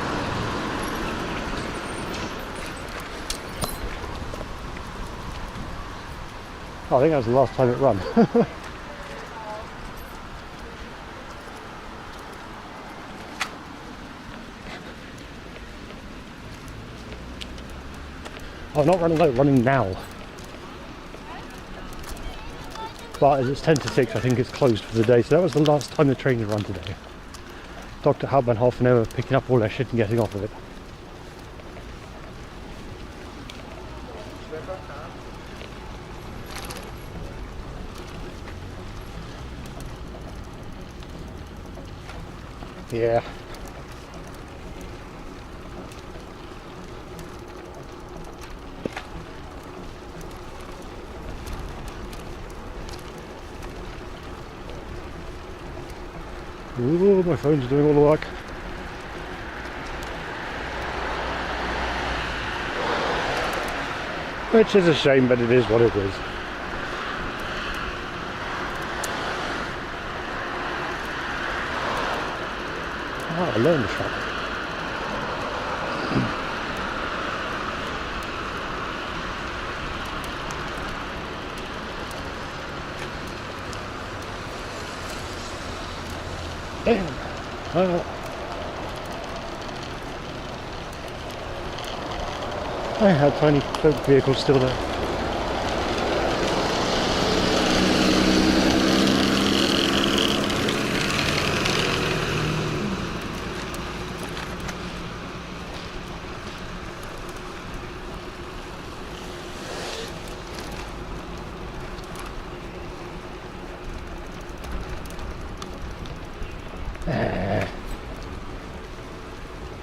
[SPEAKER 1] Oh, I think that was the last time it run. Oh, not running late, running now. But as it's 10 to 6, I think it's closed for the day. So that was the last time the train had run today. Dr. Hauptmann half an hour picking up all their shit and getting off of it. Yeah. Ooh, my phone's doing all the work. Which is a shame, but it is what it is. Oh, I learned the shop. Damn. I had tiny vehicles still there.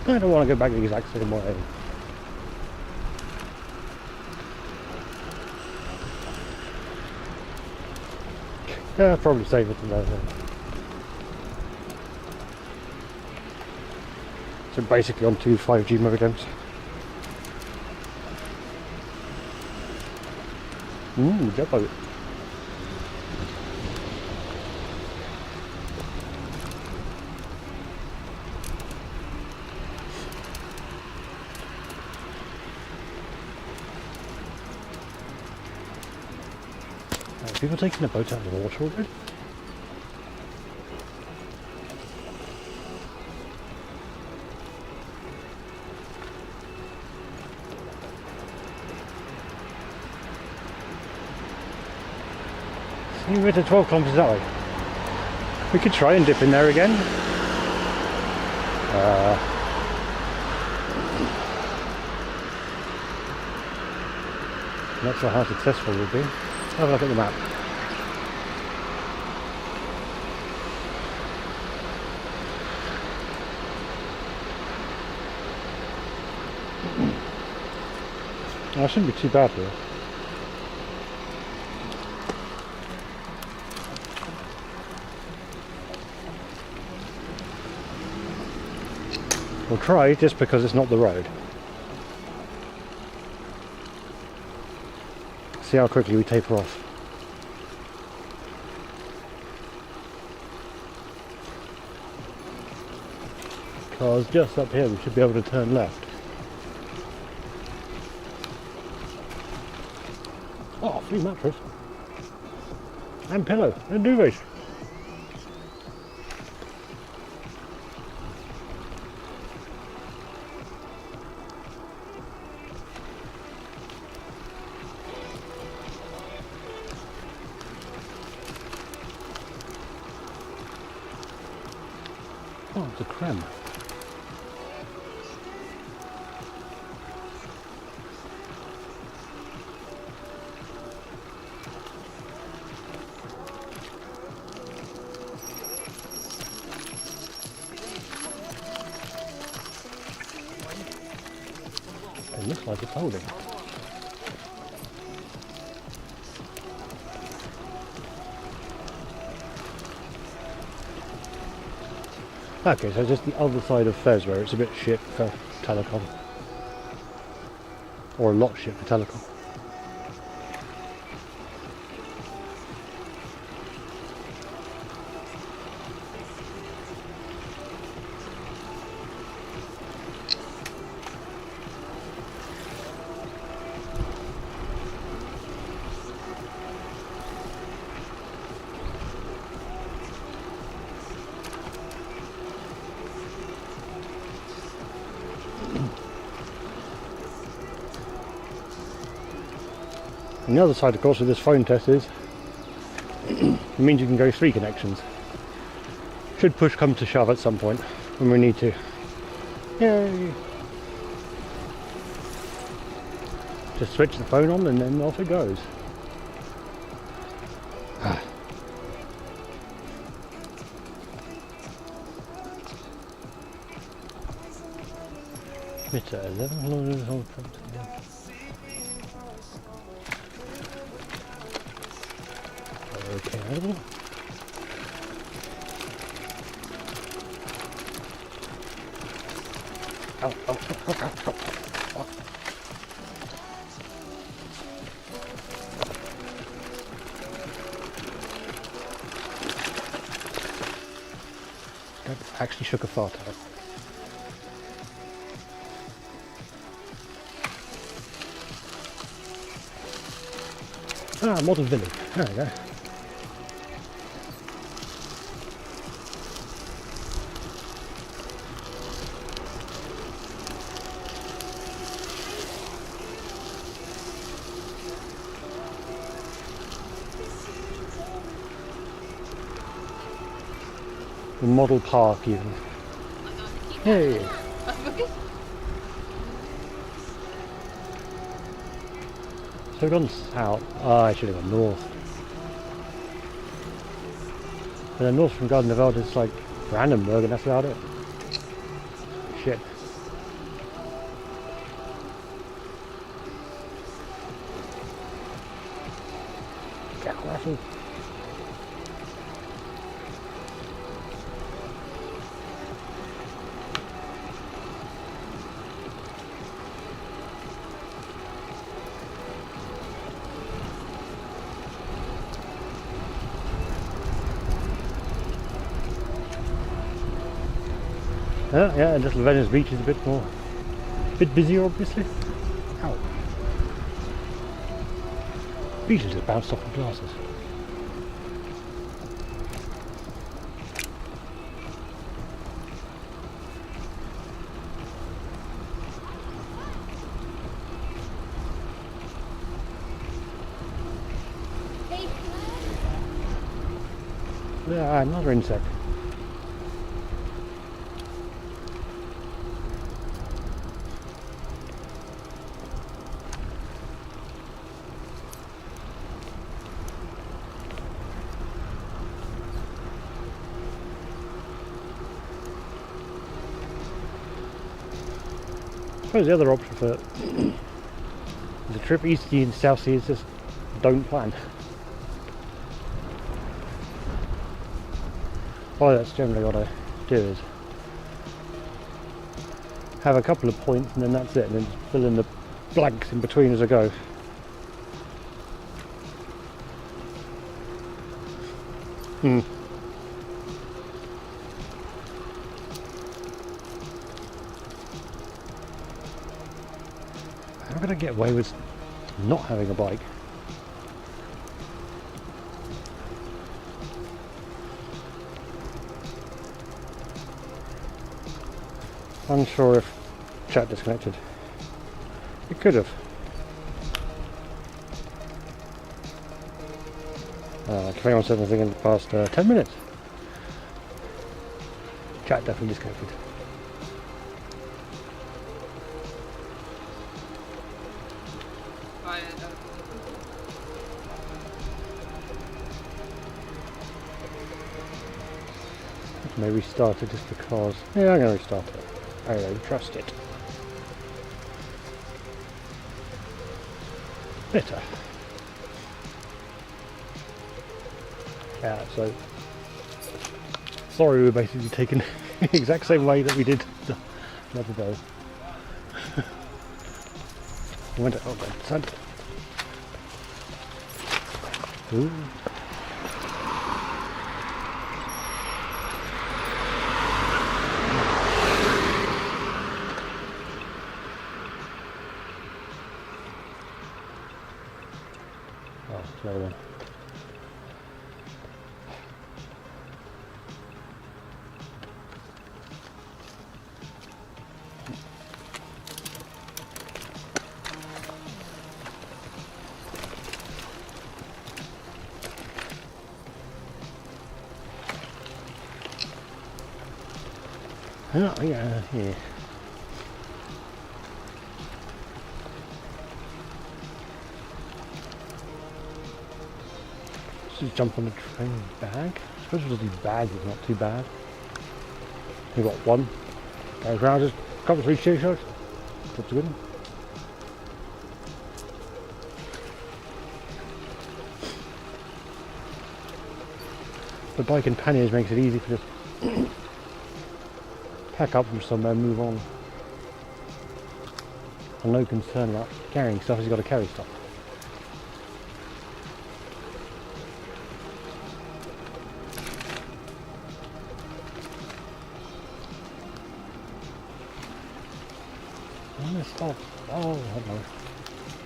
[SPEAKER 1] I don't want to go back the exact same way. Yeah, probably save it to that then. So basically on two 5G modems. Jet boat. People taking the boat out of the water already? See, we're to 12 kilometres that way. We could try and dip in there again. Not sure how successful we'll be. Have a look at the map. Oh, it shouldn't be too bad here. We'll try just because it's not the road. See how quickly we taper off. Because just up here we should be able to turn left. Oh, free mattress. And pillow. And duvets. Oh, it's a creme. It looks like it's holding. Okay, so just the other side of Fez where it's a bit shit for telecom. Or a lot shit for telecom. And the other side, of course, of this phone test is it means you can go 3 connections. Should push come to shove at some point when we need to. Yay! Just switch the phone on and then off it goes. It's 11. Okay. That actually shook a fart out. Model village. There we go. The model park even. Hey! So we've gone south. Oh, I should have gone north. And then north from Garden of Eld is like Brandenburg and that's about it. Shit. Jack Russell. Yeah, and just Venice Beach is a bit busier obviously. Ow. Beetle just bounced off the glasses. Yeah, another insect. I suppose the other option for the trip east sea and south sea is just don't plan. Well, that's generally what I do, is have a couple of points and then that's it, and then just fill in the blanks in between as I go. How can I get away with not having a bike? Unsure if chat disconnected. It could have. Claim on said anything in the past 10 minutes. Chat definitely disconnected. May restart it just because. Yeah, I'm going to restart it. I don't trust it. Bitter. Yeah, so sorry we're basically taking the exact same way that we did the other day. We went to, oh god, sun. Ooh. Oh, it's another one. Oh, yeah, yeah. Just jump on the train bag. I suppose with these bags it's not too bad. We've got one pair of trousers, a couple of 3 t-shirts. That's good. The bike and panniers makes it easy to just pack up from somewhere and move on. I'm no concern about carrying stuff as you've got to carry stuff. Oh, I don't know.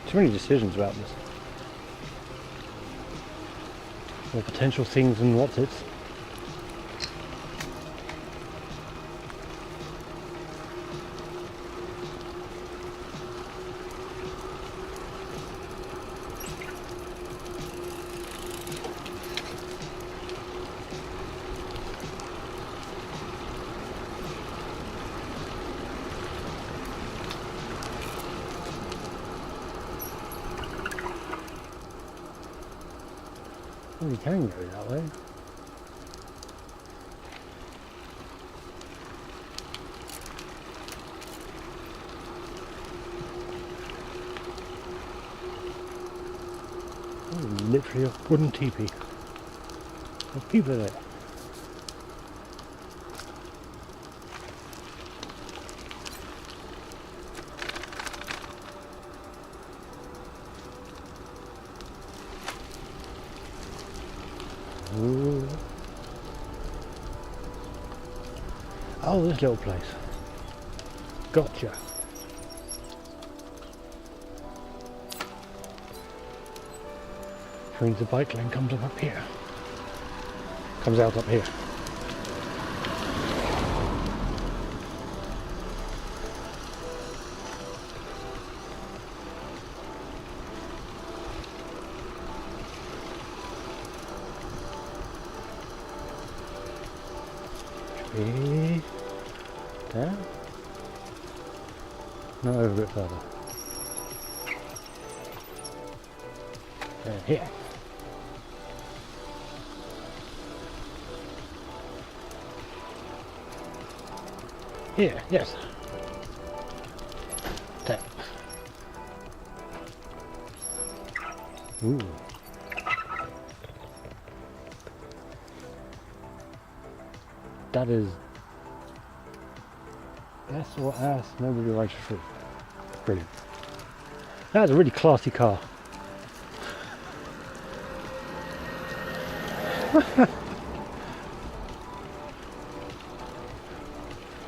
[SPEAKER 1] Too many decisions about this. Or potential things and what's it. Well, you can go that way. Oh, literally a wooden teepee. There's people there. Ooh. Oh, this little place. Gotcha. Which means the bike lane comes up here. Comes out up here. There? No, over a bit further. Here. Here, yes. There. Ooh. That is S or ass, nobody likes your fruit. Brilliant. That's a really classy car.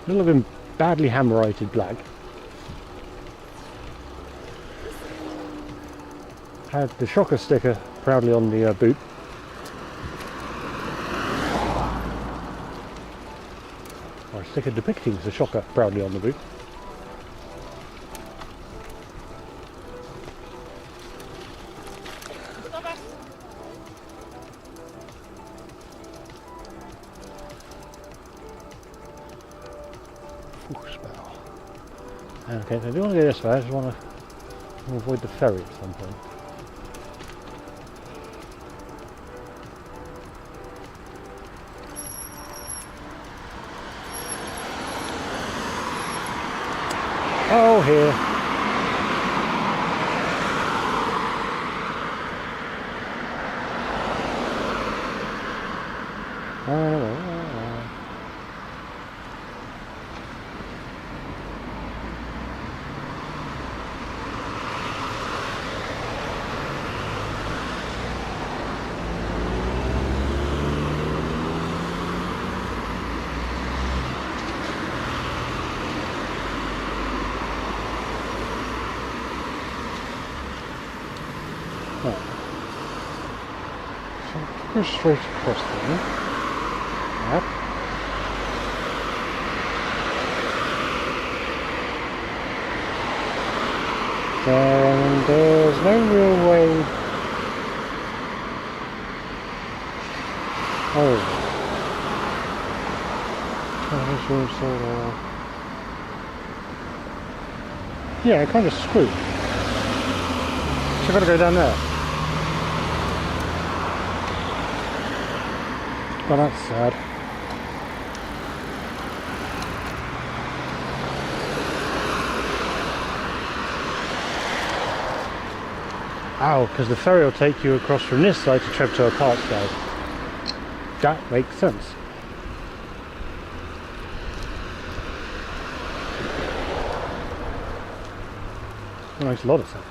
[SPEAKER 1] It'll have been badly hammer-rated black. Had the shocker sticker proudly on the boot. Or a sticker depicting the shocker proudly on the boot. Smell. Okay, so I do want to go this way, I just want to avoid the ferry at some point. Oh, here. Go straight across there. Yep. And there's no real way. Oh. insurance sort of... Yeah, kind of screwed. So I've got to go down there. Oh, that's sad. Ow, because the ferry will take you across from this side to Treptow Park side. That makes sense. That makes a lot of sense.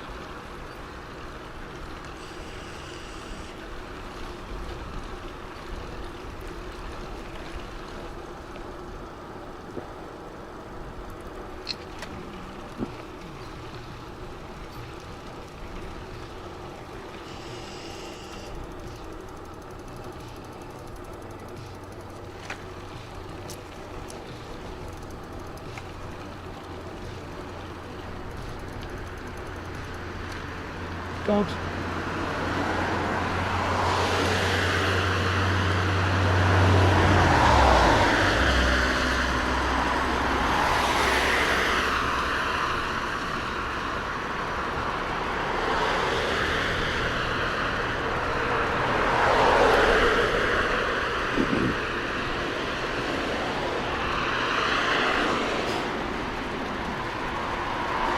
[SPEAKER 1] Dogs.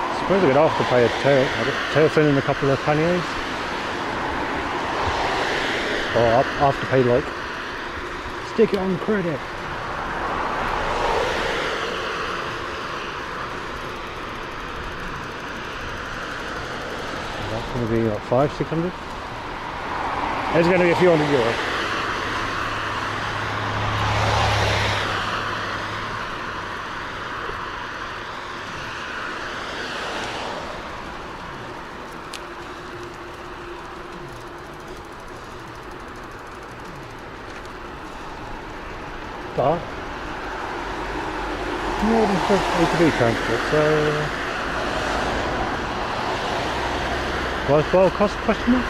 [SPEAKER 1] I suppose I could afterpay a tail fin and a couple of panniers. Or afterpay, like, stick it on credit. That's going to be like 500-600. It's going to be a few €100. But more than just A2B transport, so worthwhile cost question mark?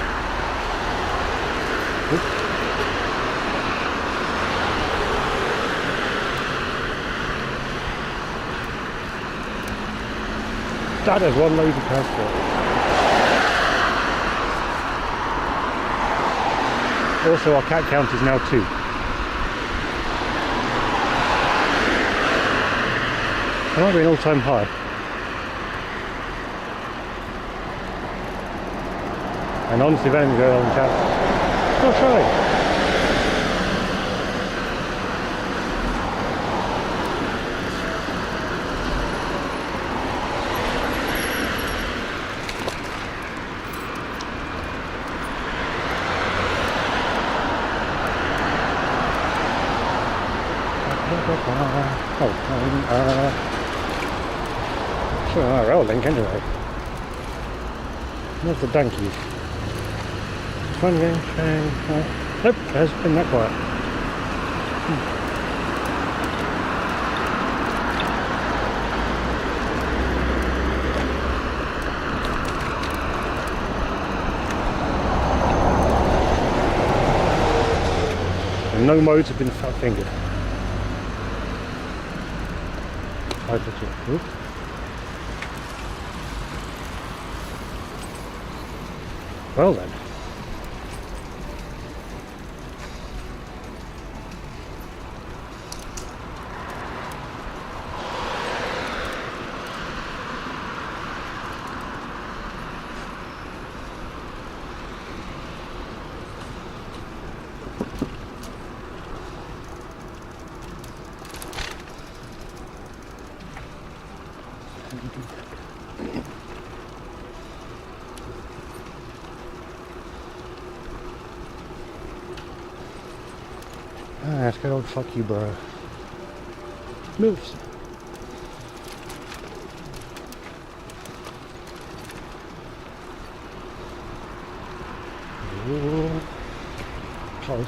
[SPEAKER 1] Oops. That is one load of transport. Also, our cat count is now 2. It might be an all-time high. And honestly, if anything goes on in chat, I'll try. Oh, rail link anyway. There's the donkeys. Fun game, nope, it has been that quiet. And no modes have been fat fingered. Oops. Well then. Ah, it's good old fuck you, bro. Moves. Ooh. Close.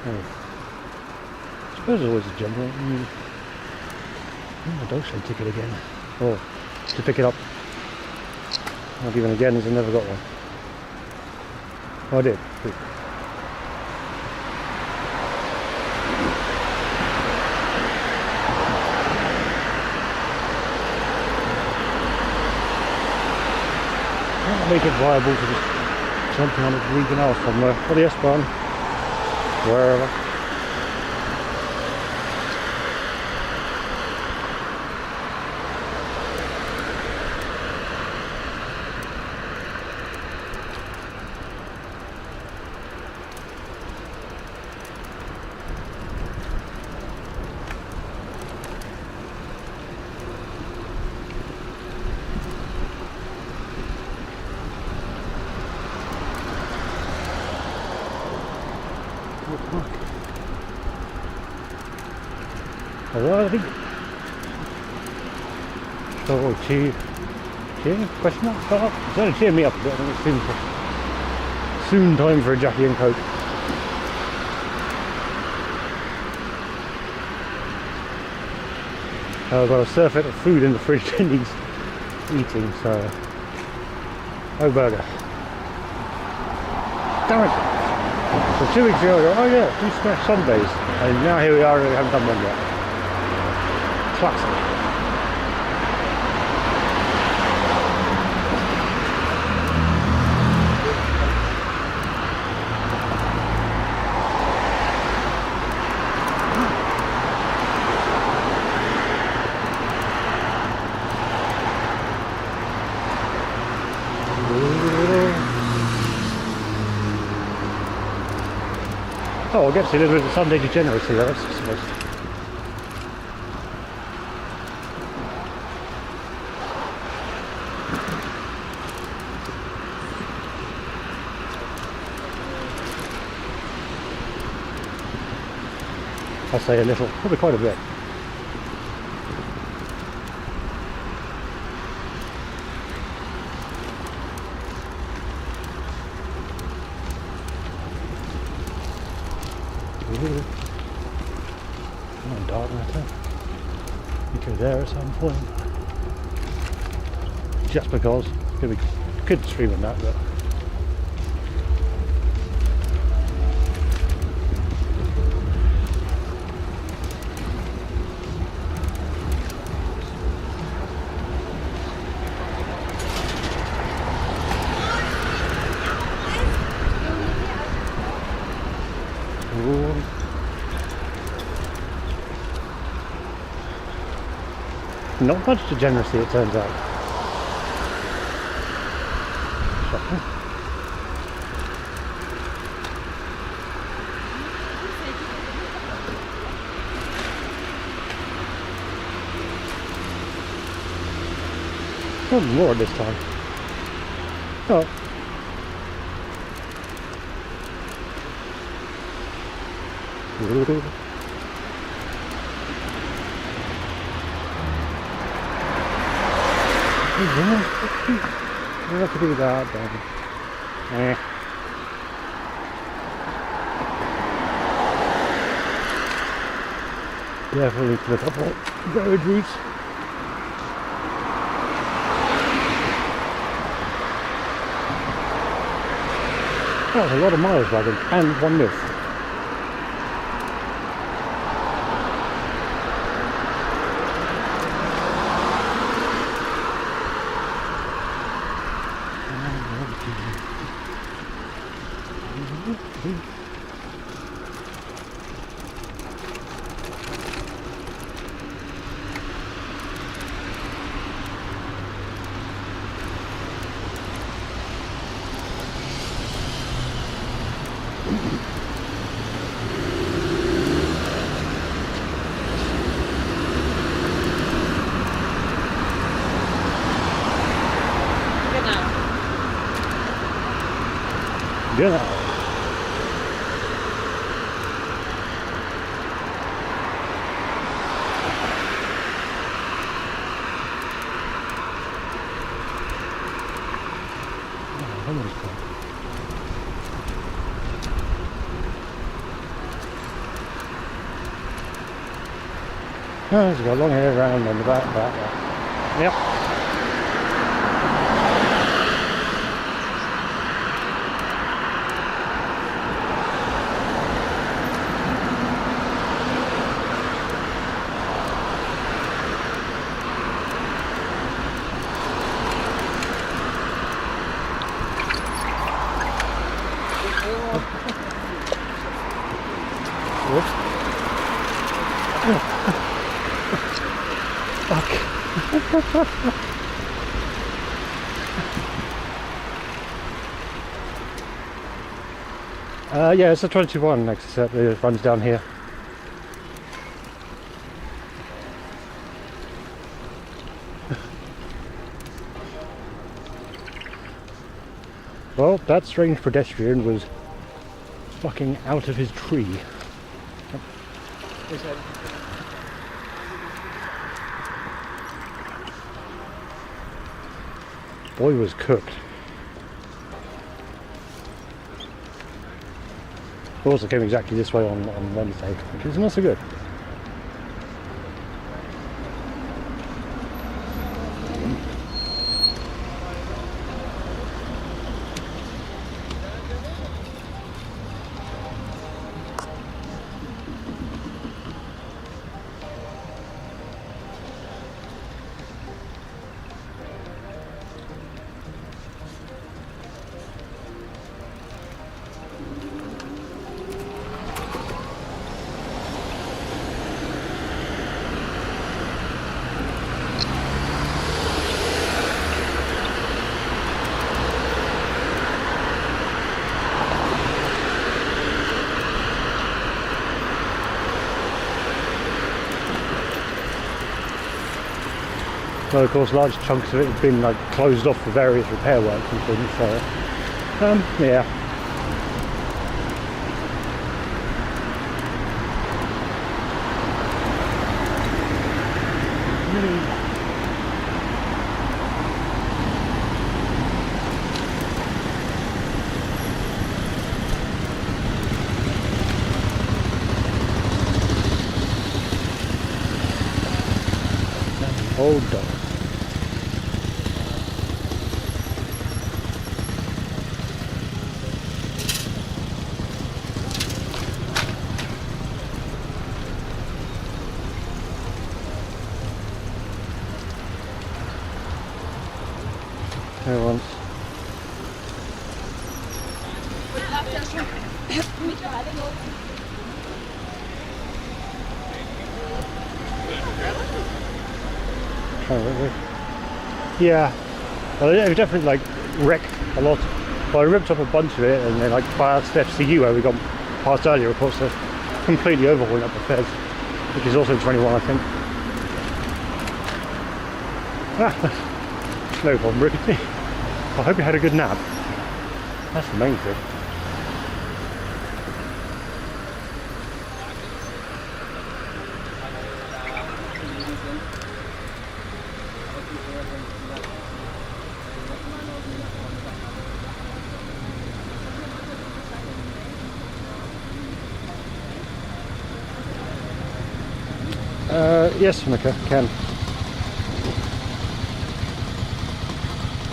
[SPEAKER 1] Oh. I suppose there's always a jump right? Oh, a dog show ticket again. Oh, to pick it up. Not even again, as I never got one. Oh, I did. Good. Might make it viable to just jumping on it, leaving off somewhere, or the S-Bahn, wherever. Although I think question mark? It's only cheering me up a bit. I think it's soon time for a Jackie and Coke. I've got a surfeit of food in the fridge that needs eating, so no burger. Damn it! So 2 weeks ago I go, oh yeah, do smash Sundays, and now here we are and we haven't done one yet. Classic. Oh, I get to see a little bit of Sunday degeneracy there, that's nice. I say a little, probably quite a bit. Come on, dark matter. You go there at some point. Just because could stream on that, but. Not much degeneracy, it turns out. Shocking. Oh Lord, this time. Oh. You have to do that, then. Definitely flip up all road routes. That was a lot of miles wagon and 1 mil. Genau. Oh, he's got long hair around on the back. Yep. Whoops. Fuck. Yeah, it's a 22-1 next set that runs down here. Well, that strange pedestrian was fucking out of his tree. Boy was cooked. It also came exactly this way on Wednesday, which is not so good. So of course large chunks of it have been like closed off for various repair works and things, so yeah. Old dog. There once. Yeah, well, it definitely like wrecked a lot. Well, I ripped up a bunch of it, and then like past FCU where we got past earlier, of course, they're completely overhauling up the feds, which is also 21, I think. Ah, no problem, really. I hope you had a good nap. That's the main thing. Yes, Monica, can.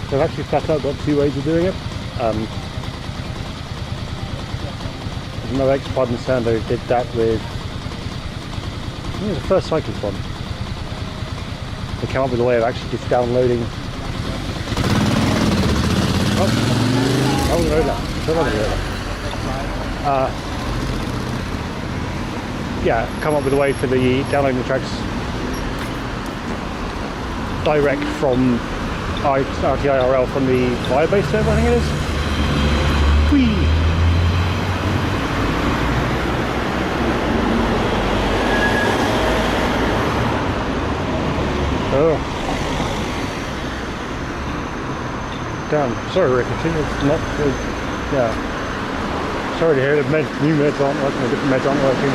[SPEAKER 1] So I've actually flat out got two ways of doing it. My ex-partner Sando did that with, I think it was the first cyclotron. They came up with a way of actually just downloading. Oh, that was very loud. That was very loud. Yeah, come up with a way for the downloading the tracks direct from RTIRL from the Firebase server, I think it is. Whee! Oh. Damn, sorry Rickety, it's not good. Yeah. Sorry to hear that new meds aren't working, or different meds aren't working.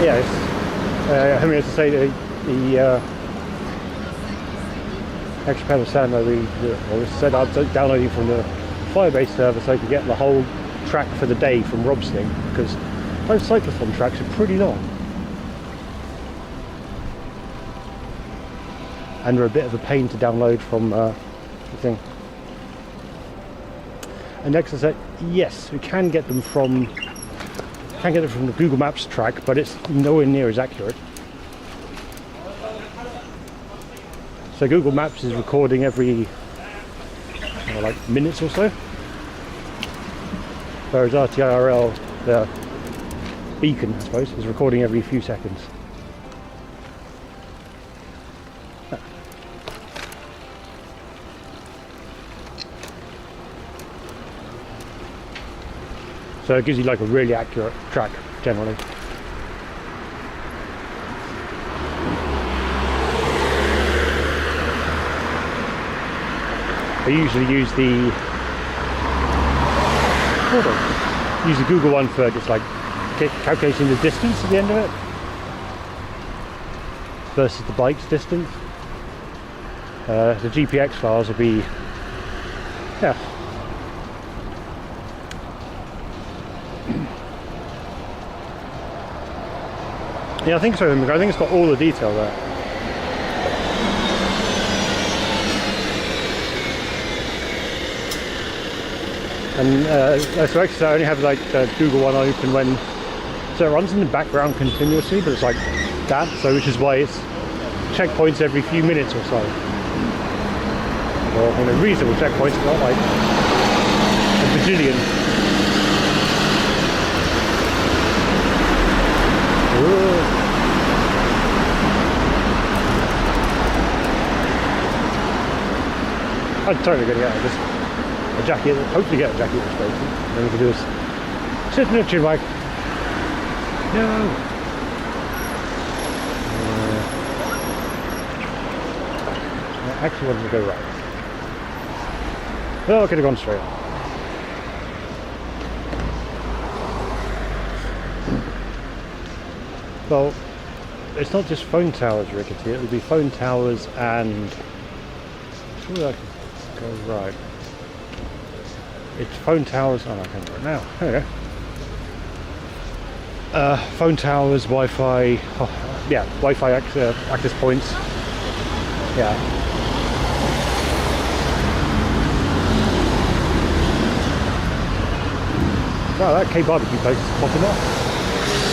[SPEAKER 1] Yeah, it's, I mean, to say the extra pound of sand that we said I'm downloading from the Firebase server so I could get the whole track for the day from Rob's thing, because those cyclotron tracks are pretty long. And they're a bit of a pain to download from the thing. And next I said, yes, we can get them from the Google Maps track, but it's nowhere near as accurate. So Google Maps is recording every like minutes or so. Whereas RTIRL, the beacon, I suppose, is recording every few seconds. So it gives you like a really accurate track generally. I usually use the Google one for just like calculating the distance at the end of it versus the bike's distance. The GPX files will be, yeah. Yeah, I think so. I think it's got all the detail there. And so actually I only have like the Google one open when, so it runs in the background continuously, but it's like that, so which is why it's checkpoints every few minutes or so. Or, you know, reasonable checkpoints, not like a bajillion. I'm totally going to get this. A jacket, hopefully get a jacket restoration. Then we can do is sit in a chin bike. No. I actually wanted to go right. Oh, I could have gone straight. Well, it's not just phone towers, rickety. It would be phone towers and. Surely I could go right. It's phone towers. Oh, I can go right now. There we go. Phone towers, Wi-Fi. Oh, yeah, Wi-Fi access points. Yeah. Wow, that K-barbecue place is popping up.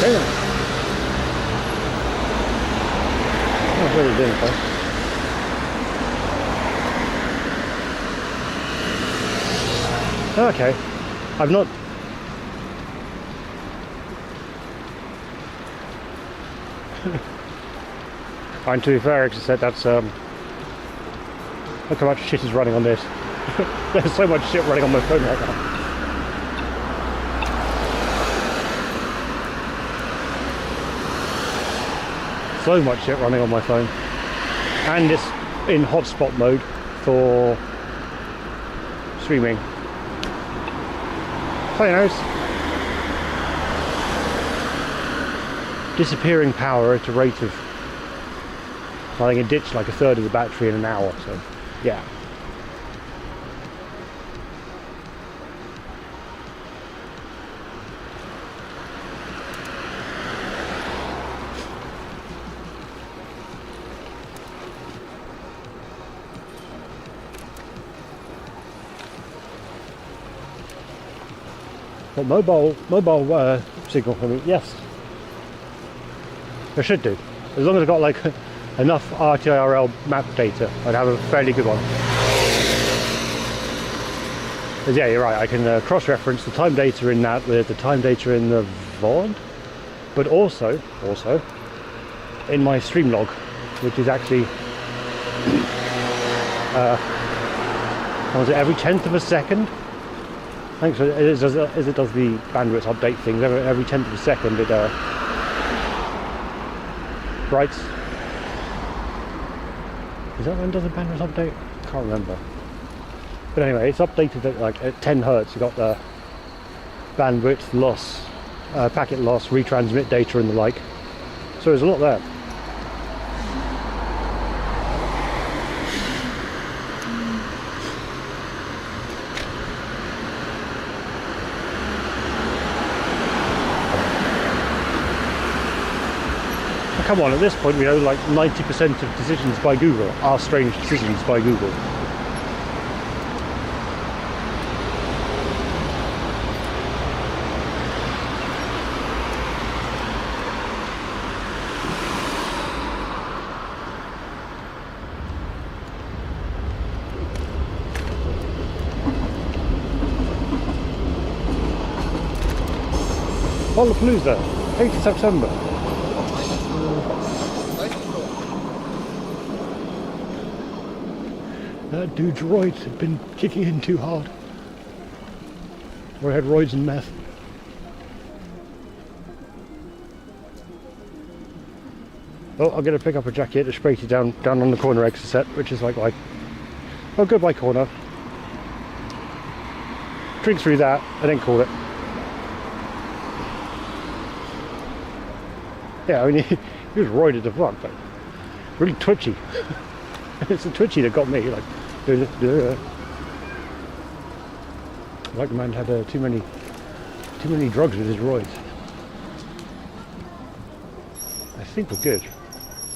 [SPEAKER 1] Damn. Oh, where's the dinner place? Okay, I've not. And to be fair, I said that's look how much shit is running on this. There's so much shit running on my phone right now. So much shit running on my phone, and it's in hotspot mode for streaming. So, you know, it's disappearing power at a rate of, I think it ditched like a third of the battery in an hour, so yeah. But mobile signal for me, yes. I should do. As long as I've got like enough RTIRL map data, I'd have a fairly good one. Because yeah, you're right, I can cross-reference the time data in that with the time data in the VOD, but also in my stream log, which is actually what was it, every 10th of a second? I think so, as it does the bandwidth update things, every 10th of a second it writes. Is that when it does the bandwidth update? I can't remember. But anyway, it's updated at like at 10 Hertz. You've got the bandwidth loss, packet loss, retransmit data and the like. So there's a lot there. Come on, at this point we know like 90% of decisions by Google are strange decisions by Google. Lollapalooza, 8th September. That dude's roids had been kicking in too hard. Or he had roids and meth. Oh, I'm going to pick up a jacket to spray it down on the corner exit set, which is like a goodbye corner. Drink through that and then call it. Yeah, I mean, he was roided to fuck, but really twitchy. It's the twitchy that got me, like the man had too many drugs with his roids. I think we're good.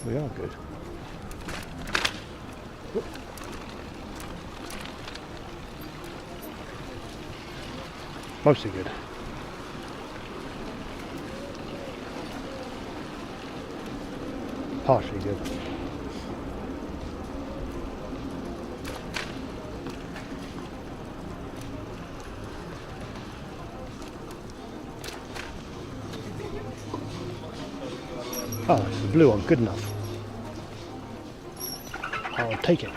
[SPEAKER 1] We are good. Mostly good. Partially good. Oh, it's the blue one, good enough. I'll take it.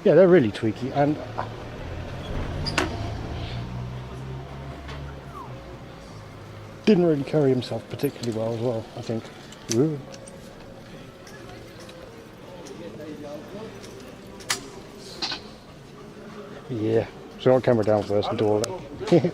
[SPEAKER 1] Yeah, they're really tweaky and didn't really carry himself particularly well as well, I think. Ooh. Yeah, so I'll camera down first and do all that.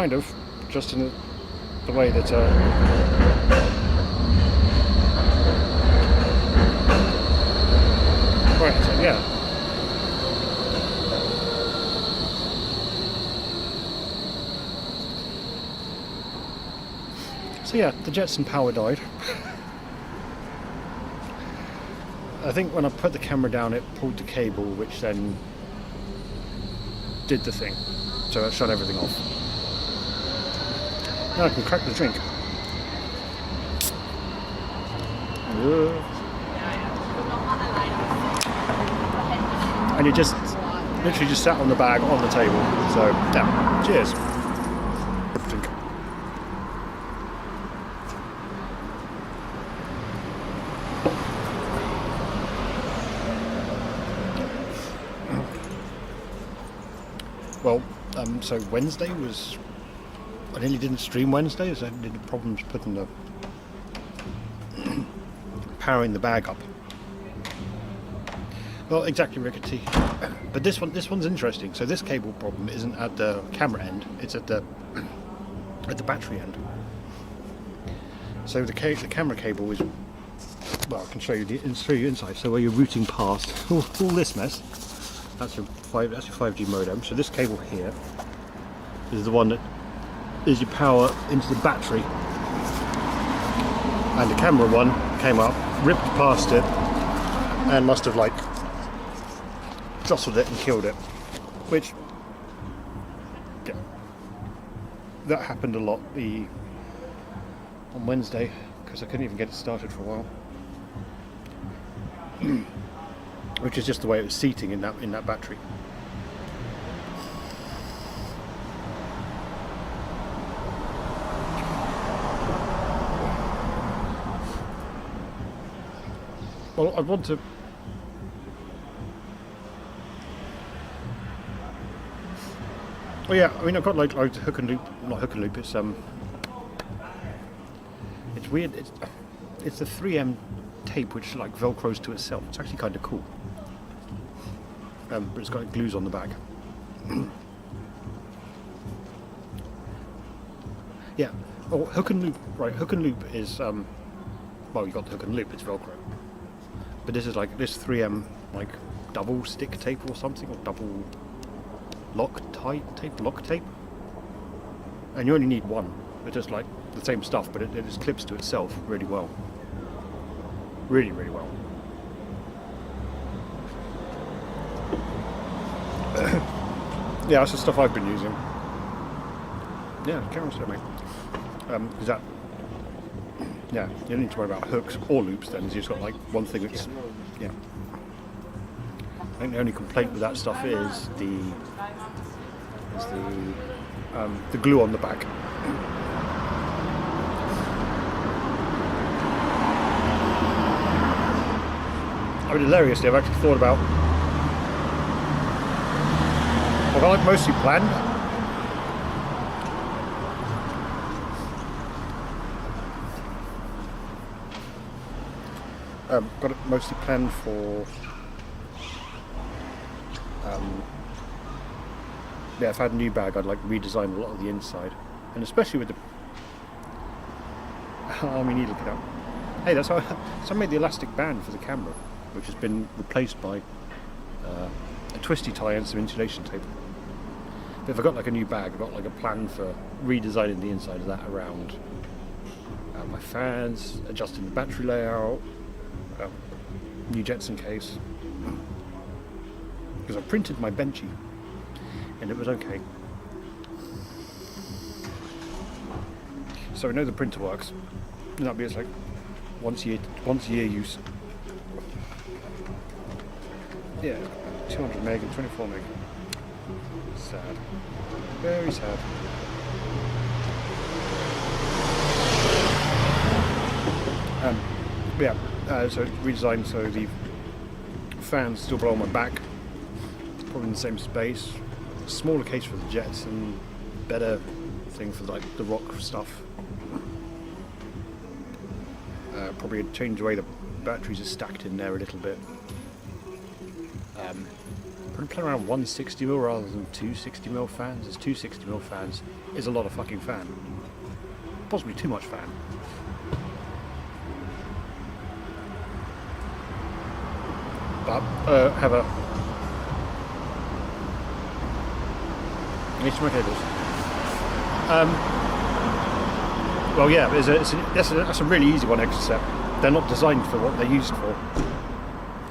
[SPEAKER 1] kind of, just in the way that right, so yeah. So yeah, the Jetson power died. I think when I put the camera down it pulled the cable, which then did the thing. So it shut everything off. Now I can crack the drink. And it just literally just sat on the bag on the table. So yeah, cheers. Drink. Well, so Wednesday was... I nearly didn't stream Wednesday, as I had problems putting the... powering the bag up. Well, exactly, Rickety. But this one's interesting. So this cable problem isn't at the camera end; it's at the battery end. So the camera cable is... Well, I can show you inside. So where you're routing past all this mess. That's your 5G modem. So this cable here is the one that is your power into the battery, and the camera one came up, ripped past it, and must have like jostled it and killed it. Which, yeah, that happened a lot on Wednesday because I couldn't even get it started for a while. Which is just the way it was seating in that battery. Well, I want to... Oh yeah, I mean I've got like hook and loop, not hook and loop. It's weird. It's the 3M tape which like velcros to itself. It's actually kind of cool. But it's got glues on the back. Yeah. Oh, hook and loop. Right, hook and loop is well, you got the hook and loop. It's velcro. But this is like this 3M like double stick tape or something, or double lock tape. And you only need one. It's just like the same stuff, but it just clips to itself really well. Really, really well. Yeah, that's the stuff I've been using. Yeah, the camera's there, mate. Is that... Yeah, you don't need to worry about hooks or loops then, you've just got like one thing that's... Yeah. I think the only complaint with that stuff is the glue on the back. I mean, hilariously, I've actually thought about... I've got like mostly planned. Got it mostly planned for... yeah, if I had a new bag, I'd like redesign a lot of the inside. And especially with the... Oh, we need to look it up. Hey, that's how I made the elastic band for the camera, which has been replaced by a twisty tie and some insulation tape. But if I got like a new bag, I've got like a plan for redesigning the inside of that around my fans, adjusting the battery layout, new Jetson case. Because I printed my benchy and it was okay. So I know the printer works. And that'll be it's like once a year use. Yeah, 200 meg and 24 meg. Sad. Very sad. Yeah, so redesigned so the fans still blow on my back. Probably in the same space. Smaller case for the jets and better thing for like the rock stuff. Probably change the way the batteries are stacked in there a little bit. Probably play around 160mm rather than two 60mm fans. There's two 60mm fans is a lot of fucking fan. Possibly too much fan. But have a HDMI cables. Well, yeah, that's a really easy one, except they're not designed for what they're used for.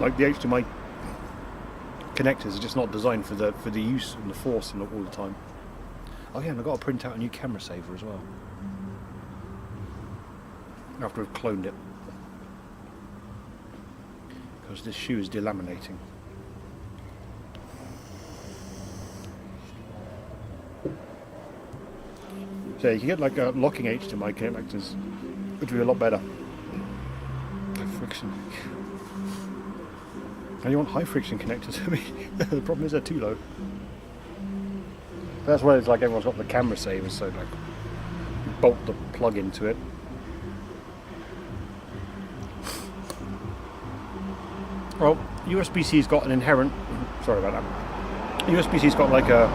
[SPEAKER 1] Like the HDMI connectors are just not designed for the use and the force and all the time. Oh yeah, and I've got to print out a new camera saver as well. After I've cloned it. Because this shoe is delaminating. So you can get like locking HDMI connectors, which would be a lot better. High friction. And you want high friction connectors to me. The problem is they're too low. That's why it's like everyone's got the camera savers, so like you bolt the plug into it. Well, USB-C's got an inherent, sorry about that. USB-C's got like a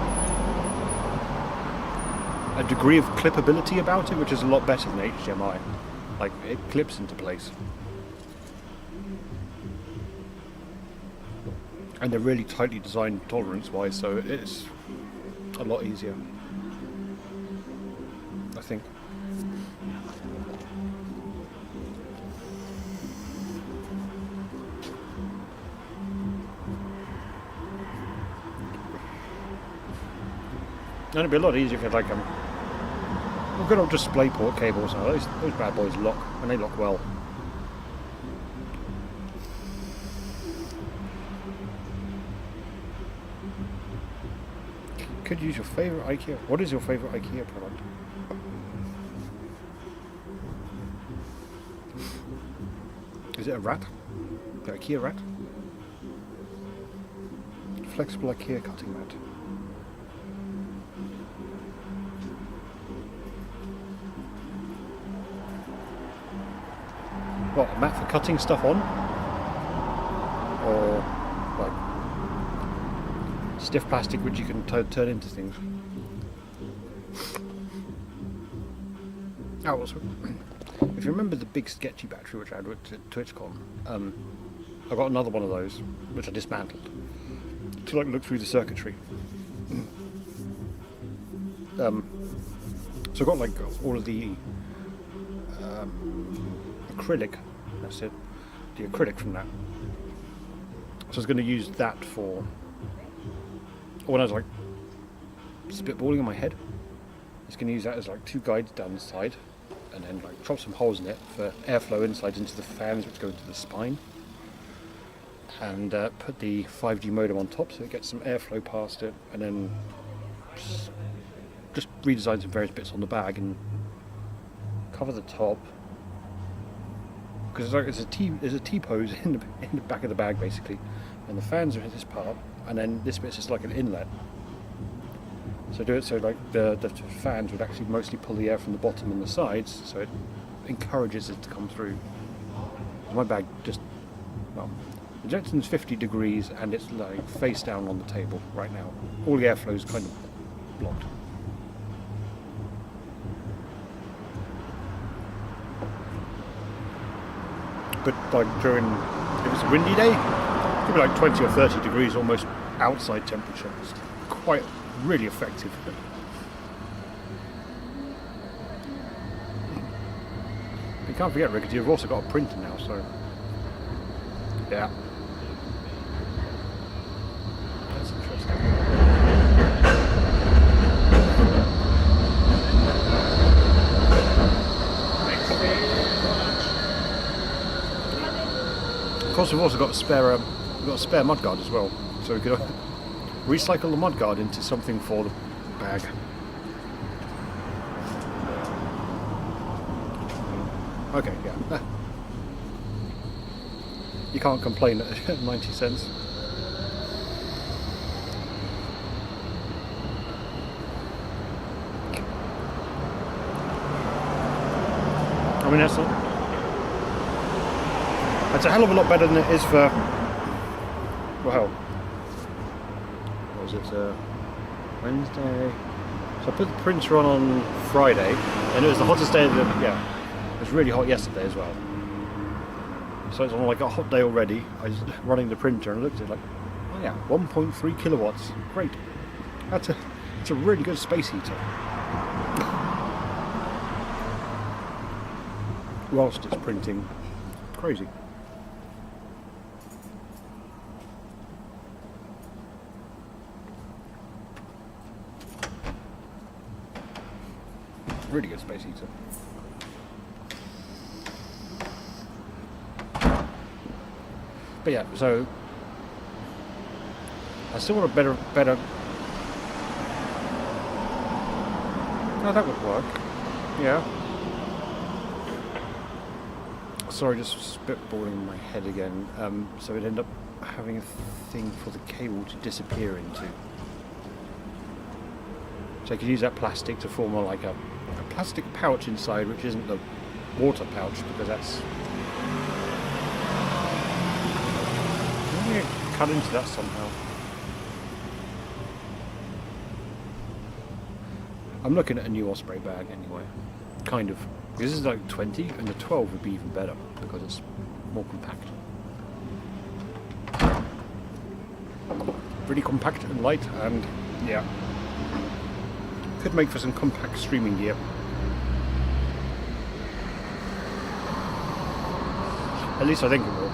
[SPEAKER 1] degree of clippability about it, which is a lot better than HDMI. Like it clips into place. And they're really tightly designed tolerance-wise, so it's a lot easier, I think. And it'd be a lot easier if you had like good old DisplayPort cables. Now those bad boys lock, and they lock well. Could use your favourite IKEA. What is your favourite IKEA product? Is it a rat? The IKEA rat? Flexible IKEA cutting mat. What, a mat for cutting stuff on? Or like stiff plastic which you can turn into things? Oh, also, if you remember the big sketchy battery which I had at TwitchCon, I got another one of those which I dismantled to like look through the circuitry. So I got like all of the acrylic, that's it, the acrylic from that. So I was going to use that for when I was like spitballing in my head. I was going to use that as like two guides down the side, and then like chop some holes in it for airflow inside into the fans which go into the spine, and put the 5G modem on top so it gets some airflow past it, and then just redesign some various bits on the bag and cover the top. Because there's a T-pose in the back of the bag basically, and the fans are in this part, and then this bit's just like an inlet. So do it so like the fans would actually mostly pull the air from the bottom and the sides, so it encourages it to come through. My bag just, well, the Jetson's 50 degrees and it's like face down on the table right now. All the airflow is kind of blocked. But like during, if it's a windy day, it could be like 20 or 30 degrees almost outside temperature. It's quite really effective. But you can't forget, Rickety, you've also got a printer now, so yeah. That's interesting. Of course, we've also got a spare mudguard as well, so we could recycle the mudguard into something for the bag. Okay, yeah. You can't complain at 90 cents. I mean, that's a hell of a lot better than it is for, well, what was it, Wednesday, So I put the printer on Friday, and it was the hottest day of the, yeah, it was really hot yesterday as well. So it's on like a hot day already. I was running the printer and looked at it like, oh yeah, 1.3 kilowatts, great. It's a really good space heater. Whilst it's printing, crazy. Really good space heater. But yeah, so I still want a better. No, that would work. Yeah. Sorry, just spitballing in my head again. So it'd end up having a thing for the cable to disappear into. So I could use that plastic to form like a plastic pouch inside, which isn't the water pouch, because that's... I'm going to cut into that somehow. I'm looking at a new Osprey bag anyway, kind of. This is like 20, and the 12 would be even better because it's more compact. Really compact and light, and yeah, could make for some compact streaming gear. At least I think it will.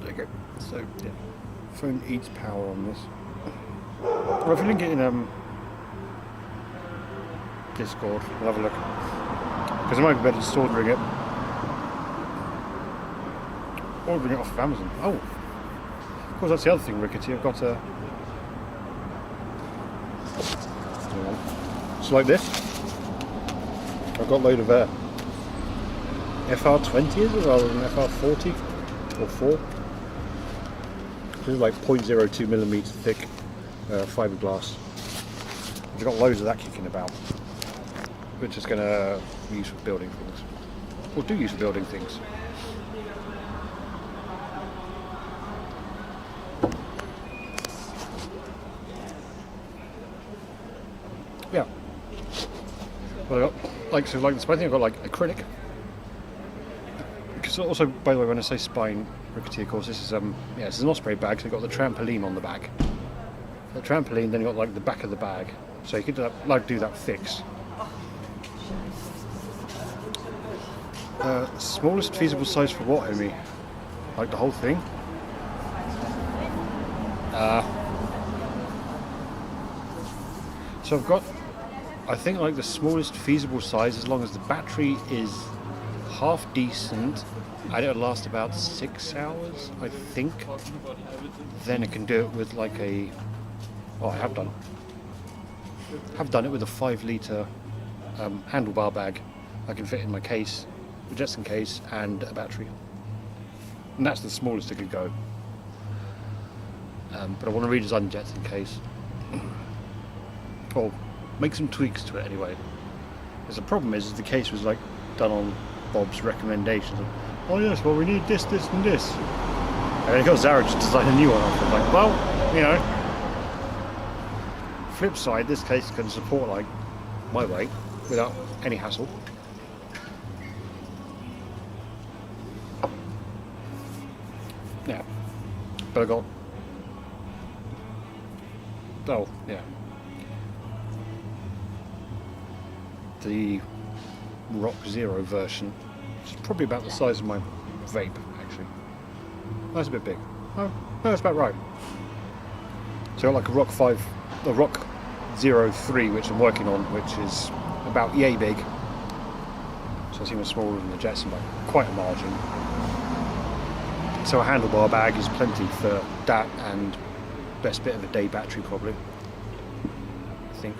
[SPEAKER 1] Okay, so yeah, phone eats power on this. Well, if you link it in Discord, we'll have a look. Because it might be better just ordering it. Ordering it off of Amazon. Oh, of course, that's the other thing, Rickety. I've got a. It's like this. I've got a load of FR20 is it rather than FR40 or 4. This is like 0.02 millimeter thick fiberglass. I've got loads of that kicking about, which is going to use for building things, or do use for building things. Yeah. Well, I got like the spine thing. I've got like acrylic. Because also, by the way, when I say spine, Rickety, of course, this is yeah, it's an Osprey bag. So you've got the trampoline on the back. The trampoline, then you've got like the back of the bag. So you could do that fix. Smallest feasible size for what, homie? Like the whole thing? So I've got, I think, like the smallest feasible size, as long as the battery is half decent and it'll last about 6 hours, I think. Then it can do it with like a, oh, I have done it. I've done it with a 5 litre handlebar bag. I can fit in my case, the Jetson case, and a battery. And that's the smallest it could go. But I want to redesign the Jetson case. Or make some tweaks to it anyway. Because the problem is the case was like done on Bob's recommendations. Oh yes, well we need this, this and this. And then got Zara to design a new one. I'm like, well, you know. Flip side, this case can support like my weight without any hassle. Yeah. But I got, oh yeah, the Rock Zero version, which is probably about the size of my vape, actually. That's a bit big. Oh, no, that's about right. So I got like a Rock 5, the Rock 03, which I'm working on, which is about yay big. So it's even smaller than the Jetson by quite a margin. So a handlebar bag is plenty for that, and best bit of a day battery probably, I think.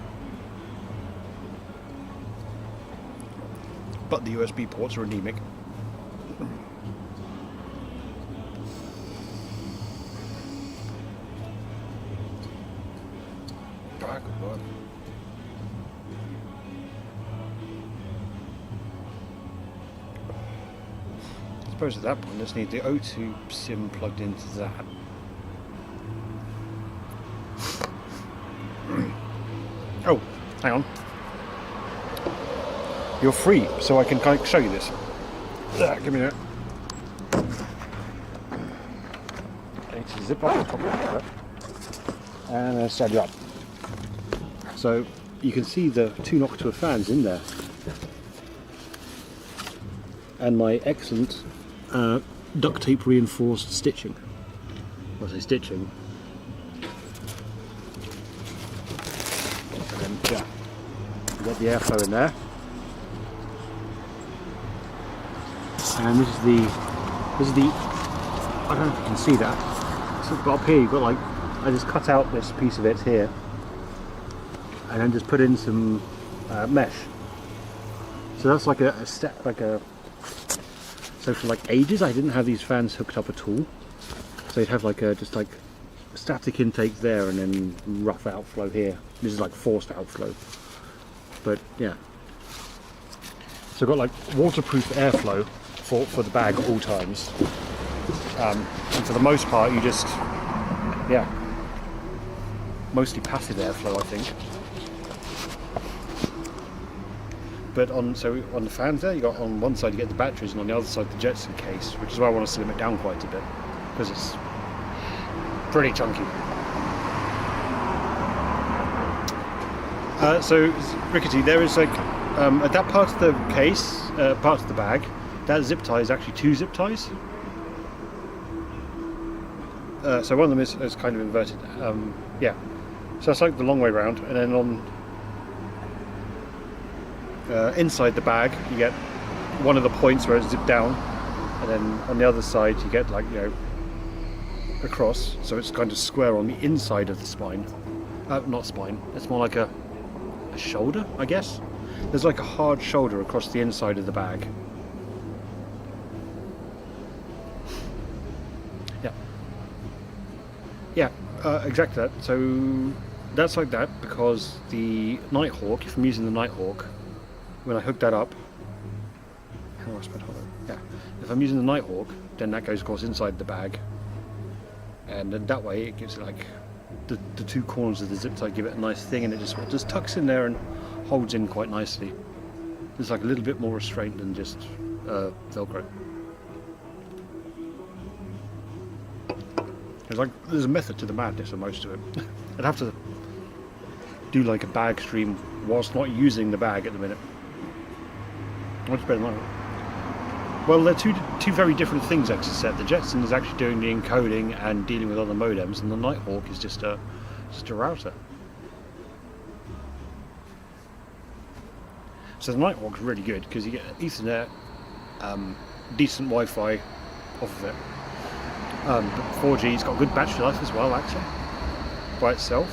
[SPEAKER 1] But the USB ports are anemic. Good work. I suppose at that point, let's need the O2 SIM plugged into that. Oh, hang on. You're free, so I can kind of show you this. Give me that. Okay, so zip up the top of that. And then set you up. So you can see the 2 Noctua fans in there. And my excellent duct tape reinforced stitching. Well, I say stitching. And then, yeah, you got the airflow in there. And this is the, I don't know if you can see that. So but up here you've got like, I just cut out this piece of it here. And then just put in some mesh. So that's like a step, like a. So for like ages, I didn't have these fans hooked up at all. So you'd have like a just like static intake there, and then rough outflow here. This is like forced outflow. But yeah. So I've got like waterproof airflow for the bag at all times. And for the most part, you just, yeah, mostly passive airflow, I think. But on the fans there, you got on one side you get the batteries, and on the other side the Jetson case, which is why I want to slim it down quite a bit, because it's pretty chunky. So Rickety, there is like at that part of the case, part of the bag, that zip tie is actually 2 zip ties. So one of them is kind of inverted. Yeah, so that's like the long way round, and then on inside the bag you get one of the points where it's zipped down, and then on the other side you get like, you know, across, so it's kind of square on the inside of the spine. Not spine, it's more like a shoulder, I guess. There's like a hard shoulder across the inside of the bag. Yeah, exactly that. So that's like that because the Nighthawk, if I'm using the Nighthawk, when I hook that up, how do I spell hollow? Yeah, if I'm using the Nighthawk, then that goes of course inside the bag, and then that way it gives it like the 2 corners of the zip tie give it a nice thing, and it just tucks in there and holds in quite nicely. There's like a little bit more restraint than just Velcro. There's a method to the madness of most of it. I'd have to do like a bag stream whilst not using the bag at the minute. Much better than that. Well, they're two very different things, Exocet. The Jetson is actually doing the encoding and dealing with other modems, and the Nighthawk is just a router. So the Nighthawk's really good because you get Ethernet, decent Wi-Fi off of it. But 4G's got good battery life as well, actually, by itself.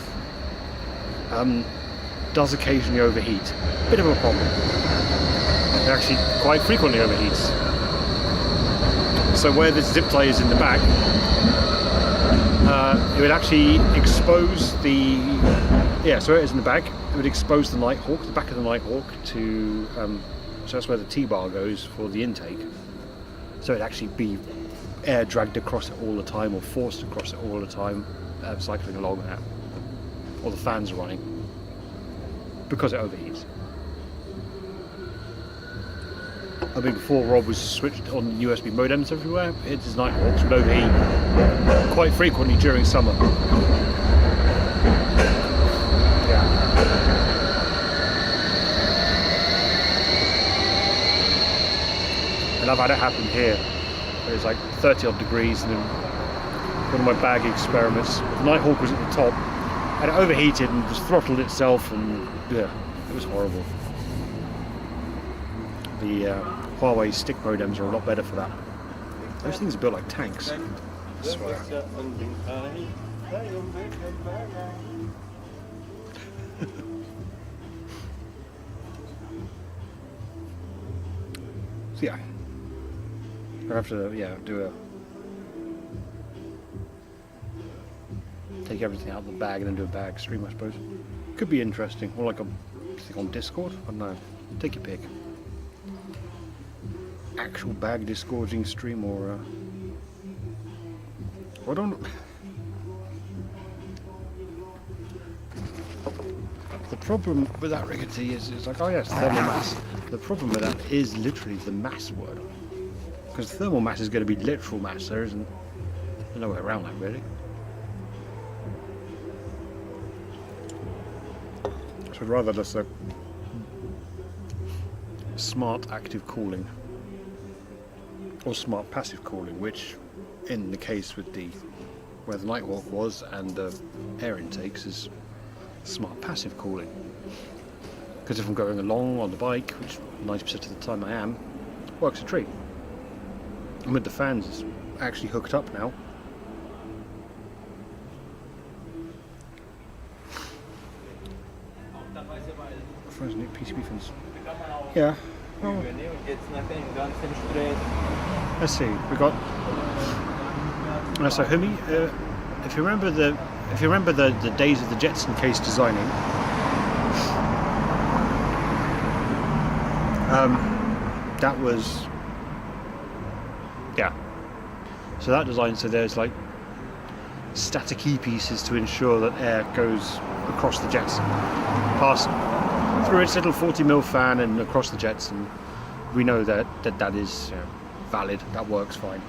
[SPEAKER 1] Does occasionally overheat. Bit of a problem. It actually quite frequently overheats. So where this zip tie is in the back, it would actually expose the, so it is in the back, it would expose the Nighthawk, the back of the Nighthawk to, so that's where the T-bar goes for the intake. So it'd actually be air dragged across it all the time, or forced across it all the time, cycling along that, or the fans are running, because it overheats. I mean, before Rob was switched on USB modems everywhere, his Nighthawks would overheat quite frequently during summer. Yeah. And I've had it happen here. It was like 30 odd degrees, and then one of my bag experiments, the Nighthawk was at the top, And it overheated and just throttled itself, and yeah, it was horrible. The Huawei stick modems are a lot better for that. Those things are built like tanks, I swear. So yeah, I have to take everything out of the bag and then do a bag stream, I suppose. Could be interesting, or like a thing on Discord. I don't know. Take your pick. Actual bag disgorging stream, or I don't. The problem with that, Rickety, is it's like, oh yes, thermal mass. The problem with that is literally the mass word, because thermal mass is going to be literal mass. There's no way around that, really. So I'd rather just smart active cooling, or smart passive cooling, which in the case with where the Nighthawk was and the air intakes is smart passive cooling. Because if I'm going along on the bike, which 90% of the time I am, works a treat. And with the fans, it's actually hooked up now. PCB fans. Yeah. Well, let's see. We got. So Humi, if you remember the days of the Jetson case designing, that was, yeah. So that design, so there's like static key pieces to ensure that air goes across the Jetson, past through its little 40mm fan and across the Jetson. We know that is valid. That works fine.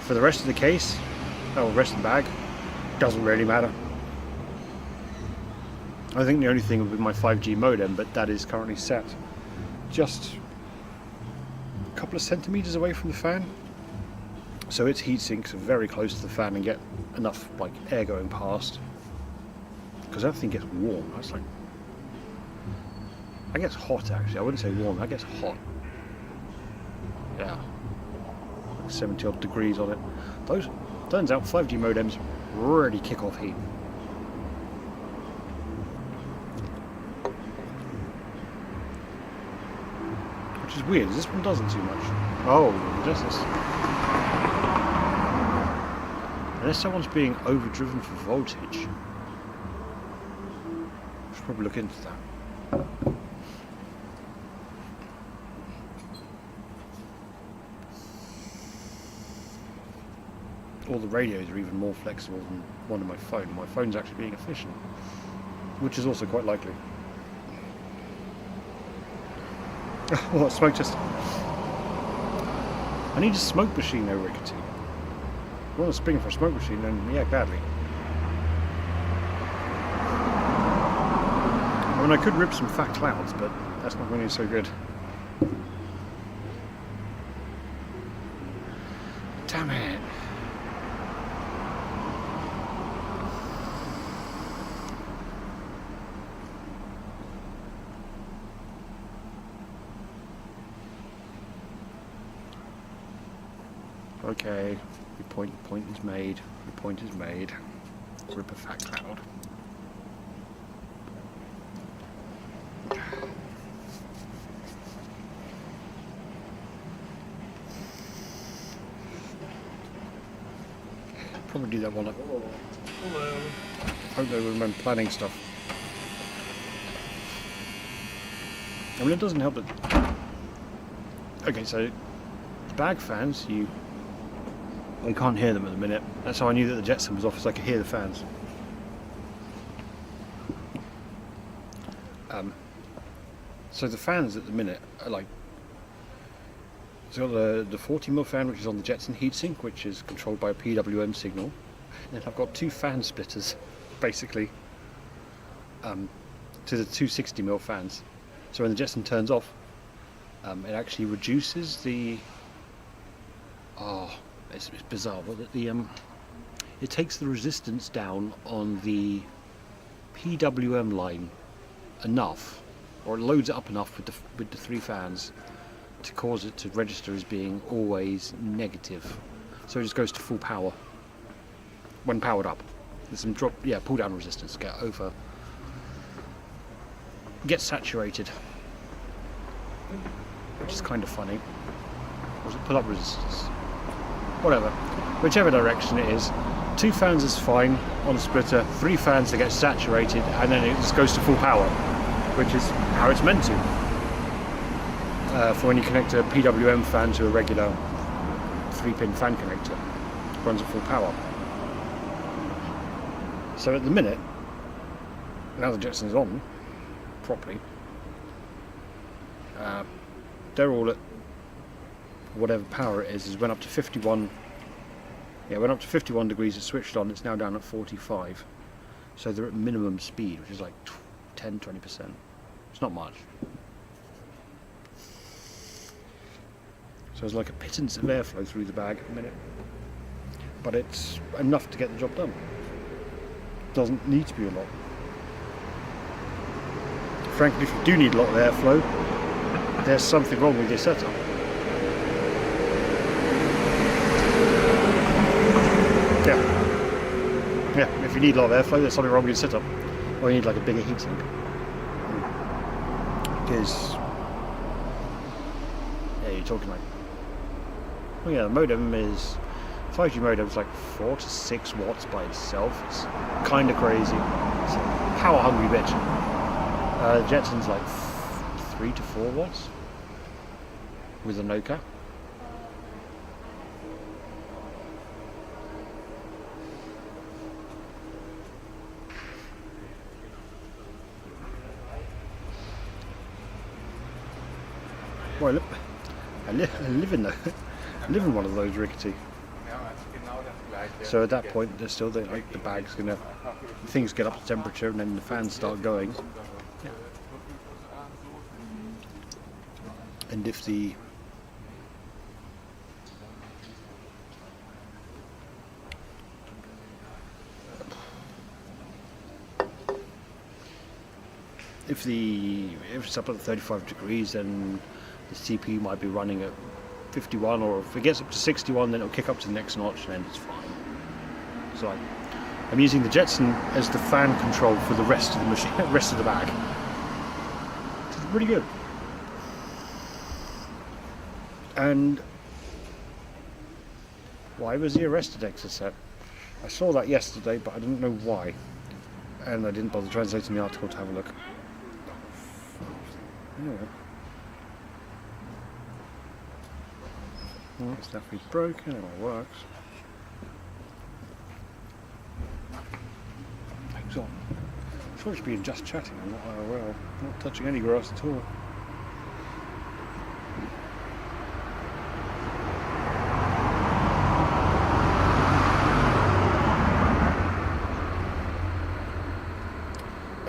[SPEAKER 1] For the rest of the case, the rest of the bag, doesn't really matter. I think the only thing would be my 5G modem, but that is currently set just a couple of centimeters away from the fan, so its heat sinks are very close to the fan and get enough like air going past, because everything gets warm. That's like, I guess hot actually. I wouldn't say warm. That gets hot. Yeah, like 70 odd degrees on it. Those, turns out 5G modems really kick off heat. Which is weird. This one doesn't too much. Oh, does this? Unless someone's being overdriven for voltage. Should probably look into that. All the radios are even more flexible than one on my phone. My phone's actually being efficient, which is also quite likely. What, smoke just... I need a smoke machine though, Rickety. If you want a spring for a smoke machine, then yeah, gladly. I mean, I could rip some fat clouds, but that's not going to be so good. Damn it. Okay, your point is made. Your point is made. Rip a fat cloud. Probably do that one up.
[SPEAKER 3] Hello.
[SPEAKER 1] Hope they remember planning stuff. I mean, it doesn't help that. Okay, so the bag fans, I can't hear them at the minute. That's how I knew that the Jetson was off, so I could hear the fans. So the fans at the minute are like, so the 40mm fan, which is on the Jetson heatsink, which is controlled by a PWM signal. And I've got two fan splitters, basically, to the 260mm fans. So when the Jetson turns off, it actually reduces the... Oh, it's bizarre, but the it takes the resistance down on the PWM line enough, or it loads it up enough with the 3 fans to cause it to register as being always negative. So it just goes to full power when powered up. There's some pull down resistance, get saturated, which is kind of funny. Or is it pull up resistance? Whatever, whichever direction it is. 2 fans is fine on a splitter, 3 fans to get saturated, and then it just goes to full power, which is how it's meant to. For when you connect a PWM fan to a regular 3-pin fan connector, it runs at full power. So at the minute, now the Jetson's on properly, they're all at whatever power it is. It went up to 51. Yeah, it went up to 51 degrees. It switched on. It's now down at 45. So they're at minimum speed, which is like 10-20%. It's not much. So it's like a pittance of airflow through the bag at the minute, but it's enough to get the job done. Doesn't need to be a lot. Frankly, if you do need a lot of airflow, there's something wrong with your setup. Yeah, if you need a lot of airflow, there's something wrong with your setup. Or you need like a bigger heatsink. Because, yeah, you're talking like, well, yeah, the modem is, 5G modem is like 4 to 6 watts by itself. It's kind of crazy. It's a power hungry bitch. Jetson's like 3 to 4 watts with a Nokia. Well, look, I live in one of those, rickety. So at that point, there's still the bag's gonna, things get up to temperature, and then the fans start going. Yeah. And if it's up at 35 degrees, then the CPU might be running at 51, or if it gets up to 61, then it'll kick up to the next notch, and then it's fine. So I'm using the Jetson as the fan control for the rest of the machine, rest of the bag. It's pretty good. And why was the Arrestedexer set? I saw that yesterday, but I didn't know why, and I didn't bother translating the article to have a look. Anyway. Well, it's definitely broken, it all works. Thanks on. I thought it should be just chatting, I'm not IRL. Not touching any grass at all.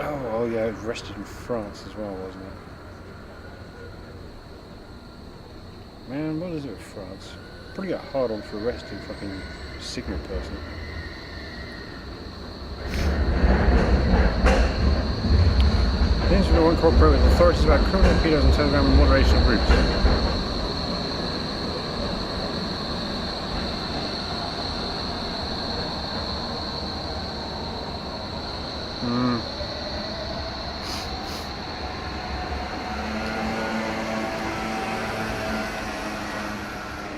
[SPEAKER 1] Oh yeah, it rested in France as well, wasn't it? Man, what is it with France? Probably got hard on for arresting fucking signal person. Things we won't cooperate with authorities about criminal pedos and Telegram and moderation of groups.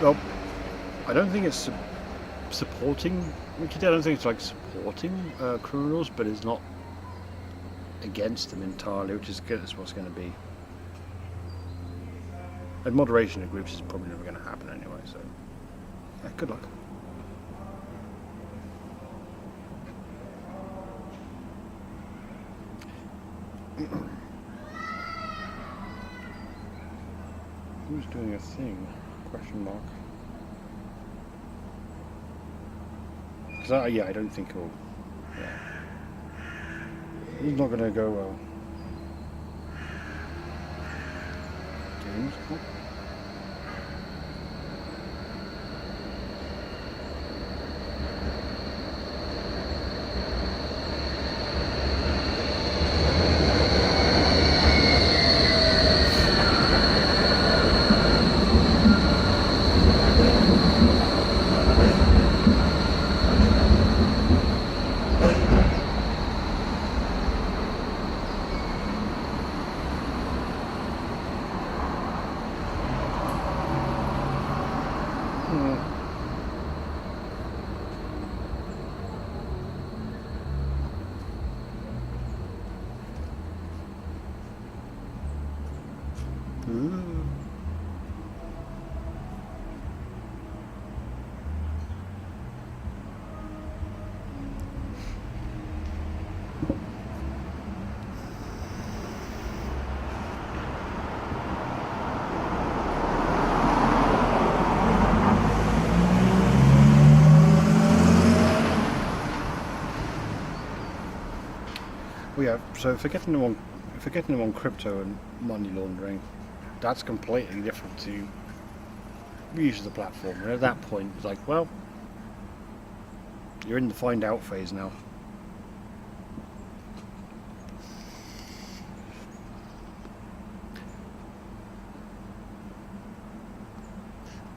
[SPEAKER 1] Well, I don't think it's supporting, I don't think it's like supporting criminals, but it's not against them entirely, which is good. That's what's going to be. And moderation of groups is probably never going to happen anyway, so yeah, good luck. Who's doing a thing? Question mark. Because yeah, I don't think it'll. Yeah. It's not going to go well. Games. Cool. Ooh. Well, yeah, so if we're getting them on crypto and money laundering, that's completely different to use of the platform. And at that point, it's like, well, you're in the find out phase now.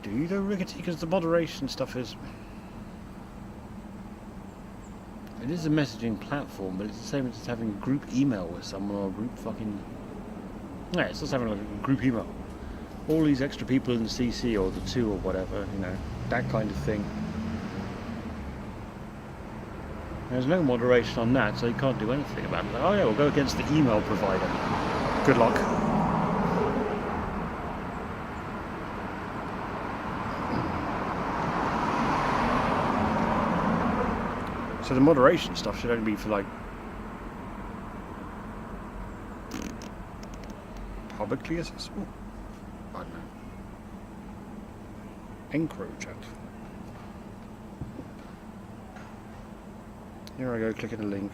[SPEAKER 1] Do you though, Rickety? Because the moderation stuff is... It is a messaging platform, but it's the same as just having a group email with someone or a group fucking... Yeah, it's just having like a group email. All these extra people in the CC or the 2 or whatever, you know, that kind of thing. There's no moderation on that, so you can't do anything about it. Like, oh yeah, we'll go against the email provider. Good luck. So the moderation stuff should only be for like publicly accessible? I don't know. EncroChat. Here I go, clicking the link.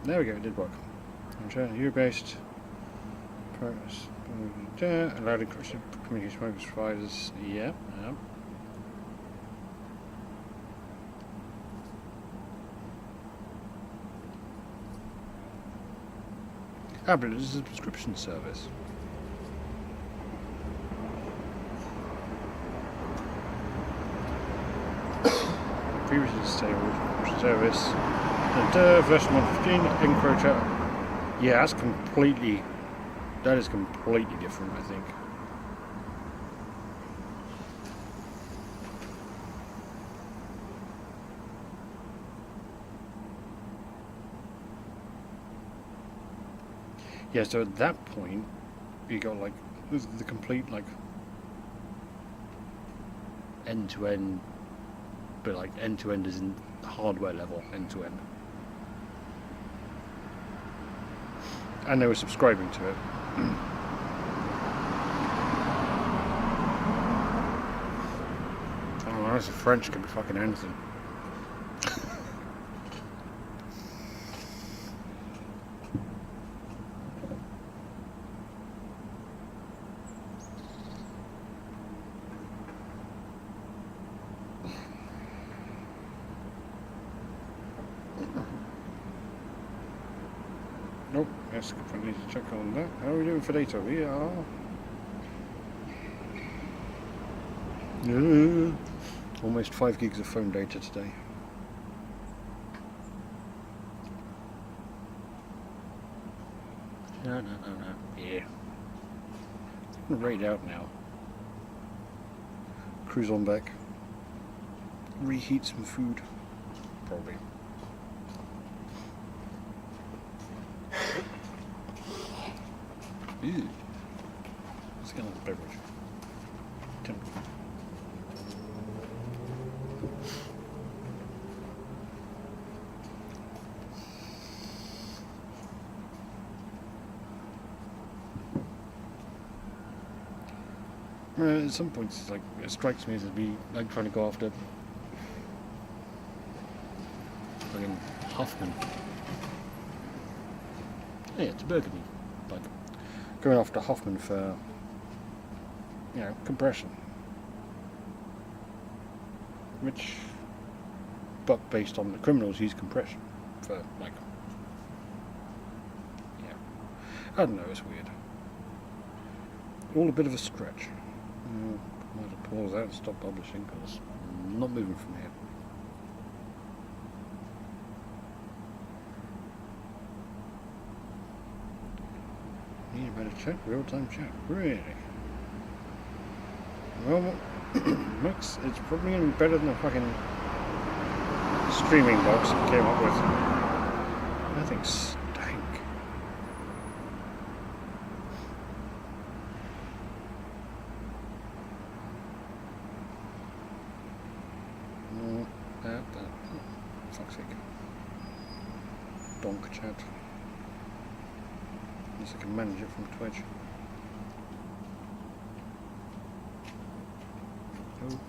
[SPEAKER 1] There we go, it did work. EU-based progress. Allowed encryption communication service providers. Yeah. Ah, but it is a subscription service. Previously disabled service. Version 115, EncroChat. Yeah, that's completely... That is completely different, I think. Yeah, so at that point, you got like the complete like end-to-end, but like end-to-end is in hardware level, end-to-end. And they were subscribing to it. Oh, honestly, French can be fucking anything. Nope, yes, I need to check on that. How are we doing for data? We are... almost 5 gigs of phone data today. No. Yeah. I'm raid out now. Cruise on back. Reheat some food. Probably. Ew. Let's get another beverage. Temple. At some points, it's like, it strikes me as it'd be like trying to go after fucking Huffman. Yeah, it's Burgundy. Like going after Huffman for, you know, compression. Which, but based on the criminals, use compression for, like, yeah. I don't know, it's weird. All a bit of a stretch. Might have to pause that and stop publishing because I'm not moving from here. Need a better chat, real-time chat, really? Well, it's probably going to be better than the fucking streaming box I came up with. That thing stank. talk chat. Unless I can manage it from Twitch. Oh.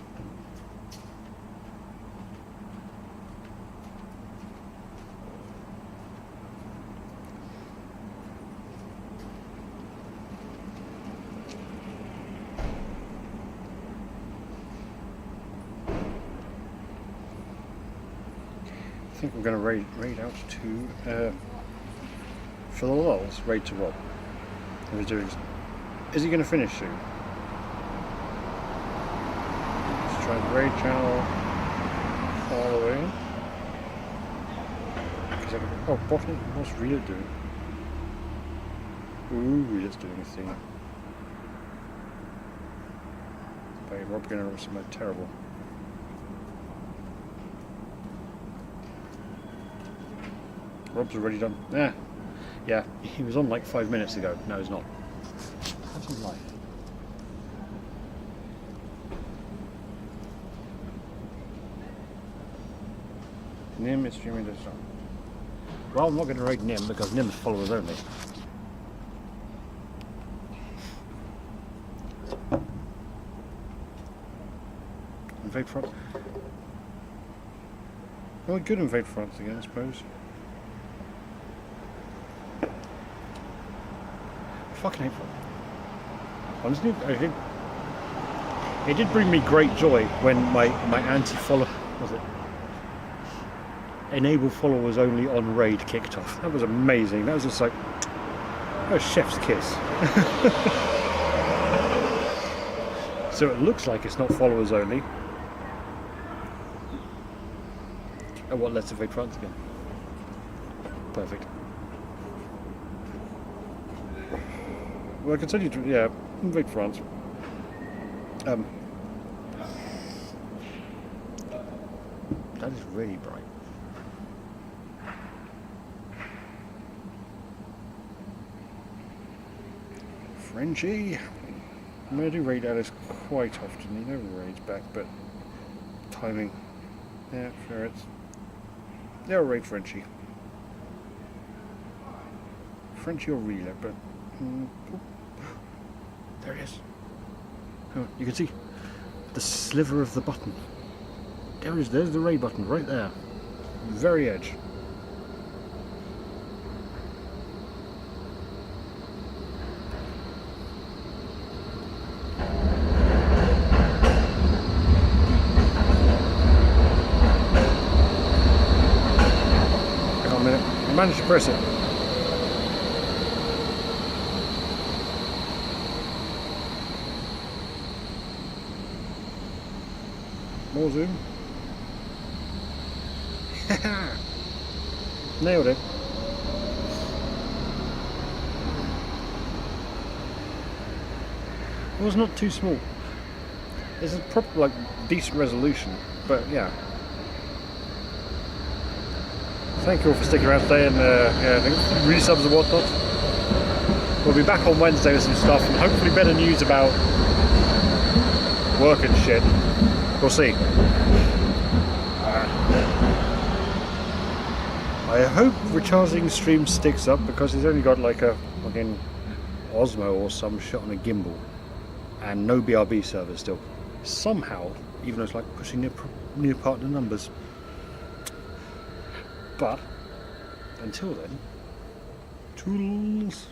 [SPEAKER 1] I think we're going to raid out to, for the lulz, raid to Rob. Is he going to finish soon? Let's try the raid channel following. Oh, bottom, what's Rita doing? Ooh, Rita's doing a thing. But Rob's going to do something terrible. Rob's already done. Yeah, he was on like 5 minutes ago. No, he's not. Have some light. Nim is streaming this song. Well, I'm not going to raid Nim because Nim's followers only. Invade front. Well, good invade fronts again, I suppose. Fucking hateful. Honestly, it did bring me great joy when my anti-follow, was it? Enable followers only on raid kicked off. That was amazing. That was just like a chef's kiss. So it looks like it's not followers only. Oh, what? Let's invade France again. Perfect. Well, I continue to, yeah, invade France. That is really bright. Frenchie. I'm going to do raid Alice quite often. He never raids back, but timing. Yeah, sure, they'll raid Frenchie. Frenchie or Reeler, but there it is. Oh, you can see the sliver of the button. There it is. There's the raid button right there, very edge. Hang on a minute. I managed to press it. More zoom. Nailed it. It was not too small. It's a proper, like, decent resolution, but yeah. Thank you all for sticking around today and resubs and whatnot. We'll be back on Wednesday with some stuff and hopefully better news about work and shit. We'll see. I hope recharging stream sticks up because he's only got like a fucking Osmo or some shit on a gimbal and no BRB server still. Somehow, even though it's like pushing near partner numbers. But until then, toodles.